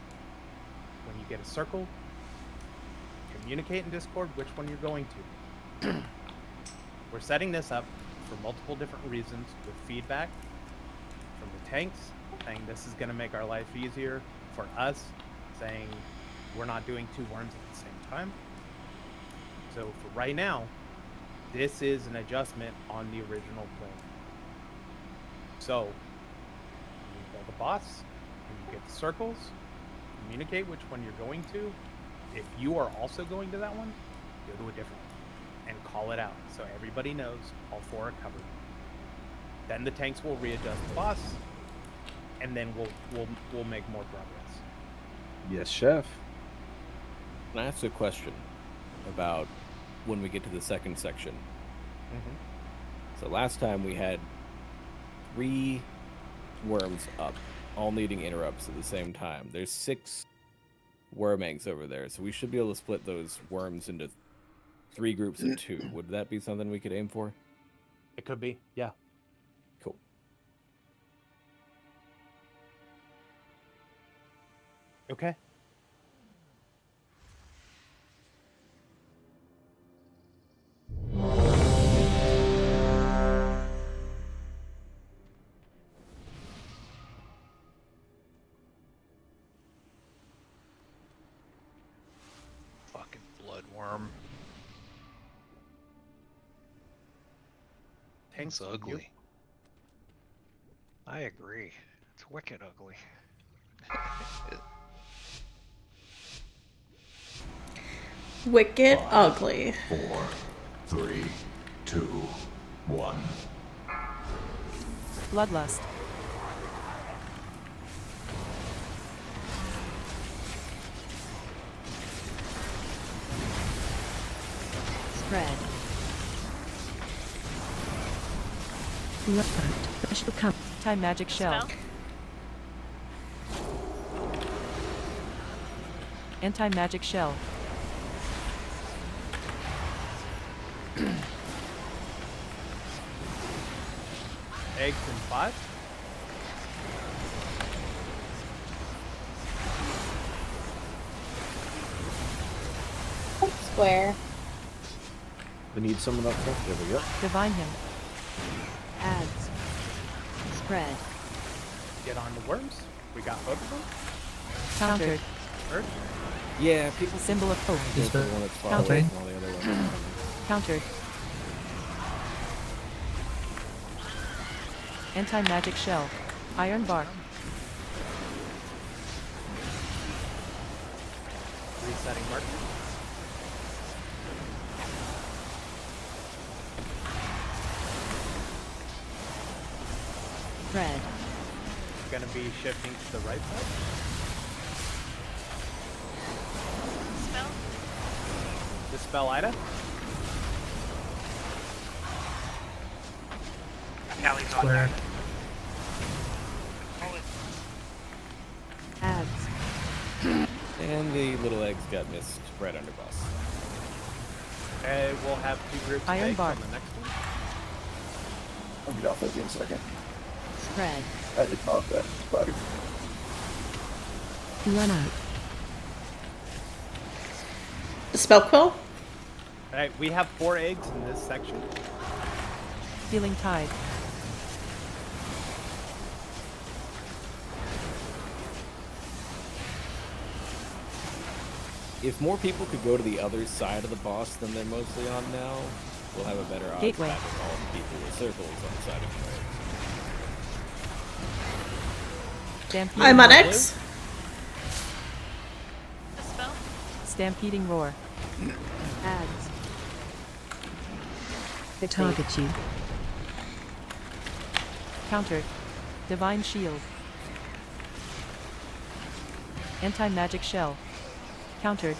[SPEAKER 2] When you get a circle, communicate in Discord which one you're going to. we're setting this up for multiple different reasons with feedback from the tanks, saying this is going to make our life easier, for us saying we're not doing 2 worms at the same time. So for right now, this is an adjustment on the original plan. So when you build a boss, when you get the circles, communicate which one you're going to. If you are also going to that one, go to a different one and call it out so everybody knows all 4 are covered. Then the tanks will readjust the boss, and then we'll make more progress.
[SPEAKER 10] Yes, chef.
[SPEAKER 6] Can I ask a question about when we get to the second section? So last time we had 3 worms up, all needing interrupts at the same time. There's 6 worm eggs over there, so we should be able to split those worms into 3 groups of 2. Would that be something we could aim for?
[SPEAKER 2] It could be, yeah.
[SPEAKER 6] Cool.
[SPEAKER 2] Okay.
[SPEAKER 14] Fucking bloodworm.
[SPEAKER 2] Tank's
[SPEAKER 14] ugly.
[SPEAKER 21] I agree. It's wicked ugly.
[SPEAKER 1] Wicked ugly.
[SPEAKER 17] 4, 3, 2, 1.
[SPEAKER 18] Bloodlust.
[SPEAKER 12] Spread.
[SPEAKER 19] Special come.
[SPEAKER 18] Time magic shell.
[SPEAKER 15] Spell.
[SPEAKER 18] Anti-magic shell.
[SPEAKER 2] Eggs and 5.
[SPEAKER 4] Square.
[SPEAKER 10] We need someone up front. There we go.
[SPEAKER 18] Divine him.
[SPEAKER 12] Ads. Spread.
[SPEAKER 2] Get on the worms. We got both of them.
[SPEAKER 18] Countered.
[SPEAKER 2] Hurt.
[SPEAKER 6] Yeah, people.
[SPEAKER 18] Symbol of hope.
[SPEAKER 6] There's the one that's far away
[SPEAKER 18] Countered.
[SPEAKER 6] from all the other ones.
[SPEAKER 18] Countered. Anti-magic shell. Iron bar.
[SPEAKER 2] Resetting marker.
[SPEAKER 12] Spread.
[SPEAKER 2] Gonna be shifting to the right side.
[SPEAKER 15] Spell.
[SPEAKER 2] Dispel Ida.
[SPEAKER 7] Callie's on there.
[SPEAKER 12] Ads.
[SPEAKER 6] And the little eggs got missed right under boss.
[SPEAKER 2] Okay, we'll have 2 groups of
[SPEAKER 18] Iron
[SPEAKER 2] eggs
[SPEAKER 18] bar.
[SPEAKER 2] on the next one.
[SPEAKER 11] I'll get off that in a second.
[SPEAKER 12] Spread.
[SPEAKER 11] I did not that. But
[SPEAKER 19] Run out.
[SPEAKER 1] Spell quill.
[SPEAKER 2] Alright, we have 4 eggs in this section.
[SPEAKER 18] Healing tide.
[SPEAKER 6] If more people could go to the other side of the boss than they're mostly on now, we'll have a better odds
[SPEAKER 18] Gateway.
[SPEAKER 6] of having all the people with circles on the side of the road.
[SPEAKER 18] Stampeding
[SPEAKER 1] I'm on
[SPEAKER 18] roar.
[SPEAKER 1] X.
[SPEAKER 15] Dispel.
[SPEAKER 18] Stampeding roar.
[SPEAKER 12] Ads.
[SPEAKER 19] They target you.
[SPEAKER 18] Countered. Divine shield. Anti-magic shell. Countered.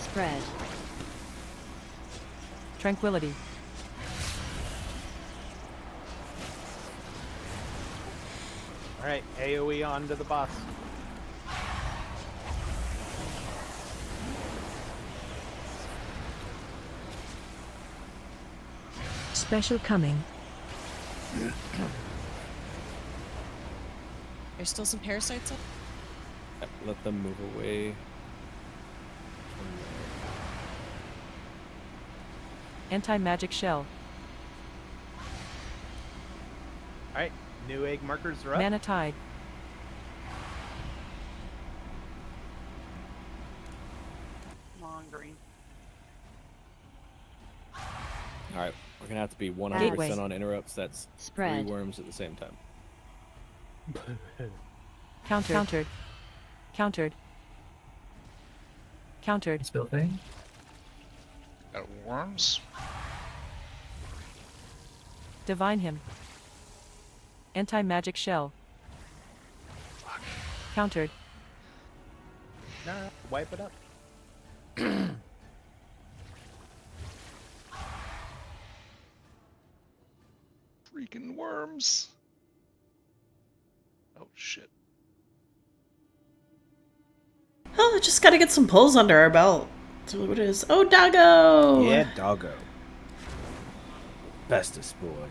[SPEAKER 12] Spread.
[SPEAKER 18] Tranquility.
[SPEAKER 2] Alright, AoE on to the boss.
[SPEAKER 19] Special coming.
[SPEAKER 16] There's still some parasites up.
[SPEAKER 6] Let them move away.
[SPEAKER 18] Anti-magic shell.
[SPEAKER 2] Alright, new egg markers are up.
[SPEAKER 18] Mana tide.
[SPEAKER 5] Long green.
[SPEAKER 6] All right, we're gonna have to be 100%
[SPEAKER 12] Gateway.
[SPEAKER 6] on interrupts. That's
[SPEAKER 12] Spread.
[SPEAKER 6] 3 worms at the same time.
[SPEAKER 18] Countered. Countered. Countered. Countered.
[SPEAKER 20] Spill thing.
[SPEAKER 14] Got worms.
[SPEAKER 18] Divine him. Anti-magic shell. Countered.
[SPEAKER 2] Nah, wipe it up.
[SPEAKER 14] Freaking worms. Oh shit.
[SPEAKER 1] Oh, just gotta get some pulls under our belt. So what is? Oh, doggo!
[SPEAKER 10] Yeah, doggo. Bestest boy.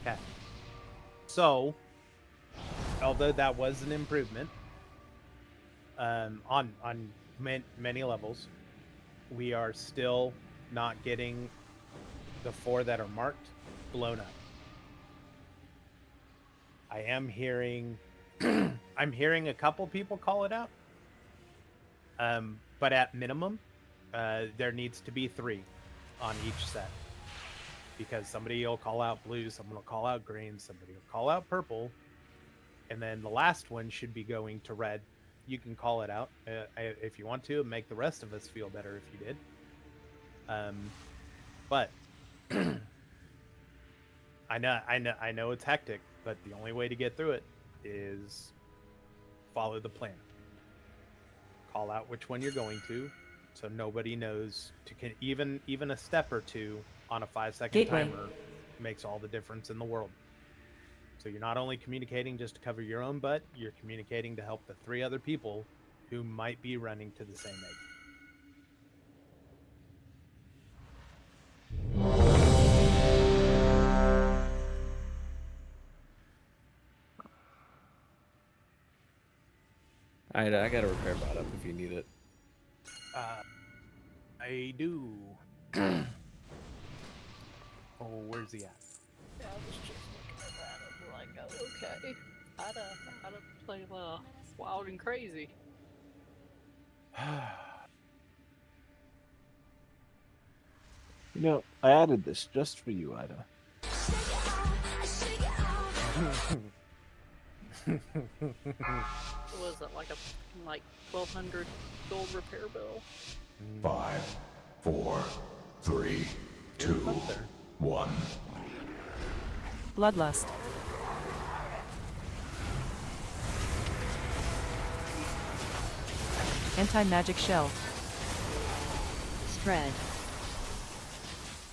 [SPEAKER 2] Okay. So, although that was an improvement on many levels, we are still not getting the 4 that are marked blown up. I am hearing I'm hearing a couple people call it out. But at minimum, there needs to be 3 on each set. Because somebody will call out blue, someone will call out green, somebody will call out purple, and then the last one should be going to red. You can call it out if you want to, and make the rest of us feel better if you did. But I know it's hectic, but the only way to get through it is follow the plan. Call out which one you're going to, so nobody knows even a step or two on a 5-second
[SPEAKER 18] Gateway.
[SPEAKER 2] timer makes all the difference in the world. So you're not only communicating just to cover your own butt, you're communicating to help the 3 other people who might be running to the same egg.
[SPEAKER 6] I got a repair bot up if you need it.
[SPEAKER 2] I do. Oh, where's he at?
[SPEAKER 5] Yeah, I was just looking at that. I'm like, oh, okay. I'd play wild and crazy.
[SPEAKER 10] You know, I added this just for you, Ida.
[SPEAKER 5] Was it like 1,200 gold repair bill?
[SPEAKER 17] 5, 4, 3, 2, 1.
[SPEAKER 18] Bloodlust. Anti-magic shell.
[SPEAKER 12] Spread.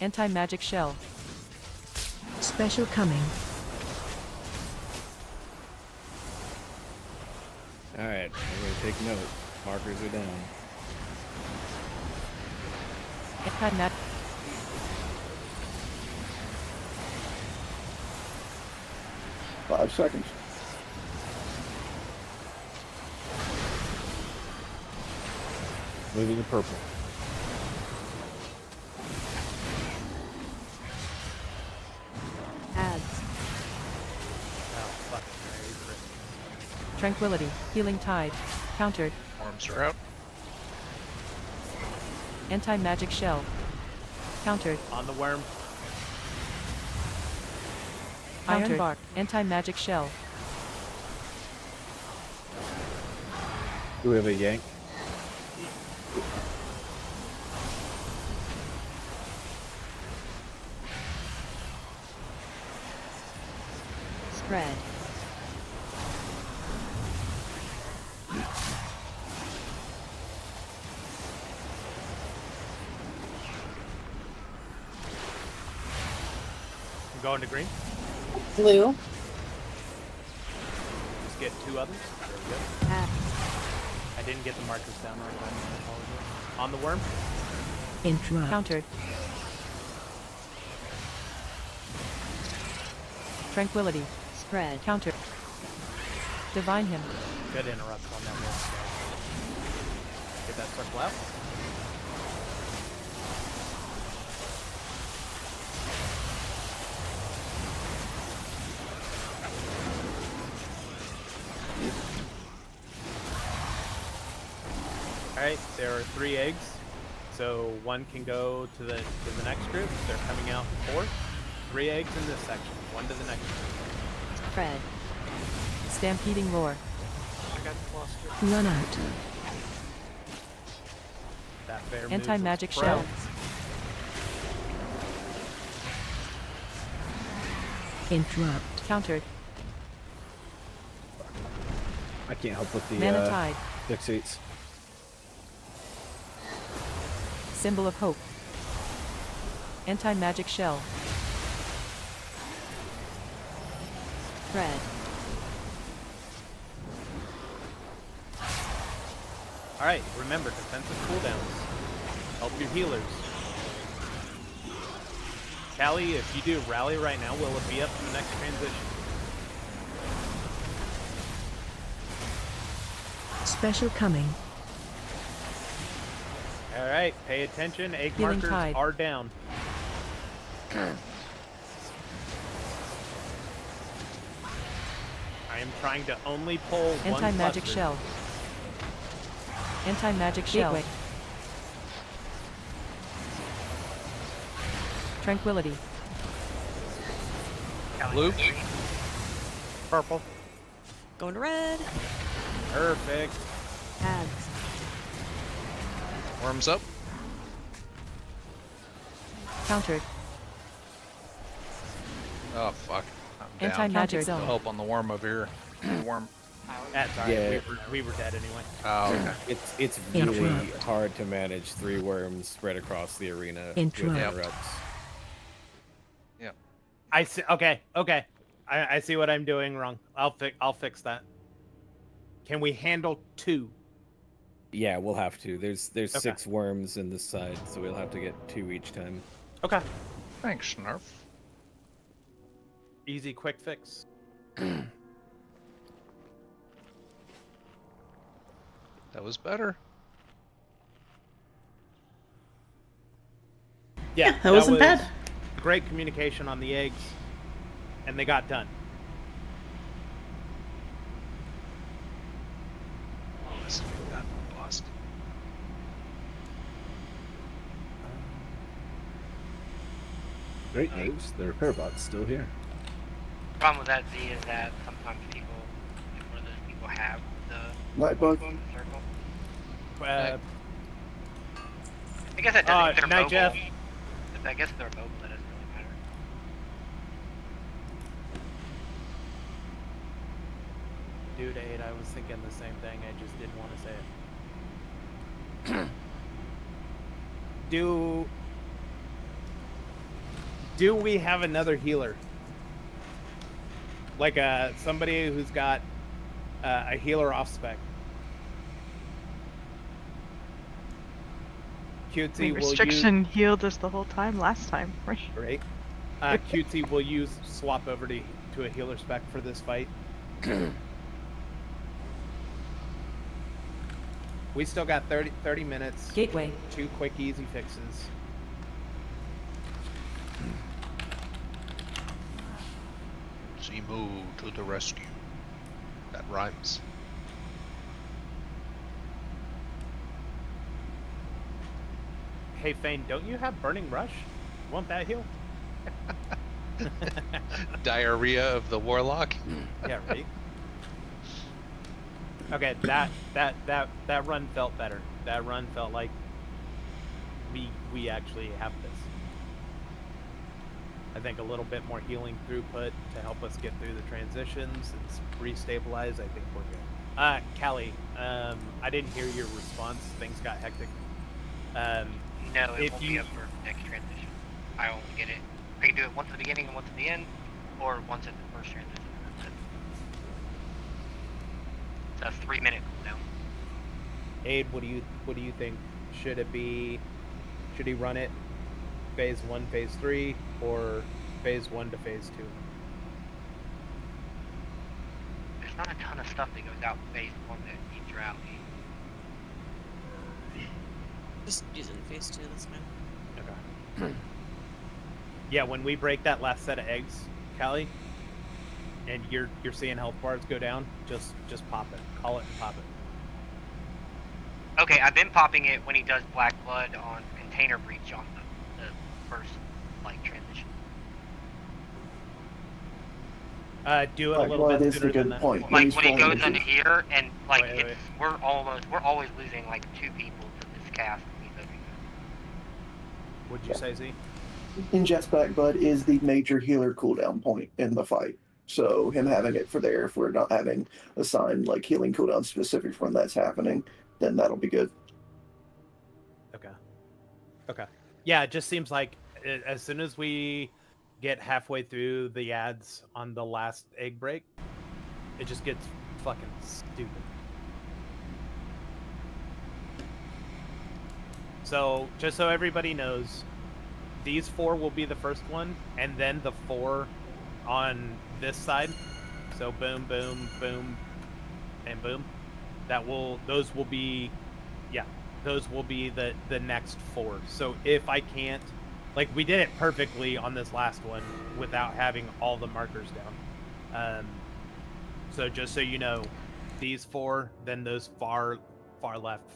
[SPEAKER 18] Anti-magic shell.
[SPEAKER 19] Special coming.
[SPEAKER 6] Alright, everybody take note. Markers are down.
[SPEAKER 18] Anti-magic.
[SPEAKER 11] Five seconds.
[SPEAKER 10] Moving to purple.
[SPEAKER 12] Ads.
[SPEAKER 18] Tranquility. Healing tide. Countered.
[SPEAKER 14] Worms are out.
[SPEAKER 18] Anti-magic shell. Countered.
[SPEAKER 2] On the worm.
[SPEAKER 18] Iron
[SPEAKER 1] Countered.
[SPEAKER 18] bark. Anti-magic shell.
[SPEAKER 10] Do we have a yank?
[SPEAKER 12] Spread.
[SPEAKER 2] I'm going to green.
[SPEAKER 4] Blue.
[SPEAKER 2] Just get 2 others. There we go. I didn't get the markers down right away. I apologize. On the worm.
[SPEAKER 19] Interrupt.
[SPEAKER 18] Countered. Tranquility.
[SPEAKER 12] Spread.
[SPEAKER 18] Counter. Divine him.
[SPEAKER 2] Good interrupt on that worm. Get that circle out. Alright, there are 3 eggs. So 1 can go to the next group. They're coming out 4. 3 eggs in this section. 1 to the next group.
[SPEAKER 12] Spread.
[SPEAKER 18] Stampeding roar.
[SPEAKER 2] I got the cluster.
[SPEAKER 19] Run out.
[SPEAKER 2] That bear moves
[SPEAKER 18] Anti-magic
[SPEAKER 2] its pro.
[SPEAKER 18] shell.
[SPEAKER 19] Interrupt.
[SPEAKER 18] Countered.
[SPEAKER 10] I can't help with the
[SPEAKER 18] Mana tide.
[SPEAKER 10] fixates.
[SPEAKER 18] Symbol of hope. Anti-magic shell.
[SPEAKER 12] Spread.
[SPEAKER 2] Alright, remember, defensive cooldowns. Help your healers. Callie, if you do rally right now, will it be up to the next transition?
[SPEAKER 19] Special coming.
[SPEAKER 2] Alright, pay attention. Egg
[SPEAKER 18] Healing
[SPEAKER 2] markers
[SPEAKER 18] tide.
[SPEAKER 2] are down. I am trying to only pull one
[SPEAKER 18] Anti-magic
[SPEAKER 2] cluster.
[SPEAKER 18] shell. Anti-magic shell.
[SPEAKER 8] Gateway.
[SPEAKER 18] Tranquility.
[SPEAKER 14] Blue.
[SPEAKER 2] Purple.
[SPEAKER 16] Going to red.
[SPEAKER 2] Perfect.
[SPEAKER 12] Ads.
[SPEAKER 14] Worms up.
[SPEAKER 18] Countered.
[SPEAKER 14] Oh fuck. I'm down.
[SPEAKER 18] Anti-magic zone.
[SPEAKER 14] Help on the worm over here. Worm.
[SPEAKER 2] That's alright.
[SPEAKER 6] Yeah.
[SPEAKER 2] We were dead anyway.
[SPEAKER 14] Oh, okay.
[SPEAKER 6] It's really
[SPEAKER 19] Interrupt.
[SPEAKER 6] hard to manage 3 worms spread across the arena with
[SPEAKER 19] Interrupt.
[SPEAKER 6] interrupts.
[SPEAKER 2] I see. Okay. I see what I'm doing wrong. I'll fix that. Can we handle 2?
[SPEAKER 6] Yeah, we'll have to. There's
[SPEAKER 2] Okay.
[SPEAKER 6] 6 worms in this side, so we'll have to get 2 each time.
[SPEAKER 2] Okay.
[SPEAKER 14] Thanks, Snarf.
[SPEAKER 2] Easy, quick fix.
[SPEAKER 14] That was better.
[SPEAKER 1] Yeah, that wasn't bad.
[SPEAKER 2] Great communication on the eggs, and they got done.
[SPEAKER 14] Listen, that bust.
[SPEAKER 10] Great news. The repair bot's still here.
[SPEAKER 7] Problem with that Z is that sometimes people, one of those people have the
[SPEAKER 11] Lightbug.
[SPEAKER 7] circle.
[SPEAKER 2] Uh,
[SPEAKER 7] I guess that doesn't. If they're
[SPEAKER 2] Night
[SPEAKER 7] mobile,
[SPEAKER 2] Jeff.
[SPEAKER 7] I guess if they're mobile, that doesn't really matter.
[SPEAKER 2] Dude, 8, I was thinking the same thing. I just didn't want to say it. Do we have another healer? Like somebody who's got a healer off spec. Cutesy will
[SPEAKER 9] Restriction healed us the whole time last time, right?
[SPEAKER 2] Great. Cutesy will swap over to a healer spec for this fight. We still got 30 minutes.
[SPEAKER 18] Gateway.
[SPEAKER 2] 2 quick, easy fixes.
[SPEAKER 14] Zimu to the rescue. That rhymes.
[SPEAKER 2] Hey, Fane, don't you have Burning Rush? Want that heal?
[SPEAKER 14] Diarrhea of the Warlock.
[SPEAKER 2] Yeah, right. Okay, that run felt better. That run felt like we actually have this. I think a little bit more healing throughput to help us get through the transitions and restabilize. I think we're good. Callie, I didn't hear your response. Things got hectic.
[SPEAKER 7] No, it won't be up for next transition. I only get it. I can do it once at the beginning and once at the end, or once at the first transition. It's a 3-minute cooldown.
[SPEAKER 2] Abe, what do you think? Should he run it phase 1, phase 3, or phase 1 to phase 2?
[SPEAKER 7] There's not a ton of stuff that goes out in phase 1 that needs rally.
[SPEAKER 16] Just use it in phase 2, that's fine.
[SPEAKER 2] Okay. Yeah, when we break that last set of eggs, Callie, and you're seeing health bars go down, just pop it. Call it and pop it.
[SPEAKER 7] Okay, I've been popping it when he does Black Blood on Container Breach on the first, transition.
[SPEAKER 2] Do it a little bit sooner than that.
[SPEAKER 11] Point.
[SPEAKER 7] When he goes into here, and, we're always losing, 2 people to this cast.
[SPEAKER 2] What'd you say, Z?
[SPEAKER 11] In Jet's Back Bud is the major healer cooldown point in the fight. So him having it for there, if we're not having assigned healing cooldown specific for when that's happening, then that'll be good.
[SPEAKER 2] Okay. Yeah, it just seems like as soon as we get halfway through the ads on the last egg break, it just gets fucking stupid. So, just so everybody knows, these 4 will be the first one, and then the 4 on this side. So boom, boom, boom, and boom. Those will be the next 4. So if I can't, we did it perfectly on this last one without having all the markers down. So just so you know, these 4, then those far left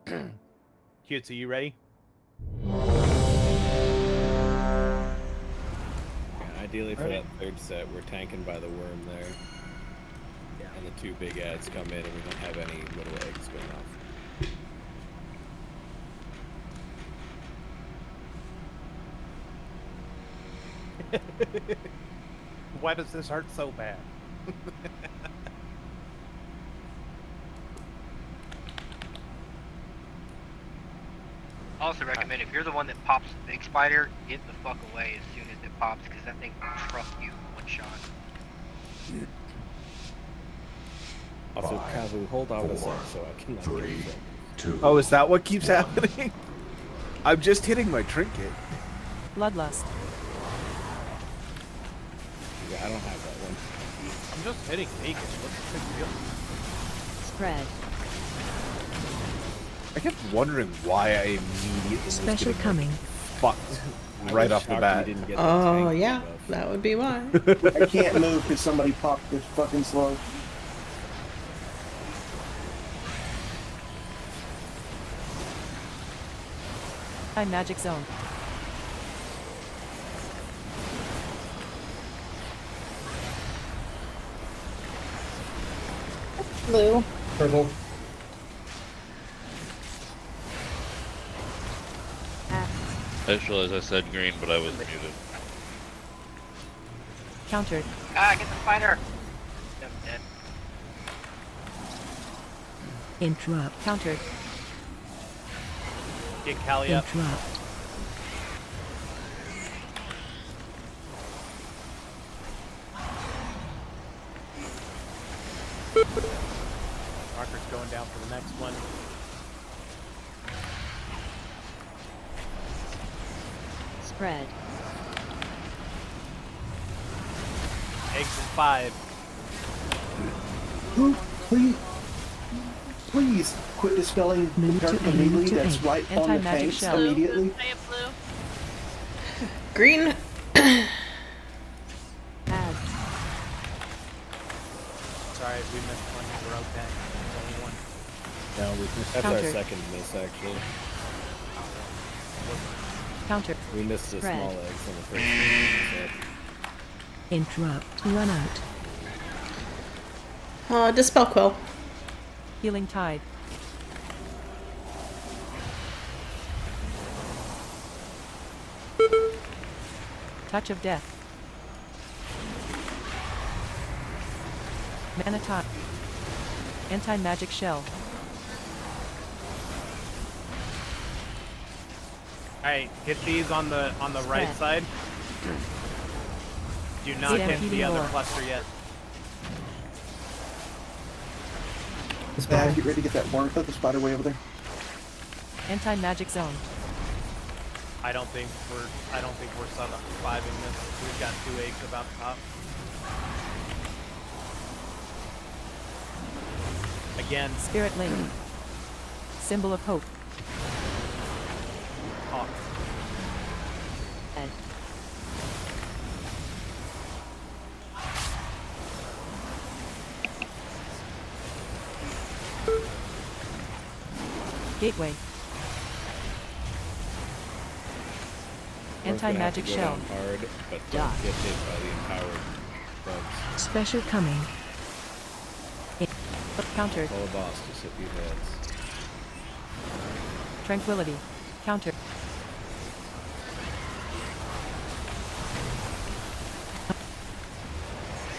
[SPEAKER 2] 4. Cutesy, you ready?
[SPEAKER 6] Ideally for that third set, we're tanking by the worm there. Yeah. And the 2 big ads come in and we don't have any little eggs going off.
[SPEAKER 2] Why does this hurt so bad?
[SPEAKER 7] I also recommend if you're the one that pops the big spider, get the fuck away as soon as it pops, because that thing will truck you one shot.
[SPEAKER 6] Also, Kavu, hold on a sec so I can
[SPEAKER 17] 3, 2.
[SPEAKER 10] Oh, is that what keeps happening? I'm just hitting my trinket.
[SPEAKER 18] Bloodlust.
[SPEAKER 6] Yeah, I don't have that one.
[SPEAKER 2] I'm just hitting Vegas. What's the big deal?
[SPEAKER 12] Spread.
[SPEAKER 10] I kept wondering why I immediately was
[SPEAKER 19] Special
[SPEAKER 10] getting
[SPEAKER 19] coming.
[SPEAKER 10] fucked right off the bat.
[SPEAKER 1] Oh, yeah, that would be why.
[SPEAKER 11] I can't move because somebody popped this fucking slug.
[SPEAKER 18] Time magic zone.
[SPEAKER 12] Blue.
[SPEAKER 20] Purple.
[SPEAKER 4] I just realized I said green, but I was muted.
[SPEAKER 18] Countered.
[SPEAKER 7] Ah, get the spider! I'm dead.
[SPEAKER 19] Interrupt.
[SPEAKER 18] Countered.
[SPEAKER 2] Get Callie up.
[SPEAKER 19] Interrupt.
[SPEAKER 2] Marker's going down for the next one.
[SPEAKER 12] Spread.
[SPEAKER 2] Eggs in 5.
[SPEAKER 11] Please quit dispelling the dark immediately. That's right on the
[SPEAKER 18] Anti-magic
[SPEAKER 11] tanks
[SPEAKER 18] shell.
[SPEAKER 11] immediately.
[SPEAKER 15] I have blue.
[SPEAKER 1] Green.
[SPEAKER 12] Ads.
[SPEAKER 2] Sorry, we missed one. We're okay. There's only one.
[SPEAKER 6] No, we missed That's
[SPEAKER 18] Counter.
[SPEAKER 6] our second miss, actually.
[SPEAKER 18] Counter.
[SPEAKER 6] We missed the
[SPEAKER 12] Spread.
[SPEAKER 6] small eggs on the first one.
[SPEAKER 19] Interrupt. Run out.
[SPEAKER 1] Dispel Quill.
[SPEAKER 18] Healing tide. Touch of death. Mana time. Anti-magic shell.
[SPEAKER 2] Alright, get these on the right side. Do not hit the other cluster yet.
[SPEAKER 11] Get ready to get that Martha, the spider way over there.
[SPEAKER 18] Anti-magic zone.
[SPEAKER 2] I don't think we're surviving this. We've got 2 eggs about to pop. Again.
[SPEAKER 18] Spirit link. Symbol of hope.
[SPEAKER 2] Hawk.
[SPEAKER 18] Gateway. Anti-magic shell.
[SPEAKER 6] Hard, but don't get hit by the empowered bugs.
[SPEAKER 19] Special coming.
[SPEAKER 18] Countered.
[SPEAKER 6] Call a boss to hit these heads.
[SPEAKER 18] Tranquility. Counter.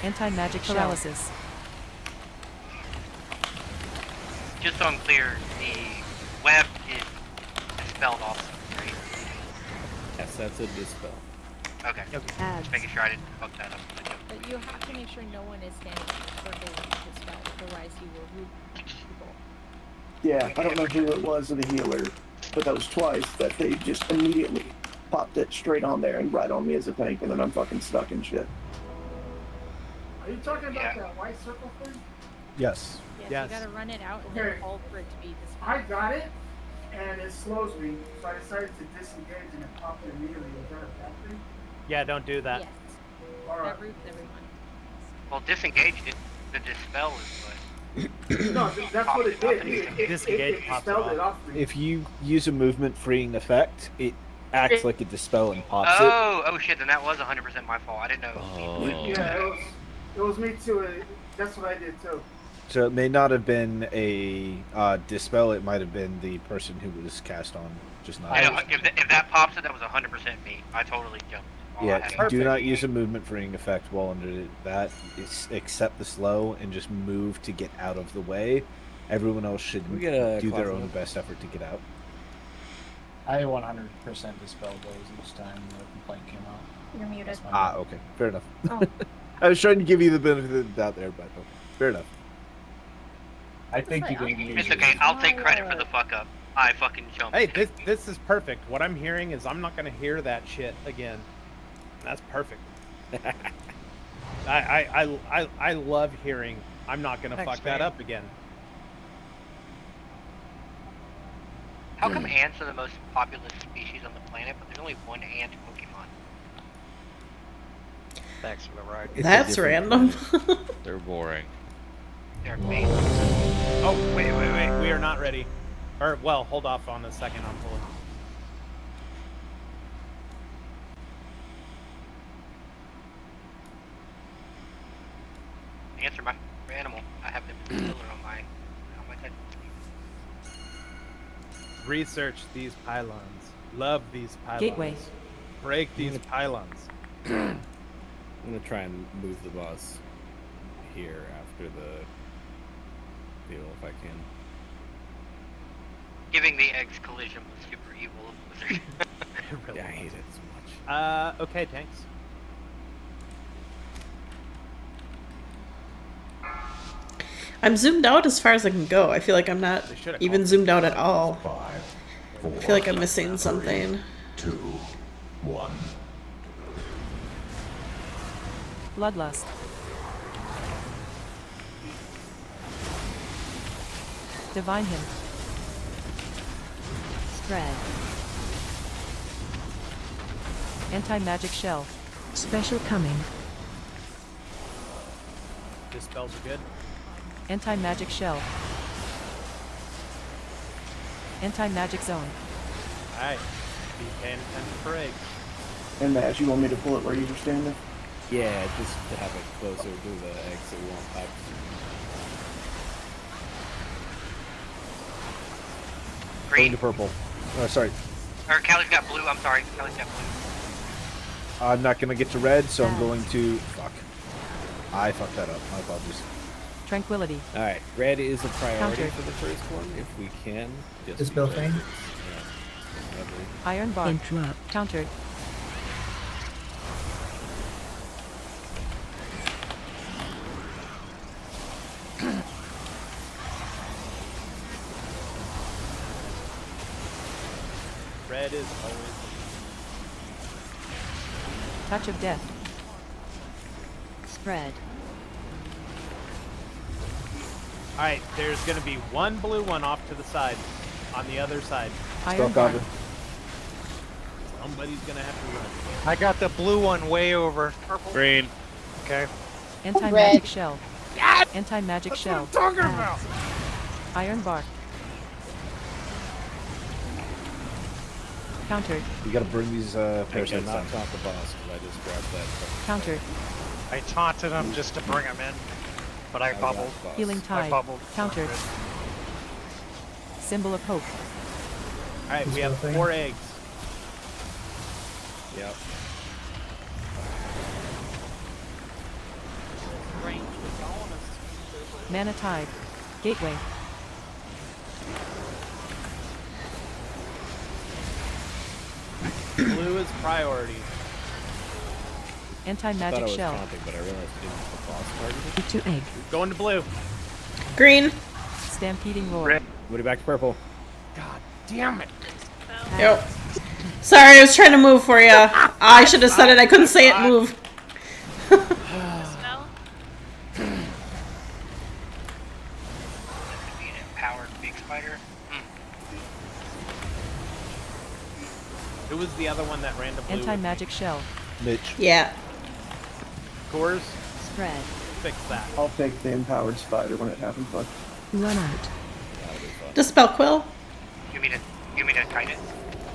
[SPEAKER 18] Anti-magic paralysis.
[SPEAKER 7] Just so I'm clear, the web is dispelled off, right?
[SPEAKER 6] Yes, that's a dispel.
[SPEAKER 7] Okay. Just making sure I didn't fuck that up.
[SPEAKER 8] But you have to make sure no one is standing in the circle when you dispel, otherwise you will root people.
[SPEAKER 11] Yeah, I don't know who it was of the healer, but that was twice that they just immediately popped it straight on there and right on me as a tank, and then I'm fucking stuck in shit.
[SPEAKER 3] Are you talking about that white circle thing?
[SPEAKER 10] Yes.
[SPEAKER 8] Yes, you gotta run it out and then hold for it to be dispelled.
[SPEAKER 3] I got it, and it slows me, so I decided to disengage and it popped immediately. Is that a bad thing?
[SPEAKER 2] Yeah, don't do that.
[SPEAKER 8] Yes.
[SPEAKER 3] Alright.
[SPEAKER 8] That roots everyone.
[SPEAKER 7] Well, disengage it. The dispel is what.
[SPEAKER 3] No, that's what it did. It dispelled it off me.
[SPEAKER 10] If you use a movement freeing effect, it acts like a dispel and pops it.
[SPEAKER 7] Oh shit! Then that was 100% my fault. I didn't know.
[SPEAKER 3] Yeah, it was me too. That's what I did too.
[SPEAKER 10] So it may not have been a dispel. It might have been the person who was cast on. Just not.
[SPEAKER 7] I know, if that pops it, that was 100% me. I totally jumped.
[SPEAKER 10] Yeah, do not use a movement freeing effect while under that. Accept the slow and just move to get out of the way. Everyone else should do their own best effort to get out.
[SPEAKER 22] I 100% dispelled those each time the complaint came out.
[SPEAKER 12] You're muted.
[SPEAKER 10] Okay, fair enough.
[SPEAKER 12] Oh.
[SPEAKER 10] I was trying to give you the benefit of the doubt there, but fair enough.
[SPEAKER 22] I think you didn't use
[SPEAKER 7] It's okay. I'll take credit for the fuck up. I fucking jumped.
[SPEAKER 2] Hey, this is perfect. What I'm hearing is I'm not gonna hear that shit again. That's perfect. I love hearing I'm not gonna fuck that up again.
[SPEAKER 7] How come ants are the most populous species on the planet, but there's only one ant Pokemon?
[SPEAKER 21] Thanks for the ride.
[SPEAKER 1] That's random.
[SPEAKER 4] They're boring.
[SPEAKER 7] They're amazing.
[SPEAKER 2] Oh, wait. We are not ready. Or, well, hold off on a second. I'm pulling.
[SPEAKER 7] Ants are my animal. I have them in the on my head.
[SPEAKER 2] Research these pylons. Love these pylons.
[SPEAKER 18] Gateway.
[SPEAKER 2] Break these pylons.
[SPEAKER 6] I'm gonna try and move the boss here after the deal if I can.
[SPEAKER 7] Giving the eggs collision was super evil.
[SPEAKER 2] Really
[SPEAKER 6] I hate it so much.
[SPEAKER 2] Okay, tanks.
[SPEAKER 1] I'm zoomed out as far as I can go. I feel like I'm not even zoomed out at all.
[SPEAKER 17] 5, 4,
[SPEAKER 1] I feel like I'm missing something.
[SPEAKER 17] 2, 1.
[SPEAKER 18] Bloodlust. Divine him.
[SPEAKER 12] Spread.
[SPEAKER 18] Anti-magic shell.
[SPEAKER 19] Special coming.
[SPEAKER 2] Dispels are good.
[SPEAKER 18] Anti-magic shell. Anti-magic zone.
[SPEAKER 2] Alright. Be paying attention for eggs.
[SPEAKER 11] And Matt, you want me to pull it where you were standing?
[SPEAKER 6] Yeah, just to have it closer to the eggs that we want popped.
[SPEAKER 10] Green to purple. Oh, sorry.
[SPEAKER 7] Or Callie's got blue. I'm sorry. Callie's got blue.
[SPEAKER 10] I'm not going to get to red, so I'm going to... Fuck. I fucked that up. My apologies.
[SPEAKER 18] Tranquility.
[SPEAKER 6] All right, red is a priority
[SPEAKER 18] Counter.
[SPEAKER 6] for the first one, if we can. Just
[SPEAKER 20] Dispel
[SPEAKER 6] because
[SPEAKER 20] thing.
[SPEAKER 6] it's,
[SPEAKER 18] Iron bar.
[SPEAKER 19] Interrupt.
[SPEAKER 18] Countered.
[SPEAKER 2] Red is always.
[SPEAKER 18] Touch of death.
[SPEAKER 12] Spread.
[SPEAKER 2] All right, there's going to be one blue one off to the side, on the other side.
[SPEAKER 18] Iron bar.
[SPEAKER 2] Somebody's going to have to run.
[SPEAKER 21] I got the blue one way over.
[SPEAKER 4] Green.
[SPEAKER 21] Okay.
[SPEAKER 18] Anti-magic shell.
[SPEAKER 21] Yes!
[SPEAKER 18] Anti-magic
[SPEAKER 21] That's
[SPEAKER 18] shell.
[SPEAKER 21] what I'm talking about.
[SPEAKER 18] Iron bar. Countered.
[SPEAKER 10] You got to bring these parasites
[SPEAKER 6] not
[SPEAKER 10] down.
[SPEAKER 6] taunt the boss because I just grabbed that.
[SPEAKER 18] Countered.
[SPEAKER 21] I taunted him just to bring him in, but I bubbled.
[SPEAKER 18] Healing
[SPEAKER 21] I
[SPEAKER 18] tide.
[SPEAKER 21] bubbled.
[SPEAKER 18] Countered. Symbol of hope.
[SPEAKER 2] All right, we have 4 eggs.
[SPEAKER 6] Yep.
[SPEAKER 18] Mana tide. Gateway.
[SPEAKER 2] Blue is priority.
[SPEAKER 18] Anti-magic shell.
[SPEAKER 6] Counting, but I realized it didn't have the boss targeted.
[SPEAKER 19] To egg.
[SPEAKER 2] Going to blue.
[SPEAKER 1] Green.
[SPEAKER 18] Stampeding roar.
[SPEAKER 6] Everybody back to purple.
[SPEAKER 21] God damn it.
[SPEAKER 1] Yep. Sorry, I was trying to move for you. I should have said it. I couldn't say it. Move.
[SPEAKER 15] Dispel.
[SPEAKER 7] Be an empowered big spider.
[SPEAKER 2] Who was the other one that ran to blue?
[SPEAKER 18] Anti-magic shell.
[SPEAKER 10] Mitch.
[SPEAKER 1] Yeah.
[SPEAKER 2] Coors,
[SPEAKER 12] Spread.
[SPEAKER 2] fix that.
[SPEAKER 11] I'll take the empowered spider when it happens, bud.
[SPEAKER 19] Run out.
[SPEAKER 1] Dispel Quill.
[SPEAKER 7] You mean to kite it?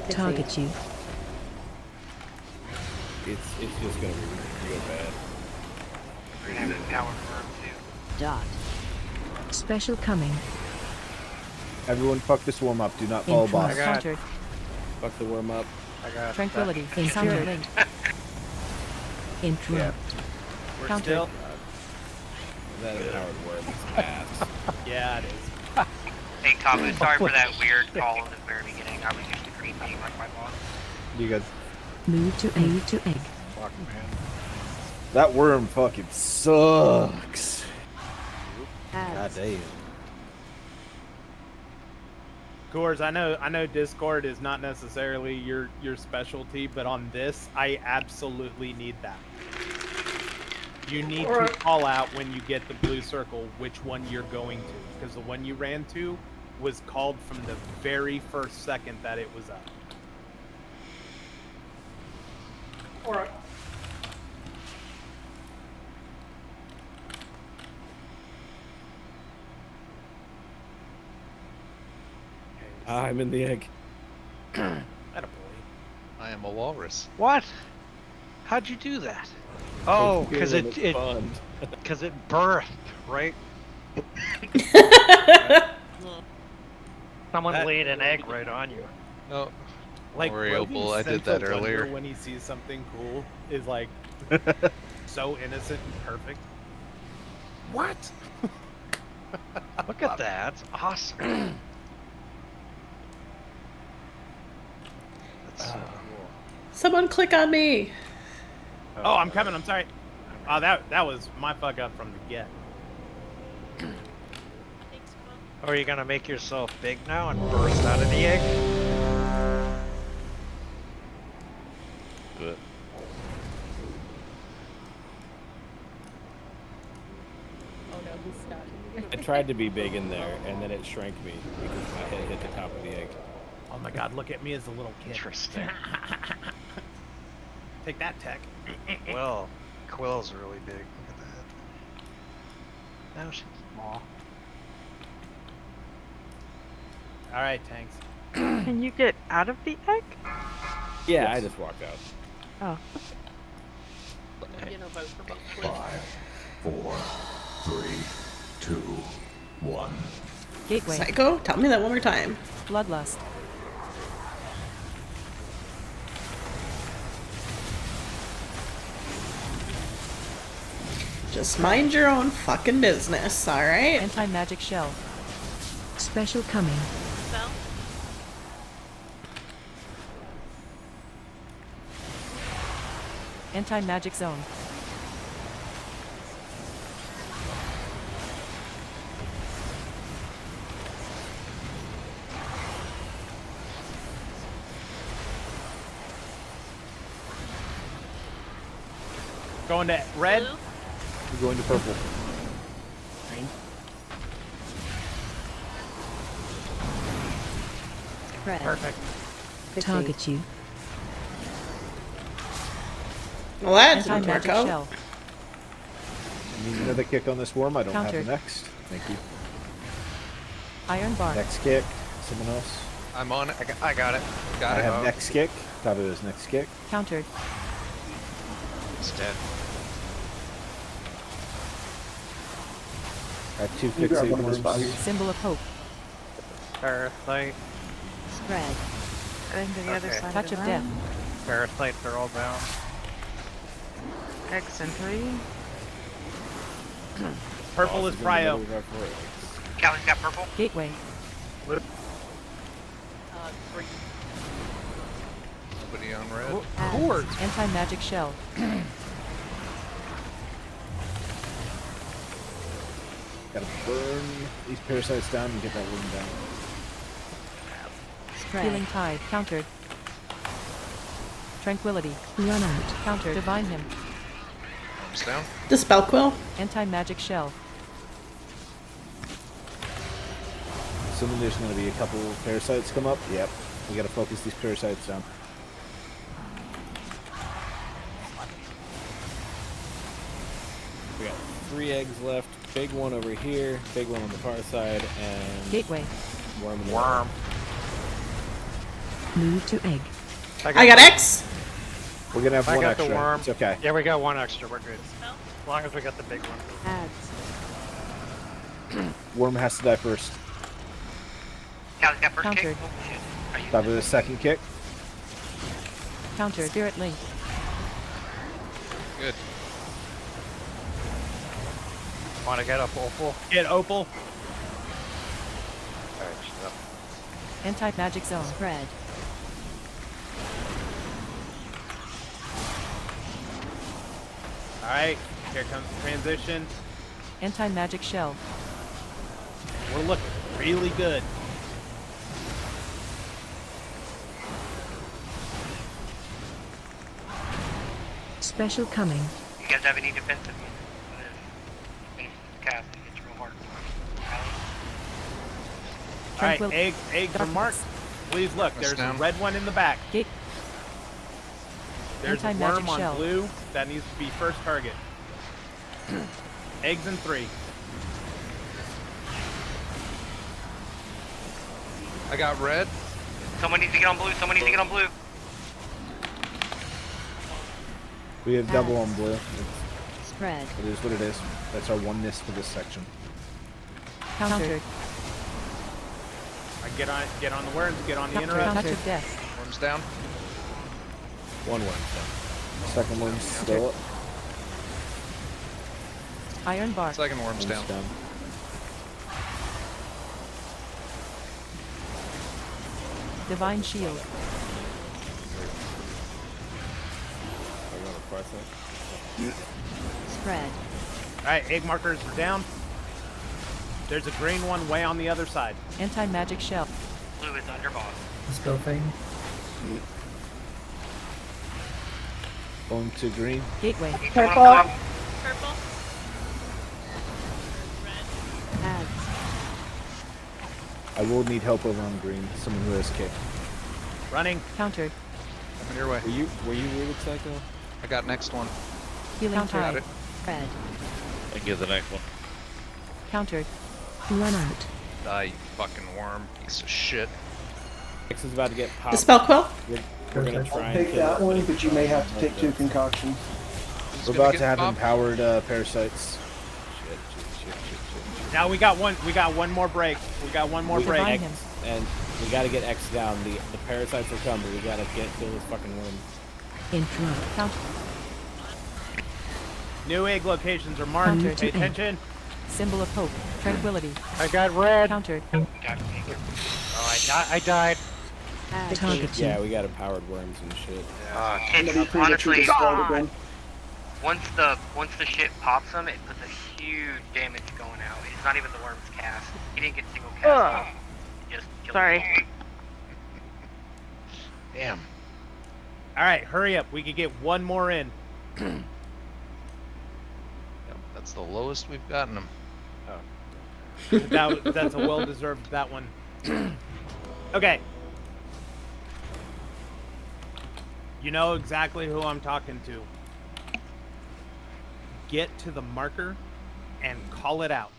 [SPEAKER 19] Target you.
[SPEAKER 6] It's just gonna be real bad.
[SPEAKER 7] We're gonna have empowered worm too.
[SPEAKER 12] Dot.
[SPEAKER 19] Special coming.
[SPEAKER 10] Everyone fuck this warm up. Do not follow boss.
[SPEAKER 18] Countered.
[SPEAKER 6] Fuck the worm up.
[SPEAKER 21] I got
[SPEAKER 18] Tranquility.
[SPEAKER 19] In
[SPEAKER 18] Counter
[SPEAKER 19] spirit.
[SPEAKER 18] linked.
[SPEAKER 19] Interrupt.
[SPEAKER 2] We're
[SPEAKER 18] Counter.
[SPEAKER 2] still.
[SPEAKER 6] That empowered worm is ass.
[SPEAKER 2] Yeah, it is.
[SPEAKER 7] Hey Thomas, sorry for that weird call in the very beginning. I was used to green being like my boss.
[SPEAKER 10] You guys.
[SPEAKER 19] Move to egg. To egg.
[SPEAKER 21] Fuck, man.
[SPEAKER 10] That worm fucking sucks. God
[SPEAKER 12] Ads.
[SPEAKER 10] damn.
[SPEAKER 2] Coors, I know Discord is not necessarily your specialty, but on this, I absolutely need that. You need to call out when you get the blue circle which one you're going to, because the one you ran to was called from the very first second that it was up.
[SPEAKER 3] Alright.
[SPEAKER 6] I'm in the egg.
[SPEAKER 2] Attaboy.
[SPEAKER 14] I am a walrus.
[SPEAKER 21] What? How'd you do that? Oh, because it birthed, right? Someone laid an egg right on you.
[SPEAKER 14] No.
[SPEAKER 2] Like
[SPEAKER 14] Variable, I did
[SPEAKER 2] Brody's
[SPEAKER 14] that
[SPEAKER 2] sense of wonder
[SPEAKER 14] earlier.
[SPEAKER 2] when he sees something cool is like so innocent and perfect. What?
[SPEAKER 21] Look at that. It's awesome. That's so cool.
[SPEAKER 1] Someone click on me.
[SPEAKER 2] Oh, I'm coming. I'm sorry. Oh, that was my fuck up from the get.
[SPEAKER 21] Oh, are you gonna make yourself big now and burst out of the egg?
[SPEAKER 4] But
[SPEAKER 8] Oh no, he's stuck.
[SPEAKER 6] I tried to be big in there, and then it shrank me because my head hit the top of the egg.
[SPEAKER 2] Oh my god, look at me as a little kid.
[SPEAKER 21] Interesting.
[SPEAKER 2] Take that, Tech.
[SPEAKER 21] Well, Quill's really big. Look at that. Now she's small.
[SPEAKER 2] All right, Tanks.
[SPEAKER 9] Can you get out of the egg?
[SPEAKER 6] Yeah,
[SPEAKER 10] Yes.
[SPEAKER 6] I just walked out.
[SPEAKER 9] Oh.
[SPEAKER 15] You know, vote for both, please.
[SPEAKER 17] 5, 4, 3, 2, 1.
[SPEAKER 18] Gateway.
[SPEAKER 1] Psycho, tell me that one more time.
[SPEAKER 18] Bloodlust.
[SPEAKER 1] Just mind your own fucking business, alright?
[SPEAKER 18] Anti-magic shell.
[SPEAKER 19] Special coming.
[SPEAKER 15] Spell.
[SPEAKER 18] Anti-magic zone.
[SPEAKER 2] Going to red.
[SPEAKER 15] Blue.
[SPEAKER 10] We're going to purple.
[SPEAKER 12] Spread.
[SPEAKER 21] Perfect.
[SPEAKER 19] Target you.
[SPEAKER 1] Well, that didn't
[SPEAKER 18] Anti-magic
[SPEAKER 1] work out.
[SPEAKER 18] shell.
[SPEAKER 10] Need another kick on this worm. I don't
[SPEAKER 18] Countered.
[SPEAKER 10] have the next. Thank you.
[SPEAKER 18] Iron bar.
[SPEAKER 10] Next kick. Someone else.
[SPEAKER 14] I'm on it. I got it. Got
[SPEAKER 10] I
[SPEAKER 14] it.
[SPEAKER 10] have next kick. Thought it was next kick.
[SPEAKER 18] Countered.
[SPEAKER 14] It's dead.
[SPEAKER 10] I have 2
[SPEAKER 11] You grab
[SPEAKER 10] fixate
[SPEAKER 11] one of those
[SPEAKER 10] worms.
[SPEAKER 11] bodies.
[SPEAKER 18] Symbol of hope.
[SPEAKER 21] Parasite.
[SPEAKER 12] Spread.
[SPEAKER 9] Heading to the other
[SPEAKER 21] Okay.
[SPEAKER 9] side
[SPEAKER 18] Touch
[SPEAKER 9] of
[SPEAKER 18] of
[SPEAKER 9] the
[SPEAKER 18] death.
[SPEAKER 9] room.
[SPEAKER 21] Parasites are all down.
[SPEAKER 9] X and 3.
[SPEAKER 2] Purple is Cryo.
[SPEAKER 7] Calvin's got purple.
[SPEAKER 18] Gateway.
[SPEAKER 15] Green.
[SPEAKER 14] Nobody on red.
[SPEAKER 2] Board.
[SPEAKER 18] Anti-magic shell.
[SPEAKER 10] Gotta burn these parasites down and get that worm down.
[SPEAKER 12] Spread.
[SPEAKER 18] Healing tide. Countered. Tranquility.
[SPEAKER 19] Run out.
[SPEAKER 18] Counter. Divine him.
[SPEAKER 14] Arms down.
[SPEAKER 1] Dispel Quill.
[SPEAKER 18] Anti-magic shell.
[SPEAKER 10] Assuming there's going to be a couple parasites come up. Yep. We got to focus these parasites down.
[SPEAKER 6] We got 3 eggs left. Big one over here, big one on the far side, and
[SPEAKER 18] Gateway.
[SPEAKER 6] worm in the
[SPEAKER 21] Worm.
[SPEAKER 19] Move to egg.
[SPEAKER 1] I got X.
[SPEAKER 10] We're going to have
[SPEAKER 21] I
[SPEAKER 10] one
[SPEAKER 21] got
[SPEAKER 10] extra.
[SPEAKER 21] the worm.
[SPEAKER 10] It's okay.
[SPEAKER 21] Yeah, we got one extra. We're good.
[SPEAKER 15] Spell.
[SPEAKER 21] As long as we got the big one.
[SPEAKER 12] Adds.
[SPEAKER 10] Worm has to die first.
[SPEAKER 7] Calvin's got first
[SPEAKER 18] Countered.
[SPEAKER 7] kick. Oh, shit. Are you-
[SPEAKER 10] That was the second kick.
[SPEAKER 18] Counter. Spirit link.
[SPEAKER 14] Good.
[SPEAKER 21] Want to get up Opal?
[SPEAKER 2] Get Opal.
[SPEAKER 21] Alright, shut up.
[SPEAKER 18] Anti-magic zone.
[SPEAKER 12] Spread.
[SPEAKER 2] Alright, here comes the transition.
[SPEAKER 18] Anti-magic shell.
[SPEAKER 2] We're looking really good.
[SPEAKER 19] Special coming.
[SPEAKER 7] You guys have any defensive? Finish the cast. It's real hard.
[SPEAKER 2] Alright,
[SPEAKER 18] Tranquil-
[SPEAKER 2] egg from Mark. Please look,
[SPEAKER 14] Press
[SPEAKER 2] there's
[SPEAKER 14] down.
[SPEAKER 2] a red one in the back.
[SPEAKER 18] Gate.
[SPEAKER 2] There's a
[SPEAKER 18] Anti-magic
[SPEAKER 2] worm on
[SPEAKER 18] shell.
[SPEAKER 2] blue. That needs to be first target. Eggs in 3.
[SPEAKER 14] I got red.
[SPEAKER 7] Someone needs to get on blue. Someone needs to get on blue.
[SPEAKER 10] We have double on blue.
[SPEAKER 12] Spread.
[SPEAKER 10] It is what it is. That's our oneness for this section.
[SPEAKER 18] Countered.
[SPEAKER 2] I get on the worms, get on the
[SPEAKER 18] Counter.
[SPEAKER 2] interrupt.
[SPEAKER 18] Touch of death.
[SPEAKER 14] Worms down.
[SPEAKER 6] One worm.
[SPEAKER 10] Second one's still up.
[SPEAKER 18] Iron bar.
[SPEAKER 14] Second worm's down.
[SPEAKER 18] Divine shield.
[SPEAKER 6] Are you on the far side?
[SPEAKER 12] Spread.
[SPEAKER 2] Alright, egg markers are down. There's a green one way on the other side.
[SPEAKER 18] Anti-magic shell.
[SPEAKER 7] Blue is under boss.
[SPEAKER 22] Spell thing.
[SPEAKER 10] Going to green.
[SPEAKER 18] Gateway.
[SPEAKER 15] Purple.
[SPEAKER 12] Adds.
[SPEAKER 10] I will need help over on green. Someone who has kick.
[SPEAKER 2] Running.
[SPEAKER 18] Countered.
[SPEAKER 14] On your way.
[SPEAKER 6] Were you really psycho?
[SPEAKER 14] I got next one.
[SPEAKER 18] Healing
[SPEAKER 14] Got
[SPEAKER 18] tide.
[SPEAKER 14] it.
[SPEAKER 12] Spread.
[SPEAKER 4] I get the next one.
[SPEAKER 18] Countered.
[SPEAKER 19] Run out.
[SPEAKER 14] Die, you fucking worm. Piece of shit.
[SPEAKER 6] X is about to get popped.
[SPEAKER 1] Dispel Quill.
[SPEAKER 6] We're gonna try and
[SPEAKER 11] Take
[SPEAKER 6] kill
[SPEAKER 11] that
[SPEAKER 6] it.
[SPEAKER 11] one, but you may have to take 2 concoctions.
[SPEAKER 10] We're about to have empowered parasites.
[SPEAKER 2] Now we got one more break. We got one more break.
[SPEAKER 6] X, and we gotta get X down. The parasites will come, but we gotta kill this fucking worm.
[SPEAKER 19] Interrupt.
[SPEAKER 18] Counter.
[SPEAKER 2] New egg locations are marked.
[SPEAKER 18] Counter
[SPEAKER 2] Pay
[SPEAKER 18] to egg.
[SPEAKER 2] attention.
[SPEAKER 18] Symbol of hope. Tranquility.
[SPEAKER 21] I got red.
[SPEAKER 18] Countered.
[SPEAKER 21] Oh, I died.
[SPEAKER 19] Target you.
[SPEAKER 6] Yeah, we got empowered worms and shit.
[SPEAKER 7] It's honestly, once the shit pops him, it puts a huge damage going out. It's not even the worm's cast. He didn't get a single cast off. He just killed
[SPEAKER 9] Sorry.
[SPEAKER 7] him.
[SPEAKER 14] Damn.
[SPEAKER 2] All right, hurry up. We could get one more in.
[SPEAKER 14] Yep, that's the lowest we've gotten them.
[SPEAKER 2] That's a well-deserved that one. Okay. You know exactly who I'm talking to. Get to the marker and call it out.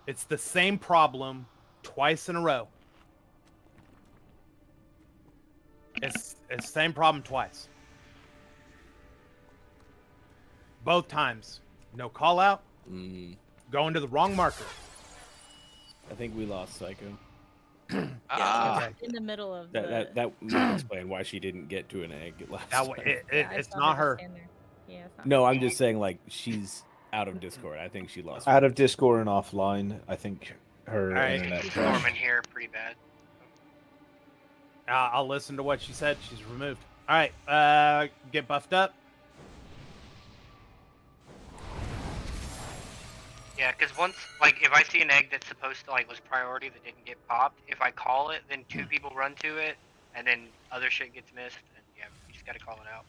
[SPEAKER 2] It's the same problem twice in a row. It's the same problem twice. Both times. No call out. Going to the wrong marker.
[SPEAKER 6] I think we lost Psycho.
[SPEAKER 8] In the middle of
[SPEAKER 6] That might explain why she didn't get to an egg last time.
[SPEAKER 2] It's not her.
[SPEAKER 8] Yeah, it's not
[SPEAKER 6] No, I'm just saying, like, she's out of Discord. I think she lost.
[SPEAKER 10] Out of Discord and offline, I think her internet
[SPEAKER 7] She's
[SPEAKER 10] crashed.
[SPEAKER 7] storming here pretty bad.
[SPEAKER 2] I'll listen to what she said. She's removed. All right, get buffed up.
[SPEAKER 7] Yeah, because once, like, if I see an egg that's supposed to, like, was priority that didn't get popped, if I call it, then 2 people run to it, and then other shit gets missed, and yeah, you just gotta call it out.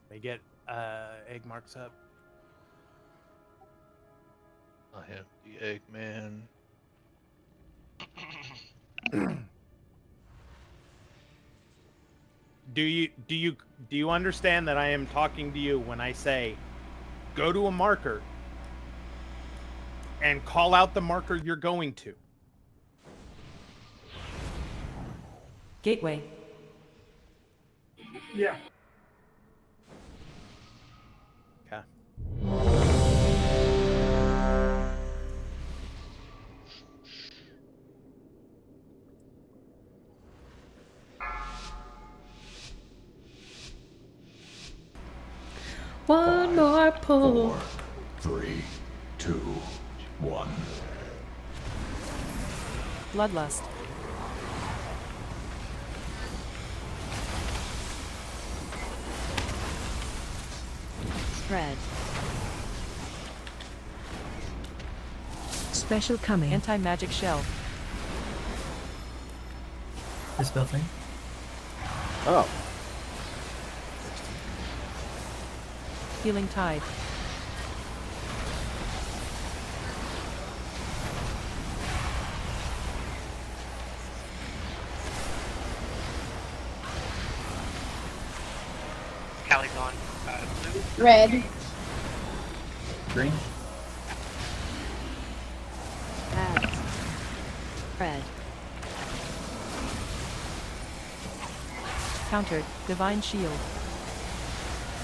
[SPEAKER 2] They get egg marks up.
[SPEAKER 14] I have the Eggman.
[SPEAKER 2] Do you understand that I am talking to you when I say go to a marker and call out the marker you're going to?
[SPEAKER 18] Gateway.
[SPEAKER 3] Yeah.
[SPEAKER 2] Okay.
[SPEAKER 1] One more pull.
[SPEAKER 17] 4, 3, 2, 1.
[SPEAKER 18] Bloodlust.
[SPEAKER 12] Spread.
[SPEAKER 19] Special coming.
[SPEAKER 18] Anti-magic shell.
[SPEAKER 20] Dispel thing.
[SPEAKER 10] Oh.
[SPEAKER 18] Healing tide.
[SPEAKER 7] Callie's on. Blue.
[SPEAKER 5] Red.
[SPEAKER 20] Green.
[SPEAKER 12] Ads. Spread.
[SPEAKER 18] Countered. Divine shield.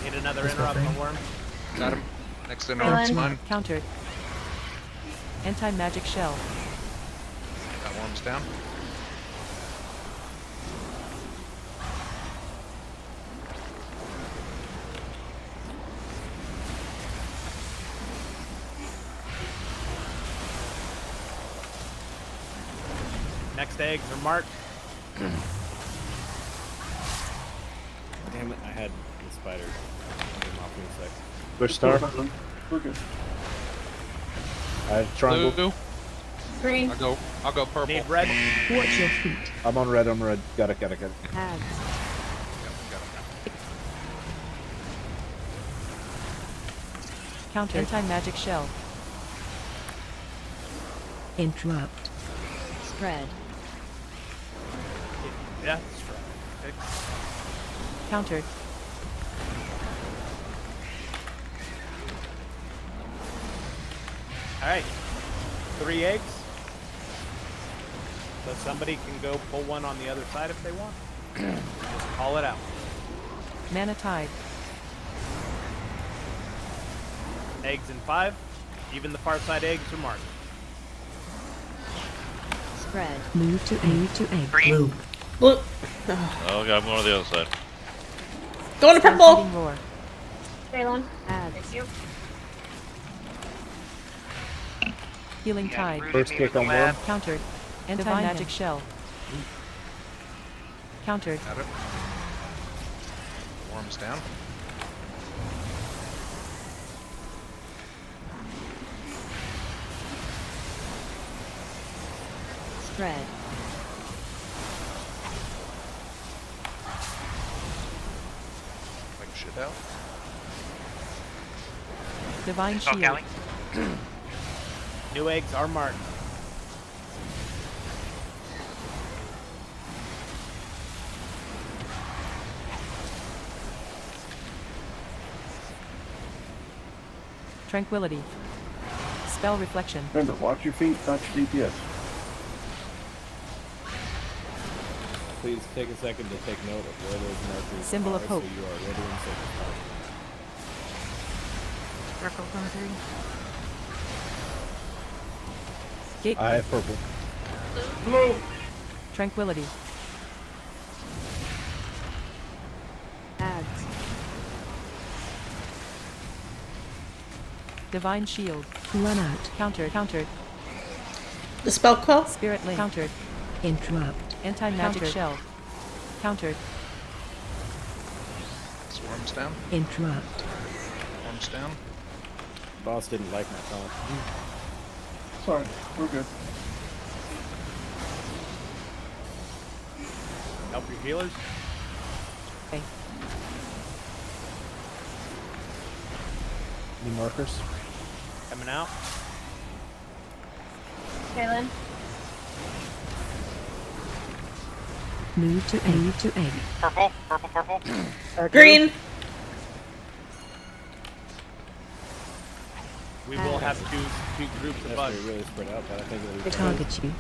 [SPEAKER 2] Need another
[SPEAKER 20] This
[SPEAKER 2] interrupt
[SPEAKER 20] thing.
[SPEAKER 2] on worm.
[SPEAKER 14] Got him. Next interrupt's mine.
[SPEAKER 18] Countered. Anti-magic shell.
[SPEAKER 14] Got worms down.
[SPEAKER 2] Next eggs are marked.
[SPEAKER 6] Damn it, I had the spider. Came off in a sec.
[SPEAKER 10] Push star.
[SPEAKER 11] We're good.
[SPEAKER 10] I have triangle.
[SPEAKER 14] Blue.
[SPEAKER 5] Green.
[SPEAKER 14] I'll go purple.
[SPEAKER 2] Need red.
[SPEAKER 19] Watch your feet.
[SPEAKER 10] I'm on red. I'm red. Got it.
[SPEAKER 12] Ads.
[SPEAKER 18] Counter. Anti-magic shell.
[SPEAKER 19] Interrupt.
[SPEAKER 12] Spread.
[SPEAKER 2] Yeah, that's right.
[SPEAKER 18] Countered.
[SPEAKER 2] All right, 3 eggs. So somebody can go pull one on the other side if they want. Just call it out.
[SPEAKER 18] Mana Tide.
[SPEAKER 2] Eggs in 5. Even the far side eggs are marked.
[SPEAKER 12] Spread.
[SPEAKER 19] Move to egg.
[SPEAKER 15] Green.
[SPEAKER 1] Blue.
[SPEAKER 4] Oh, okay, I'm going to the other side.
[SPEAKER 1] Going to purple.
[SPEAKER 18] Stampeding Roar.
[SPEAKER 15] Balon.
[SPEAKER 12] Ads.
[SPEAKER 15] Thank you.
[SPEAKER 18] Healing Tide.
[SPEAKER 10] First kick on worm.
[SPEAKER 18] Countered. Anti-magic shell. Countered.
[SPEAKER 14] Got it. Worms down.
[SPEAKER 12] Spread.
[SPEAKER 14] Like shit out.
[SPEAKER 18] Divine
[SPEAKER 7] Spell
[SPEAKER 18] Shield.
[SPEAKER 7] Callie.
[SPEAKER 2] New eggs are marked.
[SPEAKER 18] Tranquility. Spell Reflection.
[SPEAKER 11] Remember, watch your feet, not your DPS.
[SPEAKER 6] Please take a second to take note of where those markers
[SPEAKER 18] Symbol
[SPEAKER 6] are,
[SPEAKER 18] of hope.
[SPEAKER 6] so you are ready and safe.
[SPEAKER 9] Circle going through.
[SPEAKER 18] Gateway.
[SPEAKER 10] I have purple.
[SPEAKER 3] Blue.
[SPEAKER 18] Tranquility.
[SPEAKER 12] Ads.
[SPEAKER 18] Divine Shield.
[SPEAKER 19] Run out.
[SPEAKER 18] Countered.
[SPEAKER 1] Dispel Quill.
[SPEAKER 18] Spirit Link. Countered.
[SPEAKER 19] Interrupt.
[SPEAKER 18] Anti-magic shell. Countered.
[SPEAKER 14] Swarms down.
[SPEAKER 19] Interrupt.
[SPEAKER 14] Worms down.
[SPEAKER 6] Boss didn't like my taunt.
[SPEAKER 11] Sorry, we're good.
[SPEAKER 2] Help your healers.
[SPEAKER 18] Okay.
[SPEAKER 10] Any markers?
[SPEAKER 2] Coming out.
[SPEAKER 15] Kaylin.
[SPEAKER 19] Move to egg.
[SPEAKER 7] Purple. Purple.
[SPEAKER 1] Green.
[SPEAKER 2] We will have two groups of
[SPEAKER 6] That's
[SPEAKER 2] bugs.
[SPEAKER 6] really spread out, but I think it'll be
[SPEAKER 19] Target you.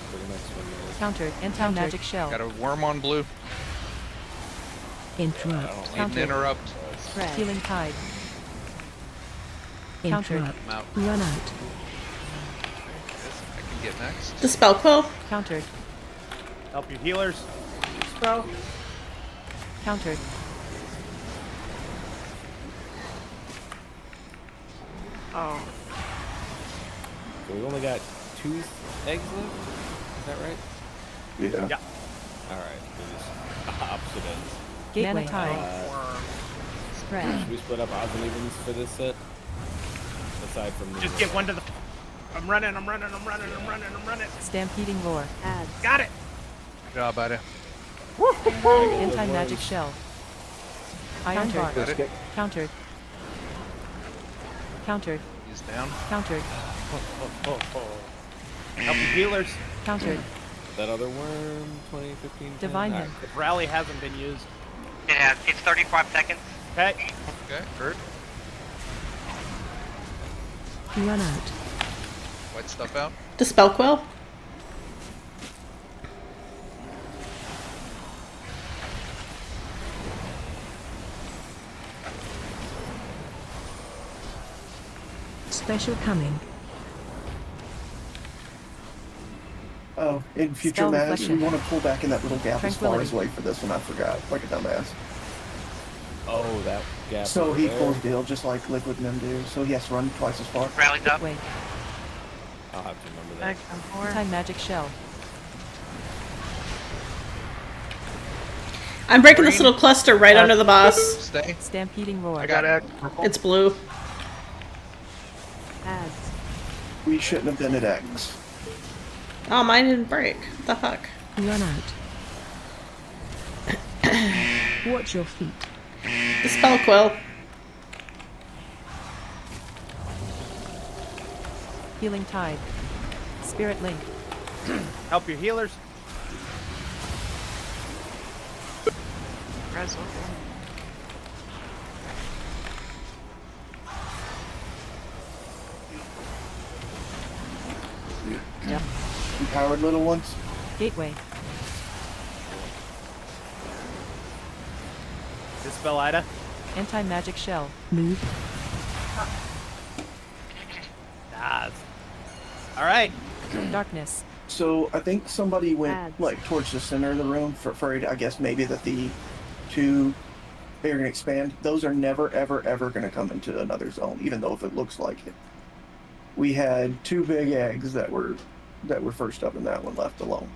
[SPEAKER 6] for the next one.
[SPEAKER 18] Countered. Anti-magic shell.
[SPEAKER 14] Got a worm on blue.
[SPEAKER 19] Interrupt.
[SPEAKER 14] Need an interrupt.
[SPEAKER 12] Spread.
[SPEAKER 18] Healing Tide. Countered.
[SPEAKER 19] Interrupt.
[SPEAKER 14] I'm out.
[SPEAKER 19] Run out.
[SPEAKER 14] I can get next.
[SPEAKER 1] Dispel Quill.
[SPEAKER 18] Countered.
[SPEAKER 2] Help your healers.
[SPEAKER 3] Spell.
[SPEAKER 18] Countered.
[SPEAKER 9] Oh.
[SPEAKER 6] So we've only got 2 eggs left? Is that right?
[SPEAKER 11] Yeah.
[SPEAKER 2] Yeah.
[SPEAKER 6] Alright, we'll just opposite ends.
[SPEAKER 18] Gateway Tide.
[SPEAKER 12] Spread.
[SPEAKER 6] Should we split up odds and evens for this set? Aside from the
[SPEAKER 2] Just get one to the. I'm running.
[SPEAKER 18] Stampeding Roar.
[SPEAKER 12] Ads.
[SPEAKER 2] Got it.
[SPEAKER 14] Good job, buddy.
[SPEAKER 18] Anti-magic shell. Iron Bar.
[SPEAKER 14] Got it.
[SPEAKER 18] Countered.
[SPEAKER 14] He's down.
[SPEAKER 18] Countered.
[SPEAKER 2] Help your healers.
[SPEAKER 18] Countered.
[SPEAKER 6] That other worm, 20, 15, 10.
[SPEAKER 18] Divine
[SPEAKER 6] Alright,
[SPEAKER 18] him.
[SPEAKER 2] Rally hasn't been used.
[SPEAKER 7] It's 35 seconds.
[SPEAKER 2] Okay.
[SPEAKER 14] Okay, hurt.
[SPEAKER 19] Run out.
[SPEAKER 14] White stuff out.
[SPEAKER 1] Dispel Quill.
[SPEAKER 19] Special coming.
[SPEAKER 11] Oh, in future
[SPEAKER 18] Spell
[SPEAKER 11] matters, we
[SPEAKER 18] Reflection.
[SPEAKER 11] want to pull back in that little gap as far
[SPEAKER 18] Tranquility.
[SPEAKER 11] as away for this one. I forgot, like a dumbass.
[SPEAKER 6] Oh, that gap.
[SPEAKER 11] So
[SPEAKER 6] over
[SPEAKER 11] he
[SPEAKER 6] there.
[SPEAKER 11] pulls Bill just like Liquid and them do. So he has to run twice as far.
[SPEAKER 7] Rallies up.
[SPEAKER 18] Gateway.
[SPEAKER 6] I'll have to remember that.
[SPEAKER 9] Eggs on 4.
[SPEAKER 18] Anti-magic shell.
[SPEAKER 1] I'm breaking this little cluster right under the boss.
[SPEAKER 14] Stay.
[SPEAKER 18] Stampeding Roar.
[SPEAKER 21] I got egg.
[SPEAKER 1] It's blue.
[SPEAKER 12] Ads.
[SPEAKER 11] We shouldn't have been at X.
[SPEAKER 1] Oh, mine didn't break. The fuck?
[SPEAKER 19] Run out. Watch your feet.
[SPEAKER 1] Dispel Quill.
[SPEAKER 18] Healing Tide. Spirit Link.
[SPEAKER 2] Help your healers.
[SPEAKER 9] Res over.
[SPEAKER 18] Yep.
[SPEAKER 11] Empowered little ones.
[SPEAKER 18] Gateway.
[SPEAKER 2] Dispel Ida.
[SPEAKER 18] Anti-magic shell.
[SPEAKER 19] Move.
[SPEAKER 2] Ah. All right.
[SPEAKER 18] Darkness.
[SPEAKER 11] So I think somebody went
[SPEAKER 12] Ads.
[SPEAKER 11] like towards the center of the room for I guess maybe that the two they're gonna expand. Those are never ever ever gonna come into another zone, even though if it looks like it. We had two big eggs that were first up in that one left alone.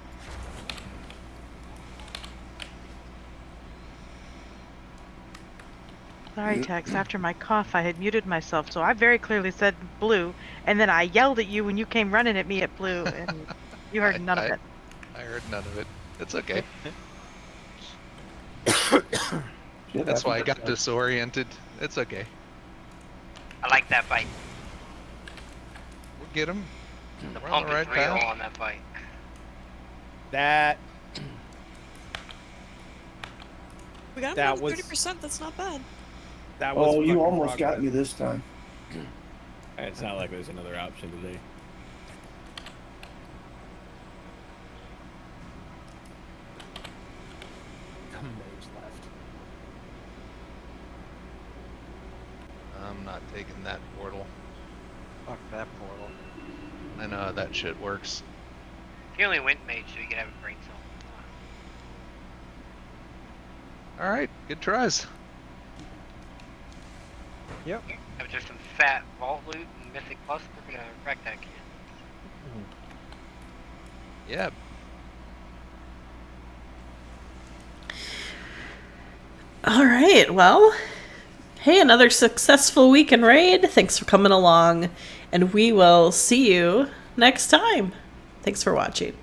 [SPEAKER 9] Sorry, Tex. After my cough, I had muted myself, so I very clearly said blue, and then I yelled at you when you came running at me at blue, and you heard none of it.
[SPEAKER 14] I heard none of it. It's okay.
[SPEAKER 11] Yeah,
[SPEAKER 14] That's why I got disoriented. It's okay.
[SPEAKER 7] I like that fight.
[SPEAKER 14] We'll get him.
[SPEAKER 7] The
[SPEAKER 14] We're on
[SPEAKER 7] pump
[SPEAKER 14] the right
[SPEAKER 7] is real
[SPEAKER 14] path.
[SPEAKER 7] on that fight.
[SPEAKER 2] That
[SPEAKER 16] We got
[SPEAKER 2] That
[SPEAKER 16] him
[SPEAKER 2] was-
[SPEAKER 16] 30%. That's not bad.
[SPEAKER 2] that was.
[SPEAKER 11] Oh, you
[SPEAKER 2] fucking
[SPEAKER 11] almost got
[SPEAKER 2] progress.
[SPEAKER 11] me this time.
[SPEAKER 6] It's not like there's another option today.
[SPEAKER 21] Maze left.
[SPEAKER 14] I'm not taking that portal.
[SPEAKER 21] Fuck that portal.
[SPEAKER 14] I know how that shit works.
[SPEAKER 7] He only went mage so he could have a brain cell.
[SPEAKER 14] All right, good tries.
[SPEAKER 21] Yep.
[SPEAKER 7] After some fat vault loot and mythic plus, we're gonna wreck that kid.
[SPEAKER 14] Yeah.
[SPEAKER 1] All right. Well, hey, another successful week in raid. Thanks for coming along, and we will see you next time. Thanks for watching.